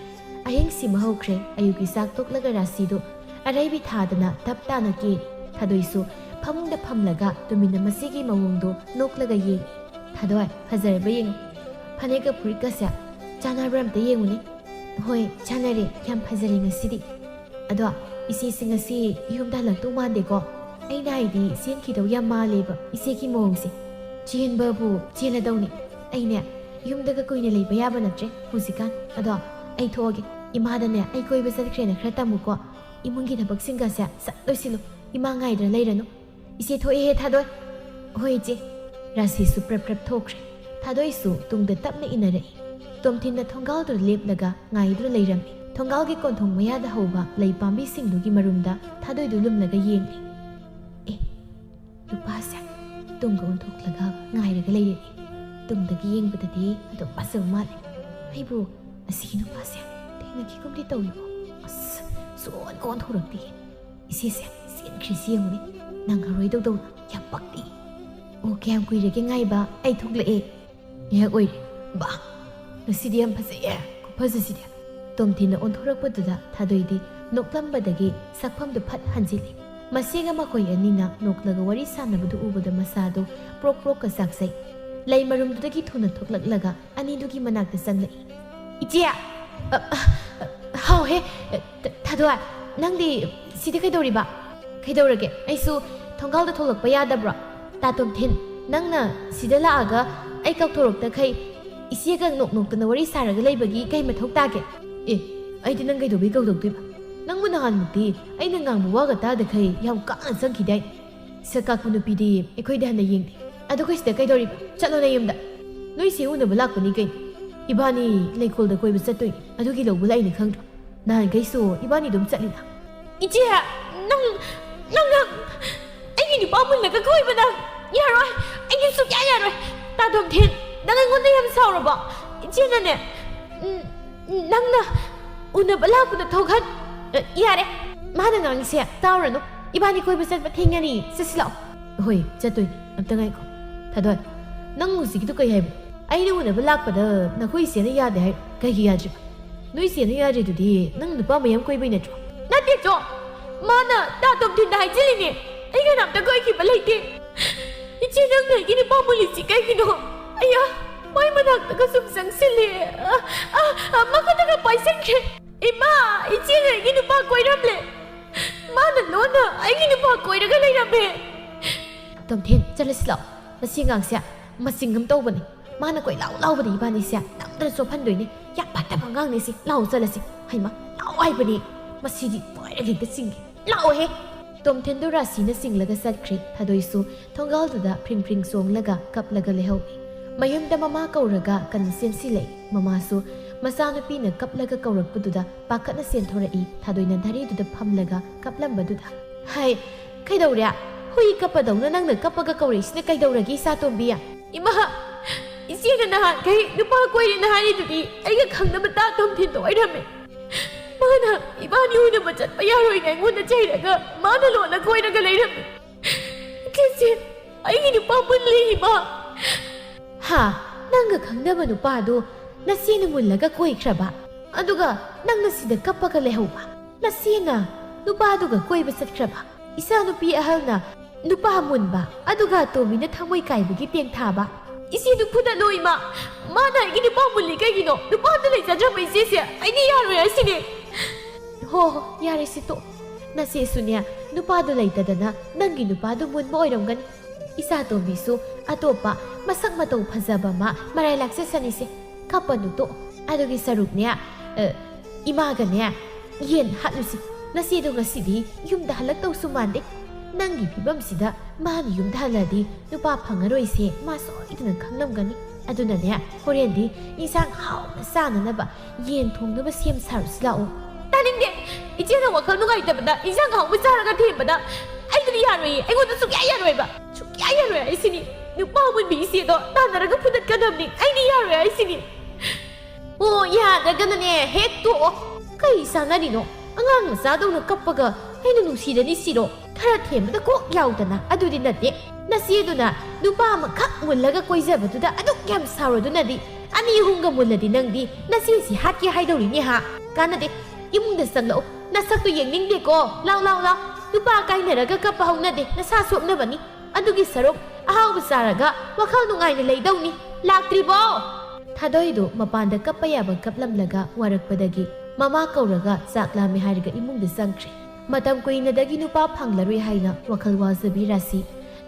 ꯑꯍꯤꯡꯁꯤꯃ ꯍꯧꯈ꯭ꯔꯦ ꯑꯌꯨꯛꯀꯤ ꯆꯥꯛ ꯇꯣꯛꯂꯒ ꯔꯥꯁꯤꯗꯨ ꯑꯔꯩꯕꯤ ꯊꯥꯗꯅ ꯇꯞ ꯇꯥꯅ ꯀꯦꯔꯤ ꯊꯥꯗꯣꯏꯁꯨ ꯐꯃꯨꯡꯗ ꯐꯝꯂꯒ ꯇꯨꯃꯤꯟꯅ ꯃꯁꯤꯒꯤ ꯃꯑꯣꯡꯗꯣ ꯅꯣꯛꯂꯒ ꯌꯦꯡꯉꯤ ꯊꯥꯗꯣꯏ ꯐꯖꯔꯕ ꯌꯦꯡꯉꯨ ꯐꯅꯦꯛꯀ ꯐꯨꯔꯤꯠꯀꯁꯦ ꯆꯥꯟꯅꯕ꯭ꯔꯥ ꯑꯝꯇ ꯌꯦꯡꯉꯨꯅꯦ ꯍꯣꯏ ꯆꯥꯟꯅꯔꯦ ꯌꯥꯝ ꯐꯖꯔꯦ ꯉꯁꯤꯗꯤ ꯑꯗꯣ ꯏꯆꯦꯁꯤ ꯉꯁꯤ ꯌꯨꯝꯗ ꯍꯜꯂꯛꯇꯧ ꯃꯥꯟꯗꯦꯀꯣ ꯑꯩꯅ ꯍꯥꯏꯗꯤ ꯆꯦꯟꯈꯤꯗꯧ ꯌꯥꯝ ꯃꯥꯜꯂꯦꯕ ꯏꯆꯦꯒꯤ ꯃꯑꯣꯡꯁꯦ ꯆꯦꯟꯕꯕꯨ ꯆꯦꯜꯂꯗꯧꯅꯤ ꯑꯩꯅꯦ ꯌꯨꯝꯗꯒ ꯀꯨꯏꯅ ꯂꯩꯕ ꯌꯥꯕ ꯅꯠꯇ꯭ꯔꯦ ꯍꯧꯖꯤꯛꯀꯥꯟ ꯑꯗꯣ ꯑꯩ ꯊꯣꯛꯑꯒꯦ ꯏꯃꯥꯗꯅꯦ ꯑꯩ ꯀꯣꯏꯕ ꯆꯠꯈ꯭ꯔꯦꯅ ꯈꯔ ꯇꯝꯃꯨꯀꯣ ꯏꯃꯨꯡꯒꯤ ꯊꯕꯛꯁꯤꯡꯒꯁꯦ ꯁꯠ ꯂꯣꯏꯁꯤꯜꯂꯨ ꯏꯃꯥ ꯉꯥꯏꯗ꯭ꯔ ꯂꯩꯔꯅꯨ ꯏꯆꯦ ꯊꯣꯛꯑꯦꯍꯦ ꯊꯥꯗꯣꯏ ꯍꯣꯏ ꯏꯆꯦ ꯔꯥꯁꯤꯁꯨ ꯄ꯭ꯔꯞ ꯄ꯭ꯔꯞ ꯊꯣꯛꯈ꯭ꯔꯦ ꯊꯥꯗꯣꯏꯁꯨ ꯇꯨꯡꯗ ꯇꯞꯅ ꯏꯟꯅꯔꯛꯏ ꯇꯣꯝꯊꯤꯟꯅ ꯊꯣꯡꯒꯥꯜꯗꯨ ꯂꯦꯞꯂꯒ ꯉꯥꯏꯗꯨꯅ ꯂꯩꯔꯝꯃꯤ ꯊꯣꯡꯒꯥꯜꯒꯤ ꯀꯣꯟꯊꯣꯡ ꯃꯌꯥꯗ ꯍꯧꯕ ꯂꯩ ꯄꯥꯝꯕꯤꯁꯤꯡꯗꯨꯒꯤ ꯃꯔꯨꯝꯗ ꯊꯥꯗꯣꯏꯗꯨ ꯂꯨꯝꯂꯒ ꯌꯦꯡꯂꯤ ꯑꯦ ꯅꯨꯄꯥꯁꯦ ꯇꯨꯡꯒ ꯑꯣꯟꯊꯣꯛꯂꯒ ꯉꯥꯏꯔꯒ ꯂꯩꯔꯛꯏ ꯇꯨꯡꯗꯒꯤ ꯌꯦꯡꯕꯗꯗꯤ ꯑꯗꯨꯝ ꯐꯖꯕ ꯃꯥꯜꯂꯦ ꯑꯩꯕꯨ ꯑꯁꯤꯒꯤ ꯅꯨꯄꯥꯁꯦ ꯊꯦꯡꯅꯈꯤꯒꯨꯝꯗꯤ ꯇꯧꯏꯀꯣ ꯑꯁ ꯁꯨꯑꯣꯟꯒ ꯑꯣꯟꯊꯣꯔꯛꯇꯦ ꯏꯆꯦꯁꯦ ꯆꯦꯟꯈ꯭ꯔꯤꯁꯤ ꯌꯦꯡꯉꯨꯅꯦ ꯅꯪꯉꯔꯣꯏꯗꯧꯗꯧꯅ ꯌꯥꯝ ꯄꯛꯇꯦ ꯑꯣ ꯀꯌꯥꯝ ꯀꯨꯏꯔꯒꯦ ꯉꯥꯏꯕ ꯑꯩ ꯊꯣꯛꯂꯛꯑꯦ ꯉꯥꯏꯍꯥꯛ ꯑꯣꯏꯔꯦ ꯕꯥ ꯉꯁꯤꯗꯤ ꯌꯥꯝ ꯐꯖꯩꯌꯦ ꯈꯨꯐꯖꯁꯤꯗꯤ ꯇꯣꯝꯊꯤꯟꯅ ꯑꯣꯟꯊꯣꯔꯛꯄꯗꯨꯗ ꯊꯥꯗꯣꯏꯗꯤ ꯅꯣꯛꯂꯝꯕꯗꯒꯤ ꯁꯛꯐꯝꯗꯨ ꯐꯠ ꯍꯟꯖꯤꯜꯂꯤ ꯃꯁꯤꯒ ꯃꯈꯣꯏ ꯑꯅꯤꯅ ꯅꯣꯛꯂꯒ ꯋꯥꯔꯤ ꯁꯥꯟꯅꯕꯗꯨ ꯎꯕꯗ ꯃꯁꯥꯗꯨ ꯄ꯭ꯔꯣꯛ ꯄ꯭ꯔꯣꯛꯀ ꯆꯥꯛꯆꯩ ꯂꯩ ꯃꯔꯨꯝꯗꯨꯗꯒꯤ ꯊꯨꯅ ꯊꯣꯛꯂꯛꯂꯒ ꯑꯅꯤꯗꯨꯒꯤ ꯃꯅꯥꯛꯇ ꯆꯪꯂꯛꯏ ꯏꯆꯦ ꯍꯥꯎꯍꯦ ꯊꯥꯗꯣꯏ ꯅꯪꯗꯤ ꯁꯤꯗ ꯀꯩꯗꯧꯔꯤꯕ ꯀꯩꯗꯧꯔꯒꯦ ꯑꯩꯁꯨ ꯊꯣꯡꯒꯥꯜꯗ ꯊꯣꯛꯂꯛꯄ ꯌꯥꯗꯕ꯭ꯔꯣ ꯇꯥ ꯇꯣꯝꯊꯤꯟ ꯅꯪꯅ ꯁꯤꯗ ꯂꯥꯛꯑꯒ ꯑꯩ ꯀꯧꯊꯣꯔꯛꯇꯈꯩ ꯏꯆꯦꯒ ꯅꯣꯛ ꯅꯣꯛꯇꯅ ꯋꯥꯔꯤ ꯁꯥꯔꯒ ꯂꯩꯕꯒꯤ ꯀꯩ ꯃꯊꯧ ꯇꯥꯒꯦ ꯑꯦ ꯑꯩꯗꯤ ꯅꯪ ꯀꯩꯗꯧꯕꯩ ꯀꯧꯗꯣꯛꯇꯣꯏꯕ ꯅꯪꯕꯨ ꯅꯍꯥꯟꯃꯨꯛꯇꯤ ꯑꯩꯅ ꯉꯥꯡꯕ ꯋꯥꯒ ꯇꯥꯗꯈꯩ ꯌꯥꯝ ꯀꯥꯛꯅ ꯆꯪꯈꯤꯗꯥꯏ ꯁꯛ ꯀꯥꯛꯄ ꯅꯨꯄꯤꯗꯤ ꯑꯩꯈꯣꯏꯗ ꯍꯟꯅ ꯌꯦꯡꯗꯦ ꯑꯗꯣ ꯑꯩꯈꯣꯏ ꯁꯤꯗ ꯀꯩꯗꯧꯔꯤꯕ ꯆꯠꯂꯣ ꯅꯌꯨꯝꯗ ꯅꯣꯏ ꯁꯤ ꯎꯅꯕ ꯂꯥꯛꯄꯅꯤ ꯀꯩꯅꯣ ꯏꯕꯥꯅꯤ ꯂꯩꯀꯣꯜꯗ ꯀꯣꯏꯕ ꯆꯠꯇꯣꯏꯅꯤ ꯑꯗꯨꯒꯤ ꯂꯧꯕ ꯂꯥꯛꯏꯅꯤ ꯈꯪꯗ꯭ꯔꯣ ꯅꯍꯥꯟꯈꯩꯁꯨ ꯏꯕꯥꯅꯤ ꯑꯗꯨꯝ ꯆꯠꯂꯤꯅ ꯏꯆꯦ ꯅꯪꯅ ꯑꯩꯒꯤ ꯅꯨꯄꯥ ꯃꯨꯜꯂꯒ ꯀꯣꯏꯕꯅ ꯌꯥꯔꯣꯏ ꯑꯩꯗꯤ ꯁꯨꯛꯌꯥ ꯌꯥꯔꯣꯏ ꯇꯥ ꯇꯣꯝꯊꯤꯟ ꯅꯪ ꯑꯩꯉꯣꯟꯗ ꯌꯥꯝ ꯁꯥꯎꯔꯕꯣ ꯏꯆꯦꯅꯅꯦ ꯅꯪꯅ ꯎꯅꯕ ꯂꯥꯛꯄꯗ ꯊꯣꯛꯍꯟ ꯌꯥꯔꯦ ꯃꯥꯅ ꯉꯥꯡꯉꯤꯁꯦ ꯇꯥꯎꯔꯅꯨ ꯏꯕꯥꯅꯤ ꯀꯣꯏꯕ ꯆꯠꯄ ꯊꯦꯡꯉꯅꯤ ꯆꯠꯁꯤ ꯂꯥꯛꯑꯣ ꯍꯣꯏ ꯆꯠꯇꯣꯏꯅꯤ ꯑꯝꯇ ꯉꯥꯏꯈꯣ ꯊꯥꯗꯣꯏ ꯅꯪ ꯍꯧꯖꯤꯛꯀꯤꯗꯨ ꯀꯩ ꯍꯥꯏꯕ ꯑꯩꯅ ꯎꯅꯕ ꯂꯥꯛꯄꯗ ꯅꯈꯣꯏ ꯏꯆꯦꯅ ꯌꯥꯗꯦ ꯍꯥꯏ ꯀꯩꯒꯤ ꯌꯥꯗ꯭ꯔꯤꯕ ꯅꯣꯏ ꯏꯆꯦꯅ ꯌꯥꯗ꯭ꯔꯤꯗꯨꯗꯤ ꯅꯪ ꯅꯨꯄꯥ ꯃꯌꯥꯝ ꯀꯣꯏꯕꯩ ꯅꯠꯇ꯭ꯔꯣ ꯅꯠꯇꯦ ꯆꯣ ꯃꯥꯅ ꯇꯥ ꯇꯣꯝꯊꯤꯟꯗ ꯍꯥꯏꯖꯤꯜꯂꯤꯅꯦ ꯑꯩ ꯀꯅꯥꯝꯇ ꯀꯣꯏꯈꯤꯕ ꯂꯩꯇꯦ ꯏꯆꯦ ꯅꯪꯅ ꯑꯩꯒꯤ ꯅꯨꯄꯥ ꯃꯨꯜꯂꯤꯁꯤ ꯀꯩꯒꯤꯅꯣ ꯑꯩꯌꯥ ꯃꯥꯏ ꯃꯅꯥꯛꯇꯒ ꯁꯨꯝ ꯆꯪꯁꯤꯜꯂꯦ ꯃꯈꯨꯠꯇꯒ ꯄꯥꯏꯁꯟꯈ꯭ꯔꯦ ꯏꯃꯥ ꯏꯆꯦꯅ ꯑꯩꯒꯤ ꯅꯨꯄꯥ ꯀꯣꯏꯔꯝꯂꯦ ꯃꯥꯅ ꯂꯣꯟꯅ ꯑꯩꯒꯤ ꯅꯨꯄꯥ ꯀꯣꯏꯔꯒ ꯂꯩꯔꯝꯃꯦ ꯇꯣꯝꯊꯤꯟ ꯆꯠꯂꯁꯤ ꯂꯥꯛꯑꯣ ꯃꯁꯤ ꯑꯉꯥꯡꯁꯦ ꯃꯆꯤꯡ ꯑꯃ ꯇꯧꯕꯅꯤ ꯃꯥꯅ ꯀꯣꯏ ꯂꯥꯎꯕꯗ ꯏꯕꯥꯅꯤꯁꯦ ꯅꯝꯗꯅ ꯆꯣꯞꯍꯟꯗꯣꯏꯅꯤ ꯌꯥꯝ ꯐꯠꯇꯕ ꯑꯉꯥꯡꯅꯤ ꯁꯤ ꯂꯥꯛꯑꯣ ꯆꯠꯂꯁꯤ ꯍꯩꯃꯥ ꯂꯥꯛꯑꯣ ꯍꯥꯏꯕꯅꯤ ꯃꯁꯤꯗꯤ ꯄꯥꯏꯔꯒ ꯍꯦꯛꯇ ꯆꯤꯡꯒꯦ ꯂꯥꯛꯑꯣꯍꯦ ꯇꯣꯝꯊꯤꯟꯗꯨ ꯔꯥꯁꯤꯅ ꯆꯤꯡꯂꯒ ꯆꯠꯈ꯭ꯔꯦ ꯊꯥꯗꯣꯏꯁꯨ ꯊꯣꯡꯒꯥꯜꯗꯨꯗ ꯐ꯭ꯔꯤꯡ ꯐ꯭ꯔꯤꯡ ꯆꯣꯡꯂꯒ ꯀꯞꯂꯒ ꯂꯩꯍꯧꯏ ꯃꯌꯨꯝꯗ ꯃꯃꯥ ꯀꯧꯔꯒ ꯀꯟꯅ ꯆꯦꯟꯁꯤꯜꯂꯛꯏ ꯃꯃꯥꯁꯨ ꯃꯆꯥꯅꯨꯄꯤꯅ ꯀꯞꯂꯒ ꯀꯧꯔꯛꯄꯗꯨꯗ ꯄꯥꯈꯠꯅ ꯆꯦꯟꯊꯣꯔꯛꯏ ꯊꯥꯗꯣꯏꯅ ꯙꯔꯤꯗꯨꯗ ꯐꯝꯂꯒ ꯀꯞꯂꯝꯕꯗꯨꯗ ꯍꯥꯏ ꯀꯩꯗꯧꯔꯦ ꯍꯨꯏ ꯀꯞꯄꯗꯧꯅ ꯅꯪꯅ ꯀꯞꯄꯒ ꯀꯧꯔꯛꯏꯁꯤꯅ ꯀꯩꯗꯧꯔꯒꯦ ꯏꯆꯥꯇꯣꯝꯕꯤ ꯏꯃꯥ ꯏꯆꯦꯅ ꯅꯍꯥꯟꯈꯩ ꯅꯨꯄꯥ ꯀꯣꯏꯔꯦꯅ ꯍꯥꯏꯔꯤꯗꯨꯗꯤ ꯑꯩꯒ ꯈꯪꯅꯕ ꯇꯥ ꯇꯣꯝꯊꯤꯟꯗꯣ ꯑꯣꯏꯔꯝꯃꯦ ꯃꯥꯅ ꯏꯕꯥꯅꯤ ꯎꯅꯕ ꯆꯠꯄ ꯌꯥꯔꯣꯏꯅ ꯑꯩꯉꯣꯟꯗ ꯆꯩꯔꯒ ꯃꯥꯅ ꯂꯣꯟꯅ ꯀꯣꯏꯔꯒ ꯂꯩꯔꯝꯃꯦ ꯏꯆꯦ ꯑꯩꯒꯤ ꯅꯨꯄꯥ ꯃꯨꯜꯂꯤ ꯏꯃꯥ ꯍꯥ ꯅꯪꯒ ꯈꯪꯅꯕ ꯅꯨꯄꯥꯗꯣ ꯅꯆꯦꯅ ꯃꯨꯜꯂꯒ ꯀꯣꯏꯈ꯭ꯔꯕ ꯑꯗꯨꯒ ꯅꯪꯅ ꯁꯤꯗ ꯀꯞꯄꯒ ꯂꯩꯍꯧꯕ ꯅꯆꯦꯅ ꯅꯨꯄꯥꯗꯨꯒ ꯀꯣꯏꯕ ꯆꯠꯈ꯭ꯔꯕ ꯏꯆꯥ ꯅꯨꯄꯤ ꯑꯍꯜꯅ ꯅꯨꯄꯥ ꯃꯨꯟꯕ ꯑꯗꯨꯒ ꯑꯇꯣꯝꯕꯤꯅ ꯊꯃꯣꯏ ꯀꯥꯏꯕꯒꯤ ꯇꯦꯡꯊꯥꯕ ꯏꯆꯦꯗꯨ ꯐꯨꯗꯠꯂꯣ ꯏꯃꯥ ꯃꯥꯅ ꯑꯩꯒꯤ ꯅꯨꯄꯥ ꯃꯨꯜꯂꯤ ꯀꯩꯒꯤꯅꯣ ꯅꯨꯄꯥꯗ ꯂꯩꯖꯗ꯭ꯔꯕ ꯏꯆꯦꯁꯦ ꯑꯩꯗꯤ ꯌꯥꯔꯣꯏ ꯍꯥꯏꯁꯤꯅꯦ ꯍꯣ ꯌꯥꯔꯦ ꯁꯤꯇꯣ ꯅꯆꯦꯁꯨꯅꯦ ꯅꯨꯄꯥꯗꯨ ꯂꯩꯇꯗꯅ ꯅꯪꯒꯤ ꯅꯨꯄꯥꯗꯨ ꯃꯨꯟꯕ ꯑꯣꯏꯔꯝꯒꯅꯤ ꯏꯆꯥꯇꯣꯝꯕꯤꯁꯨ ꯑꯇꯣꯞꯄ ꯃꯁꯛ ꯃꯇꯧ ꯐꯖꯕ ꯑꯃ ꯃꯔꯥꯏ ꯂꯥꯛꯆꯁꯅꯤꯁꯦ ꯀꯞꯄꯅꯨ ꯇꯣ ꯑꯗꯨꯒꯤ ꯁꯔꯨꯛꯅꯦ ꯏꯃꯥꯒꯅꯦ ꯌꯦꯟ ꯍꯥꯠꯂꯨꯁꯤ ꯅꯆꯦꯗꯣ ꯉꯁꯤꯗꯤ ꯌꯨꯝꯗ ꯍꯜꯂꯛꯇꯧꯁꯨ ꯃꯥꯟꯗꯦ ꯅꯪꯒꯤ ꯐꯤꯕꯝꯁꯤꯗ ꯃꯥꯅ ꯌꯨꯝꯗ ꯍꯜꯂꯗꯤ ꯅꯨꯄꯥ ꯐꯪꯉꯔꯣꯏꯁꯦ ꯃꯥ ꯁꯣꯏꯗꯅ ꯈꯪꯂꯝꯒꯅꯤ ꯑꯗꯨꯅꯅꯦ ꯍꯣꯔꯦꯟꯗꯤ ꯏꯟꯁꯥꯡ ꯍꯥꯎꯅ ꯆꯥꯅꯅꯕ ꯌꯦꯟ ꯊꯣꯡꯅꯕ ꯁꯦꯝ ꯁꯥꯔꯨꯁꯤ ꯂꯥꯛꯑꯣ ꯇꯥꯅꯤꯡꯗꯦ ꯏꯆꯦꯅ ꯋꯥꯈꯜ ꯅꯨꯡꯉꯥꯏꯇꯕꯗ ꯏꯟꯁꯥꯡ ꯍꯥꯎꯕ ꯆꯥꯔꯒ ꯊꯦꯝꯕꯗ ꯑꯩꯗꯤ ꯌꯥꯔꯣꯏꯌꯦ ꯑꯩꯉꯣꯟꯗ ꯁꯨꯛꯌꯥ ꯌꯥꯔꯣꯏꯕ ꯁꯨꯛꯌꯥ ꯌꯥꯔꯣꯏ ꯑꯩꯁꯤꯅꯤ ꯅꯨꯄꯥ ꯃꯨꯟꯕꯤ ꯏꯆꯦꯗꯣ ꯇꯥꯟꯅꯔꯒ ꯐꯨꯗꯠꯀꯗꯕꯅꯤ ꯑꯩꯗꯤ ꯌꯥꯔꯣꯏ ꯑꯩꯁꯤꯅꯤ ꯑꯣ ꯌꯥꯗ꯭ꯔꯒꯅꯅꯦ ꯍꯦꯛ ꯇꯣꯛꯑꯣ ꯀꯩ ꯆꯥꯟꯅꯔꯤꯅꯣ ꯑꯉꯥꯡ ꯃꯆꯥꯗꯧꯅ ꯀꯞꯄꯒ ꯑꯩꯅ ꯅꯨꯡꯁꯤꯔꯅꯤ ꯁꯤꯔꯣ ꯈꯔ ꯊꯦꯝꯕꯗ ꯀꯣꯛ ꯌꯥꯎꯗꯅ ꯑꯗꯨꯗꯤ ꯅꯠꯇꯦ ꯅꯆꯦꯗꯨꯅ ꯅꯨꯄꯥ ꯑꯃꯈꯛ ꯃꯨꯜꯂꯒ ꯀꯣꯏꯖꯕꯗꯨꯗ ꯑꯗꯨꯛ ꯌꯥꯝ ꯁꯥꯎꯔꯗꯨꯅꯗꯤ ꯑꯅꯤ ꯑꯍꯨꯝꯒ ꯃꯨꯜꯂꯗꯤ ꯅꯪꯗꯤ ꯅꯆꯦꯁꯤ ꯍꯥꯠꯀꯦ ꯍꯥꯏꯗꯧꯔꯤꯅꯦ ꯍꯥ ꯀꯥꯟꯅꯗꯦ ꯏꯃꯨꯡꯗ ꯆꯪꯂꯛꯑꯣ ꯅꯁꯛꯇꯨ ꯌꯦꯡꯅꯤꯡꯗꯦꯀꯣ ꯂꯥꯎ ꯂꯥꯎ ꯂꯥꯎ ꯅꯨꯄꯥ ꯀꯥꯏꯅꯔꯒ ꯀꯞꯄ ꯍꯧꯅꯗꯦ ꯅꯁꯥ ꯁꯣꯛꯅꯕꯅꯤ ꯑꯗꯨꯒꯤ ꯁꯔꯨꯛ ꯑꯍꯥꯎꯕ ꯆꯥꯔꯒ ꯋꯥꯈꯜ ꯅꯨꯡꯉꯥꯏꯅ ꯂꯩꯗꯧꯅꯤ ꯂꯥꯛꯇ꯭ꯔꯤꯕꯣ ꯊꯥꯗꯣꯏꯗꯨ ꯃꯄꯥꯟꯗ ꯀꯞꯄ ꯌꯥꯕ ꯀꯞꯂꯝꯂꯒ ꯋꯥꯔꯛꯄꯗꯒꯤ ꯃꯃꯥ ꯀꯧꯔꯒ ꯆꯥꯛ ꯂꯥꯝꯃꯦ ꯍꯥꯏꯔꯒ ꯏꯃꯨꯡꯗ ꯆꯪꯈ꯭ꯔꯦ ꯃꯇꯝ ꯀꯨꯏꯅꯗꯒꯤ ꯅꯨꯄꯥ ꯐꯪꯂꯔꯣꯏ ꯍꯥꯏꯅ ꯋꯥꯈꯜ ꯋꯥꯖꯕꯤ ꯔꯥꯁꯤ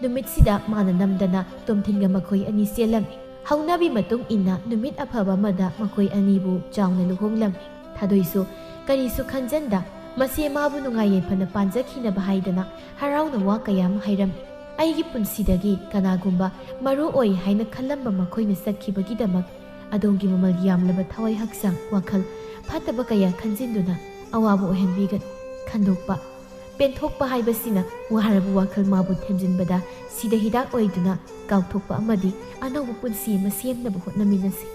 ꯅꯨꯃꯤꯠꯁꯤꯗ ꯃꯥꯅ ꯅꯝꯗꯅ ꯇꯣꯝꯊꯤꯟꯒ ꯃꯈꯣꯏ ꯑꯅꯤ ꯆꯦꯜꯂꯝꯃꯤ ꯍꯧꯅꯕꯤ ꯃꯇꯨꯡ ꯏꯟꯅ ꯅꯨꯃꯤꯠ ꯑꯐꯕ ꯑꯃꯗ ꯃꯈꯣꯏ ꯑꯅꯤꯕꯨ ꯆꯥꯎꯅ ꯂꯨꯍꯣꯡꯂꯝꯃꯤ ꯊꯥꯗꯣꯏꯁꯨ ꯀꯔꯤꯁꯨ ꯈꯟꯖꯟꯗ ꯃꯁꯤ ꯃꯥꯕꯨ ꯅꯨꯡꯉꯥꯏ ꯌꯥꯏꯐꯅ ꯄꯥꯟꯖꯈꯤꯅꯕ ꯍꯥꯏꯗꯅ ꯍꯔꯥꯎꯅ ꯋꯥ ꯀꯌꯥ ꯑꯃ ꯍꯥꯏꯔꯝꯃꯤ ꯑꯩꯒꯤ ꯄꯨꯟꯁꯤꯗꯒꯤ ꯀꯅꯥꯒꯨꯝꯕ ꯃꯔꯨ ꯑꯣꯏ ꯍꯥꯏꯅ ꯈꯜꯂꯝꯕ ꯃꯈꯣꯏꯅ ꯆꯠꯈꯤꯕꯒꯤꯗꯃꯛ ꯑꯗꯣꯝꯒꯤ ꯃꯃꯜ ꯌꯥꯝꯂꯕ ꯊꯋꯥꯏ ꯍꯛꯆꯥꯡ ꯋꯥꯈꯜ ꯐꯠꯇꯕ ꯀꯌా ꯈꯟꯖꯤꯟꯗꯨꯅ ꯑꯋꯥꯕ ꯑꯣꯏꯍꯟꯕꯤꯒꯅꯨ ꯈꯟꯗꯣꯛꯄ ꯄꯦꯟꯊꯣꯛꯄ ꯍꯥꯏꯕꯁꯤꯅ ꯋꯥꯔꯕ ꯋꯥꯈꯜ ꯃꯥꯕꯨ ꯊꯦꯝꯖꯤꯟꯕꯗ ꯁꯤꯗ ꯍꯤꯗꯥꯛ ꯑꯣꯏꯗꯨꯅ ꯀꯥꯎꯊꯣꯛꯄ ꯑꯃꯗꯤ ꯑꯅꯧꯕ ꯄꯨꯟꯁꯤ ꯑꯃ ꯁꯦꯝꯅꯕ ꯍꯣꯠꯅꯃꯤꯟꯅꯁꯤ